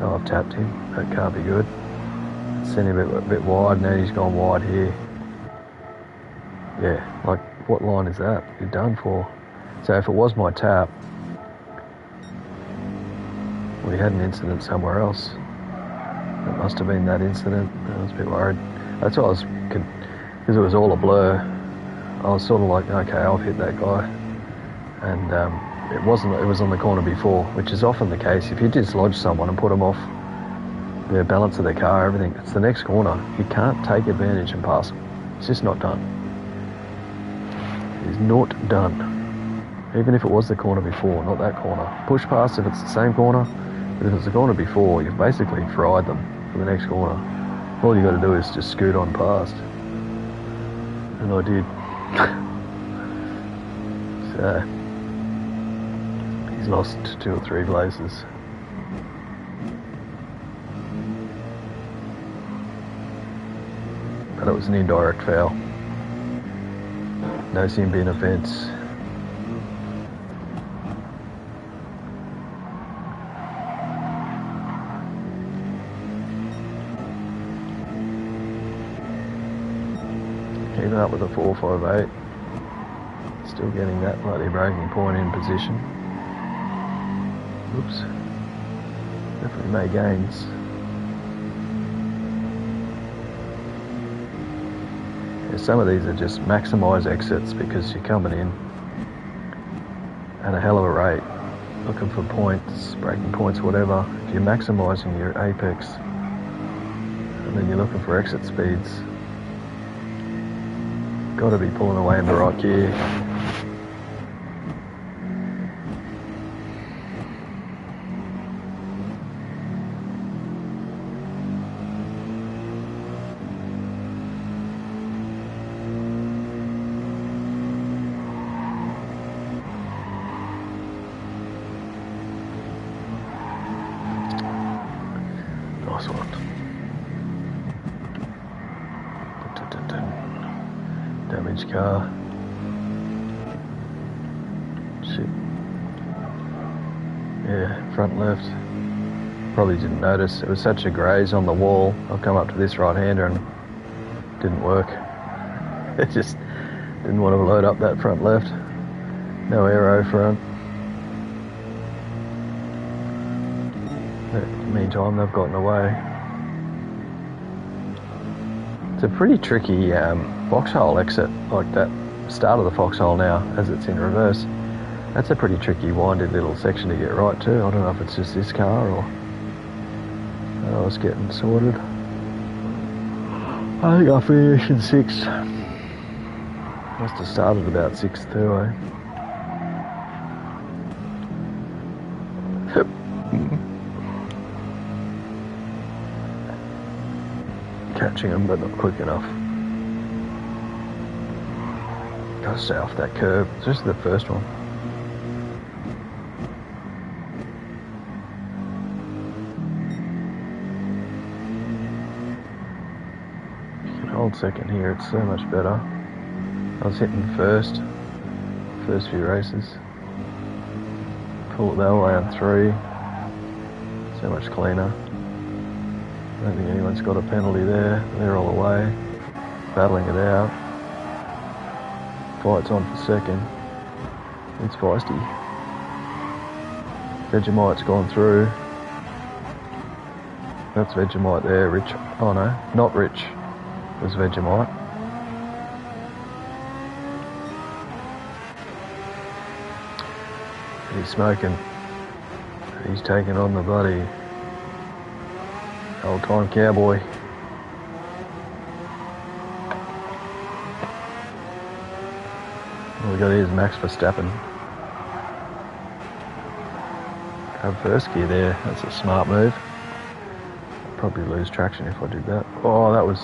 Oh, I've tapped him. That can't be good. Sent him a bit wide. Now he's gone wide here. Yeah, like, what line is that? You're done for. So if it was my tap, we had an incident somewhere else. It must have been that incident. I was a bit worried. That's why I was, because it was all a blur. I was sort of like, okay, I've hit that guy. And it was on the corner before, which is often the case. If you dislodge someone and put them off the balance of their car, everything, it's the next corner. You can't take advantage and pass them. It's just not done. It is not done. Even if it was the corner before, not that corner. Push past if it's the same corner, but if it's the corner before, you've basically fried them for the next corner. All you got to do is just scoot on past. And I did. So, he's lost 2 or 3 places. But it was an indirect foul. No sin bin offence. Keeping up with a 458. Still getting that bloody braking point in position. Oops. Definitely made gains. Yeah, some of these are just maximise exits because you're coming in at a hell of a rate, looking for points, braking points, whatever. If you're maximising your apex and then you're looking for exit speeds, got to be pulling away in the right gear. Nice one. Damaged car. Shit. Yeah, front left. Probably didn't notice. It was such a graze on the wall. I've come up to this right-hander and it didn't work. It just didn't want to load up that front left. No aero front. But in the meantime, they've gotten away. It's a pretty tricky foxhole exit, like that start of the foxhole now, as it's in reverse. That's a pretty tricky, winded little section to get right to. I don't know if it's just this car or I was getting sorted. I think I finished in 6th. Must have started about 6th too, eh? Catching them, but not quick enough. Gotta stay off that curb, especially the first one. You can hold second here, it's so much better. I was hitting first few races. Pull it that way on 3. So much cleaner. I don't think anyone's got a penalty there. They're all away, battling it out. Fight's on for second. It's feisty. Vegemite's gone through. That's Vegemite there, Rich. Oh no, not Rich. It was Vegemite. He's smoking. He's taking on the bloody old-time cowboy. All we got here is Max Verstappen. Grab first gear there. That's a smart move. I'd probably lose traction if I did that. Oh, that was...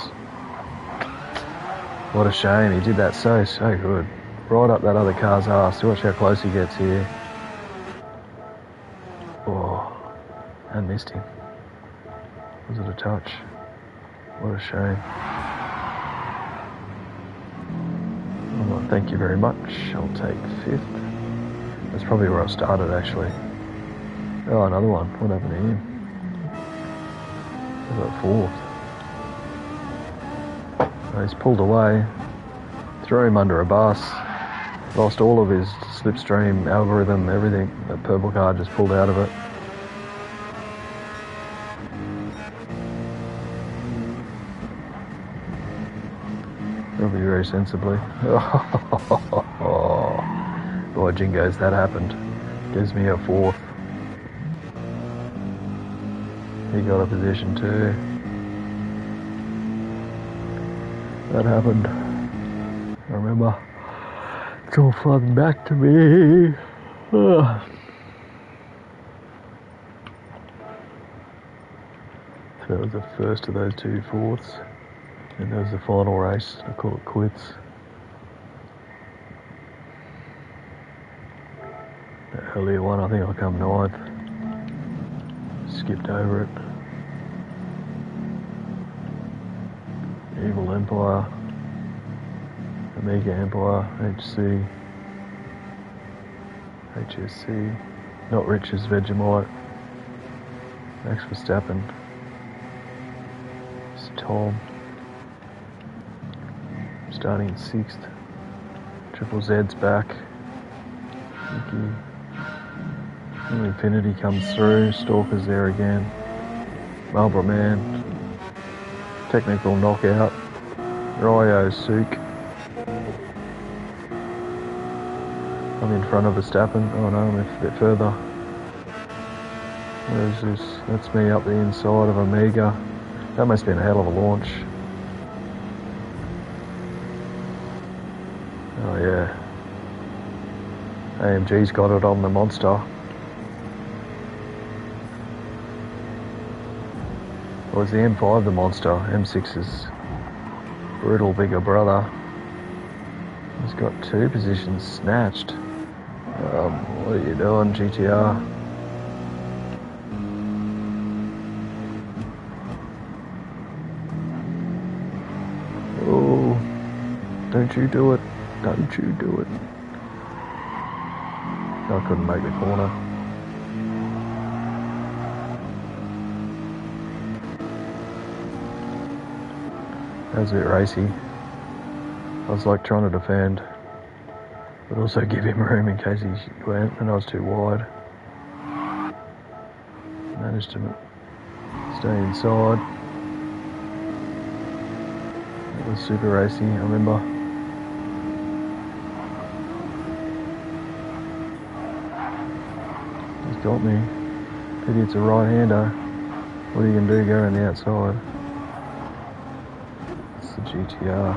What a shame. He did that so good. Right up that other car's ass. Watch how close he gets here. Oh, and missed him. Was it a touch? What a shame. Oh, thank you very much. I'll take 5th. That's probably where I started, actually. Oh, another one. What happened to him? I got 4th. Oh, he's pulled away. Threw him under a bus. Lost all of his slipstream algorithm, everything. That purple car just pulled out of it. Probably very sensibly. Oh, jingos, that happened. Gives me a 4th. He got a position too. That happened. I remember. It's all flooding back to me. So that was the first of those 2 4ths. And there was the final race. I call it quits. The earlier one, I think I'll come 9th. Skipped over it. Evil Empire. Amiga Empire. HSC. Not Rich's Vegemite. Max Verstappen. It's Tom. Starting 6th. Triple Z's back. Mickey. Infinity comes through. Stalker's there again. Marlboro Man. Technical knockout. Ryo Sook. I'm in front of Verstappen. Oh no, I'm a bit further. Where's this? That's me up the inside of Amiga. That must have been a hell of a launch. Oh yeah. AMG's got it on the monster. Or is the M5 the monster? M6's brutal bigger brother. He's got 2 positions snatched. What are you doing, GTR? Oh, don't you do it. Don't you do it. I couldn't make the corner. That was a bit racy. I was like trying to defend, but also give him room in case he went, and I was too wide. Managed to stay inside. It was super racy, I remember. He's got me. Pity it's a right-hander. What are you going to do, go around the outside? That's the GTR.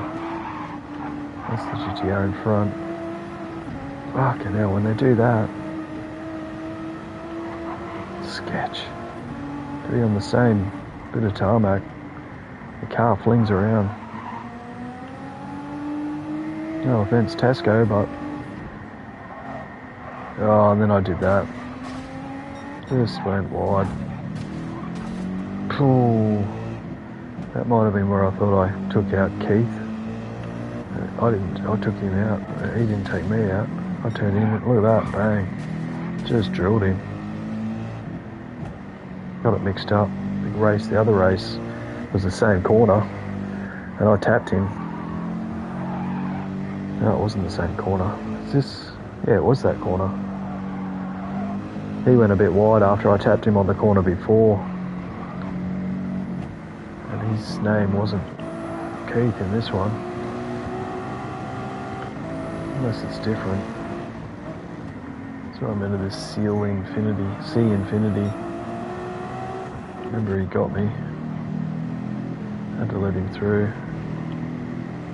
That's the GTR in front. Fucking hell, when they do that. Sketch. To be on the same bit of tarmac, the car flings around. No offense, Tesco, but... Oh, and then I did that. Just went wide. Oh, that might have been where I thought I took out Keith. I took him out. He didn't take me out. I turned in, look at that, bang. Just drilled him. Got it mixed up. Big race, the other race was the same corner. And I tapped him. No, it wasn't the same corner. Is this? Yeah, it was that corner. He went a bit wide after I tapped him on the corner before. And his name wasn't Keith in this one. Unless it's different. It's So I'm into this C infinity. Remember, he got me. Had to let him through.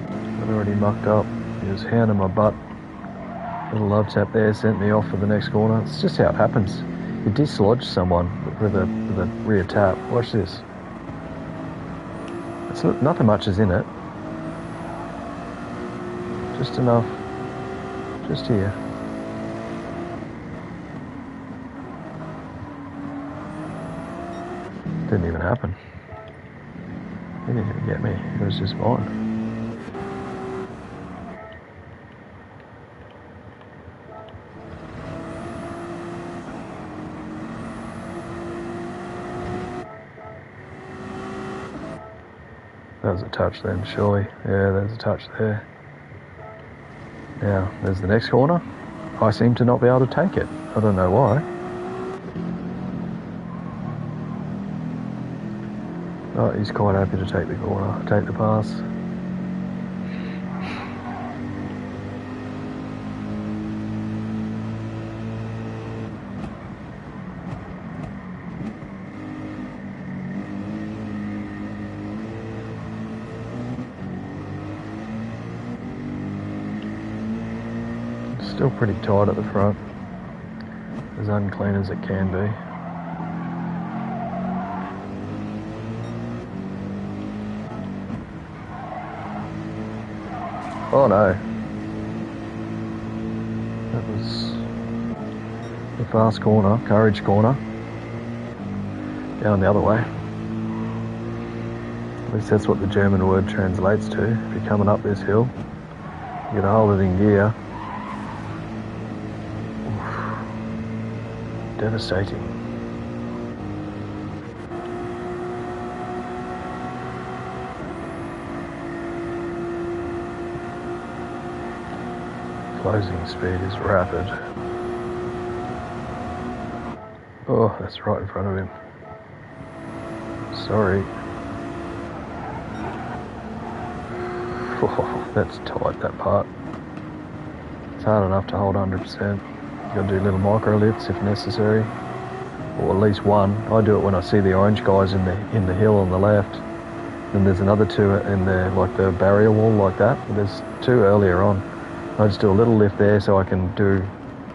I'd already mucked up. He was hounding my butt. Little love tap there sent me off for the next corner. It's just how it happens. You dislodge someone with a rear tap. Watch this. It's nothing much is in it. Just enough. Just here. Didn't even happen. He didn't even get me. It was just mine. That was a touch then, surely. Yeah, there's a touch there. Now, there's the next corner. I seem to not be able to take it. I don't know why. Oh, he's quite happy to take the corner, take the pass. Still pretty tight at the front. As unclean as it can be. Oh no. That was the fast corner, courage corner. Down the other way. At least that's what the German word translates to. If you're coming up this hill, you gotta hold it in gear. Oof. Devastating. Closing speed is rapid. Oh, that's right in front of him. Sorry. Oh, that's tight, that part. It's hard enough to hold 100%. You've got to do little micro lifts if necessary, or at least one. I do it when I see the orange guys in the hill on the left. Then there's another two in there, like the barrier wall, like that. There's two earlier on. I just do a little lift there so I can do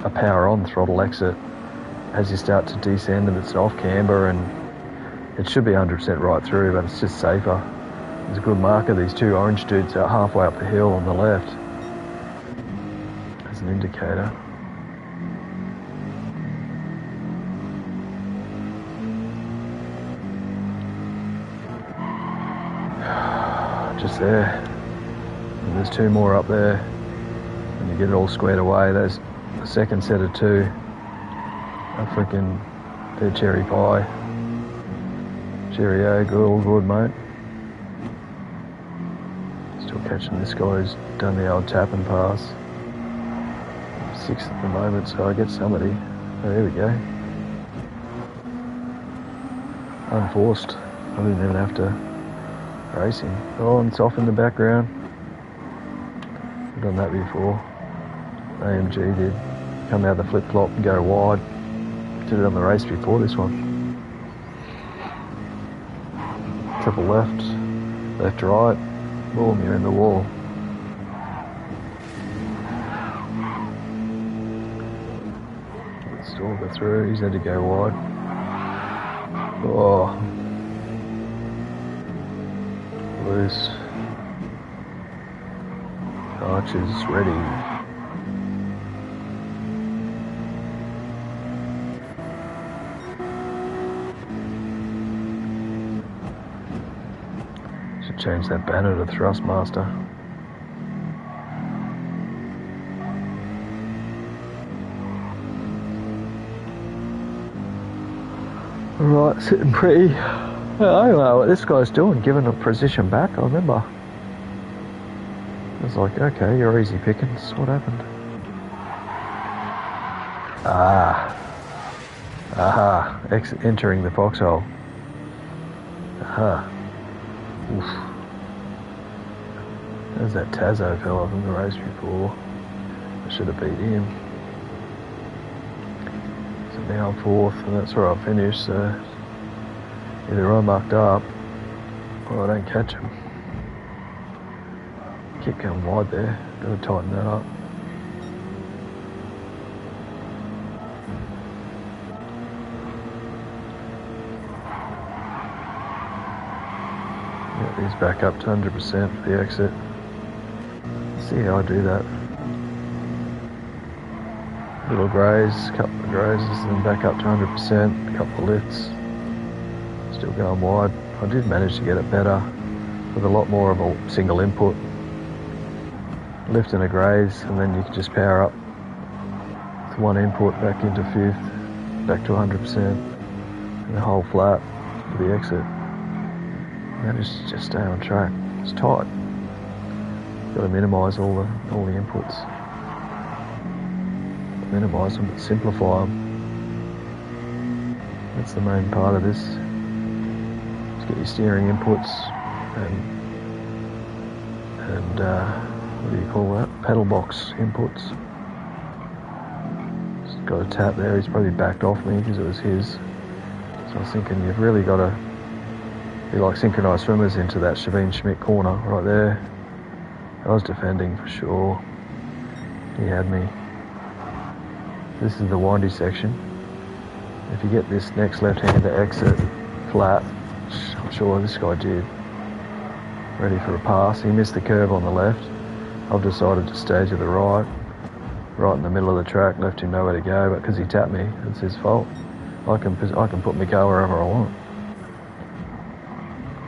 a power on throttle exit as you start to descend, and it's an off camber, and it should be 100% right through, but it's just safer. There's a good marker. These two orange dudes are halfway up the hill on the left as an indicator. Just there. And there's two more up there. And you get it all squared away. There's the second set of two. They're cherry pie. Cheerio, good, all good, mate. Still catching this guy who's done the old tap and pass. 6th at the moment, so I get somebody. Oh, there we go. Unforced. I didn't even have to race him. Oh, and it's off in the background. I've done that before. AMG did. Come out of the flip-flop and go wide. Did it on the race before this one. Triple left, left to right, boom, you're in the wall. Still go through, he's had to go wide. Oh. Loose. Arches ready. Change that banner to Thrustmaster. Alright, sitting pretty. I don't know what this guy's doing, giving a position back, I remember. I was like, okay, you're easy pickings. What happened? Entering the foxhole. Oof. There's that Tazo fella from the race before. I should have beat him. now I'm 4th, and that's where I finished, so either I mucked up or I don't catch him. Keep going wide there, gotta tighten that up. Get these back up to 100% for the exit. See how I do that. Little graze, couple of grazes, and then back up to 100%, a couple of lifts. Still going wide. I did manage to get it better with a lot more of a single input. Lift and a graze, and then you can just power up with one input back into 5th, back to 100%, and the whole flat for the exit. Managed to just stay on track. It's tight. Got to minimise all the inputs. Minimise them, but simplify them. That's the main part of this. Just get your steering inputs and what do you call that? Pedal box inputs. Just got a tap there. He's probably backed off me because it was his. So I was thinking you've really got to be like synchronised swimmers into that Schmidt corner right there. I was defending for sure. He had me. This is the windy section. If you get this next left-hander exit flat, I'm sure this guy did. Ready for a pass. He missed the curve on the left. I've decided to stay to the right in the middle of the track, left him nowhere to go, but because he tapped me, it's his fault. I can put my car wherever I want.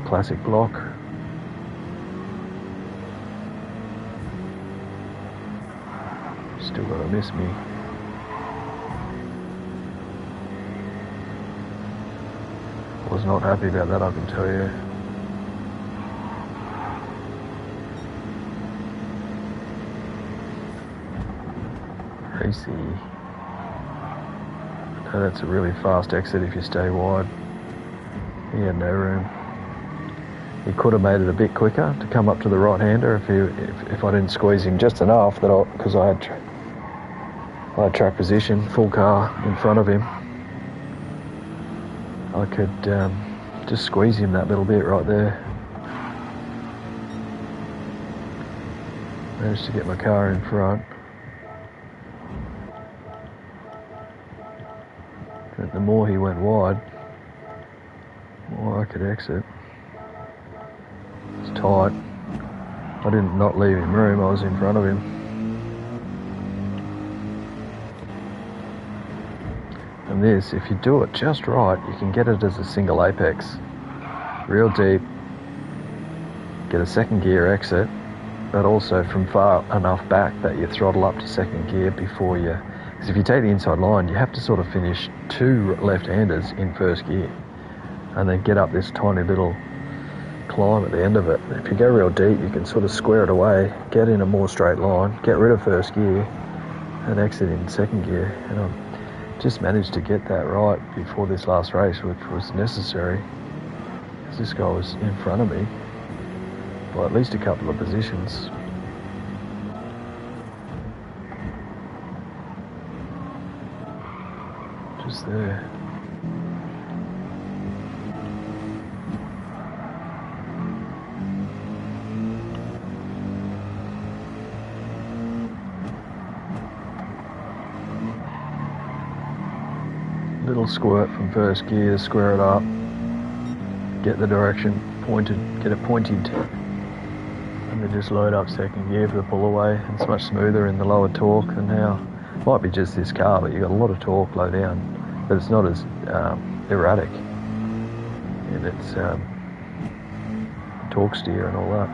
Classic block. Still got to miss me. Was not happy about that, I can tell you. Racy. No, that's a really fast exit if you stay wide. He had no room. He could have made it a bit quicker to come up to the right-hander if I didn't squeeze him just enough because I had track position, full car in front of him. I could just squeeze him that little bit right there. Managed to get my car in front. But the more he went wide, the more I could exit. It's tight. I didn't not leave him room, I was in front of him. And this, if you do it just right, you can get it as a single apex. Real deep, get a second gear exit, but also from far enough back that you throttle up to second gear before you... Because if you take the inside line, you have to sort of finish 2 left-handers in first gear and then get up this tiny little climb at the end of it. If you go real deep, you can sort of square it away, get in a more straight line, get rid of first gear and exit in second gear. And I just managed to get that right before this last race, which was necessary, because this guy was in front of me by at least a couple of positions. Just there. Little squirt from first gear to square it up, get the direction pointed, get it pointed, and then just load up second gear for the pull away. It's much smoother in the lower torque than now. Might be just this car, but you've got a lot of torque low down, but it's not as erratic in its torque steer and all that.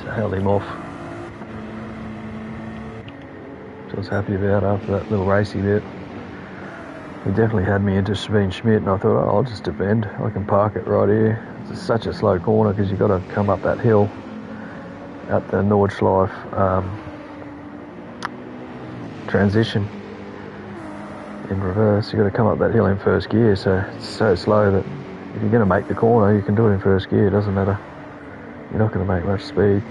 So I held him off. I was happy about after that little racy bit. He definitely had me into Schmidt, and I thought, oh, I'll just defend. I can park it right here. It's such a slow corner because you've got to come up that hill at the Nordschleife transition. in reverse. You've got to come up that hill in first gear, so it's so slow that if you're going to make the corner, you can do it in first gear. It doesn't matter. You're not going to make much speed.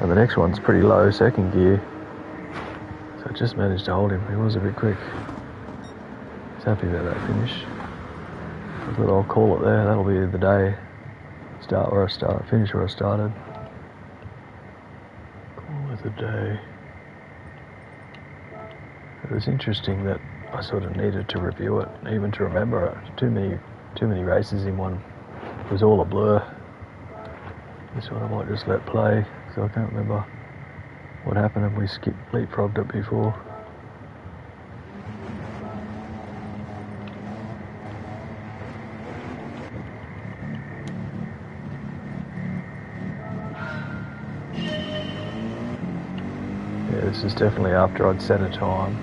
And the next one's pretty low, second gear. So I just managed to hold him. He was a bit quick. He's happy about that finish. I thought I'll call it there. That'll be the day. Start where I started, finish where I started. Call it a day. It was interesting that I sort of needed to review it, even to remember it. Too many races in one. It was all a blur. This one I might just let play, so I can't remember what happened and we leapfrogged it before. Yeah, this is definitely after I'd set a time.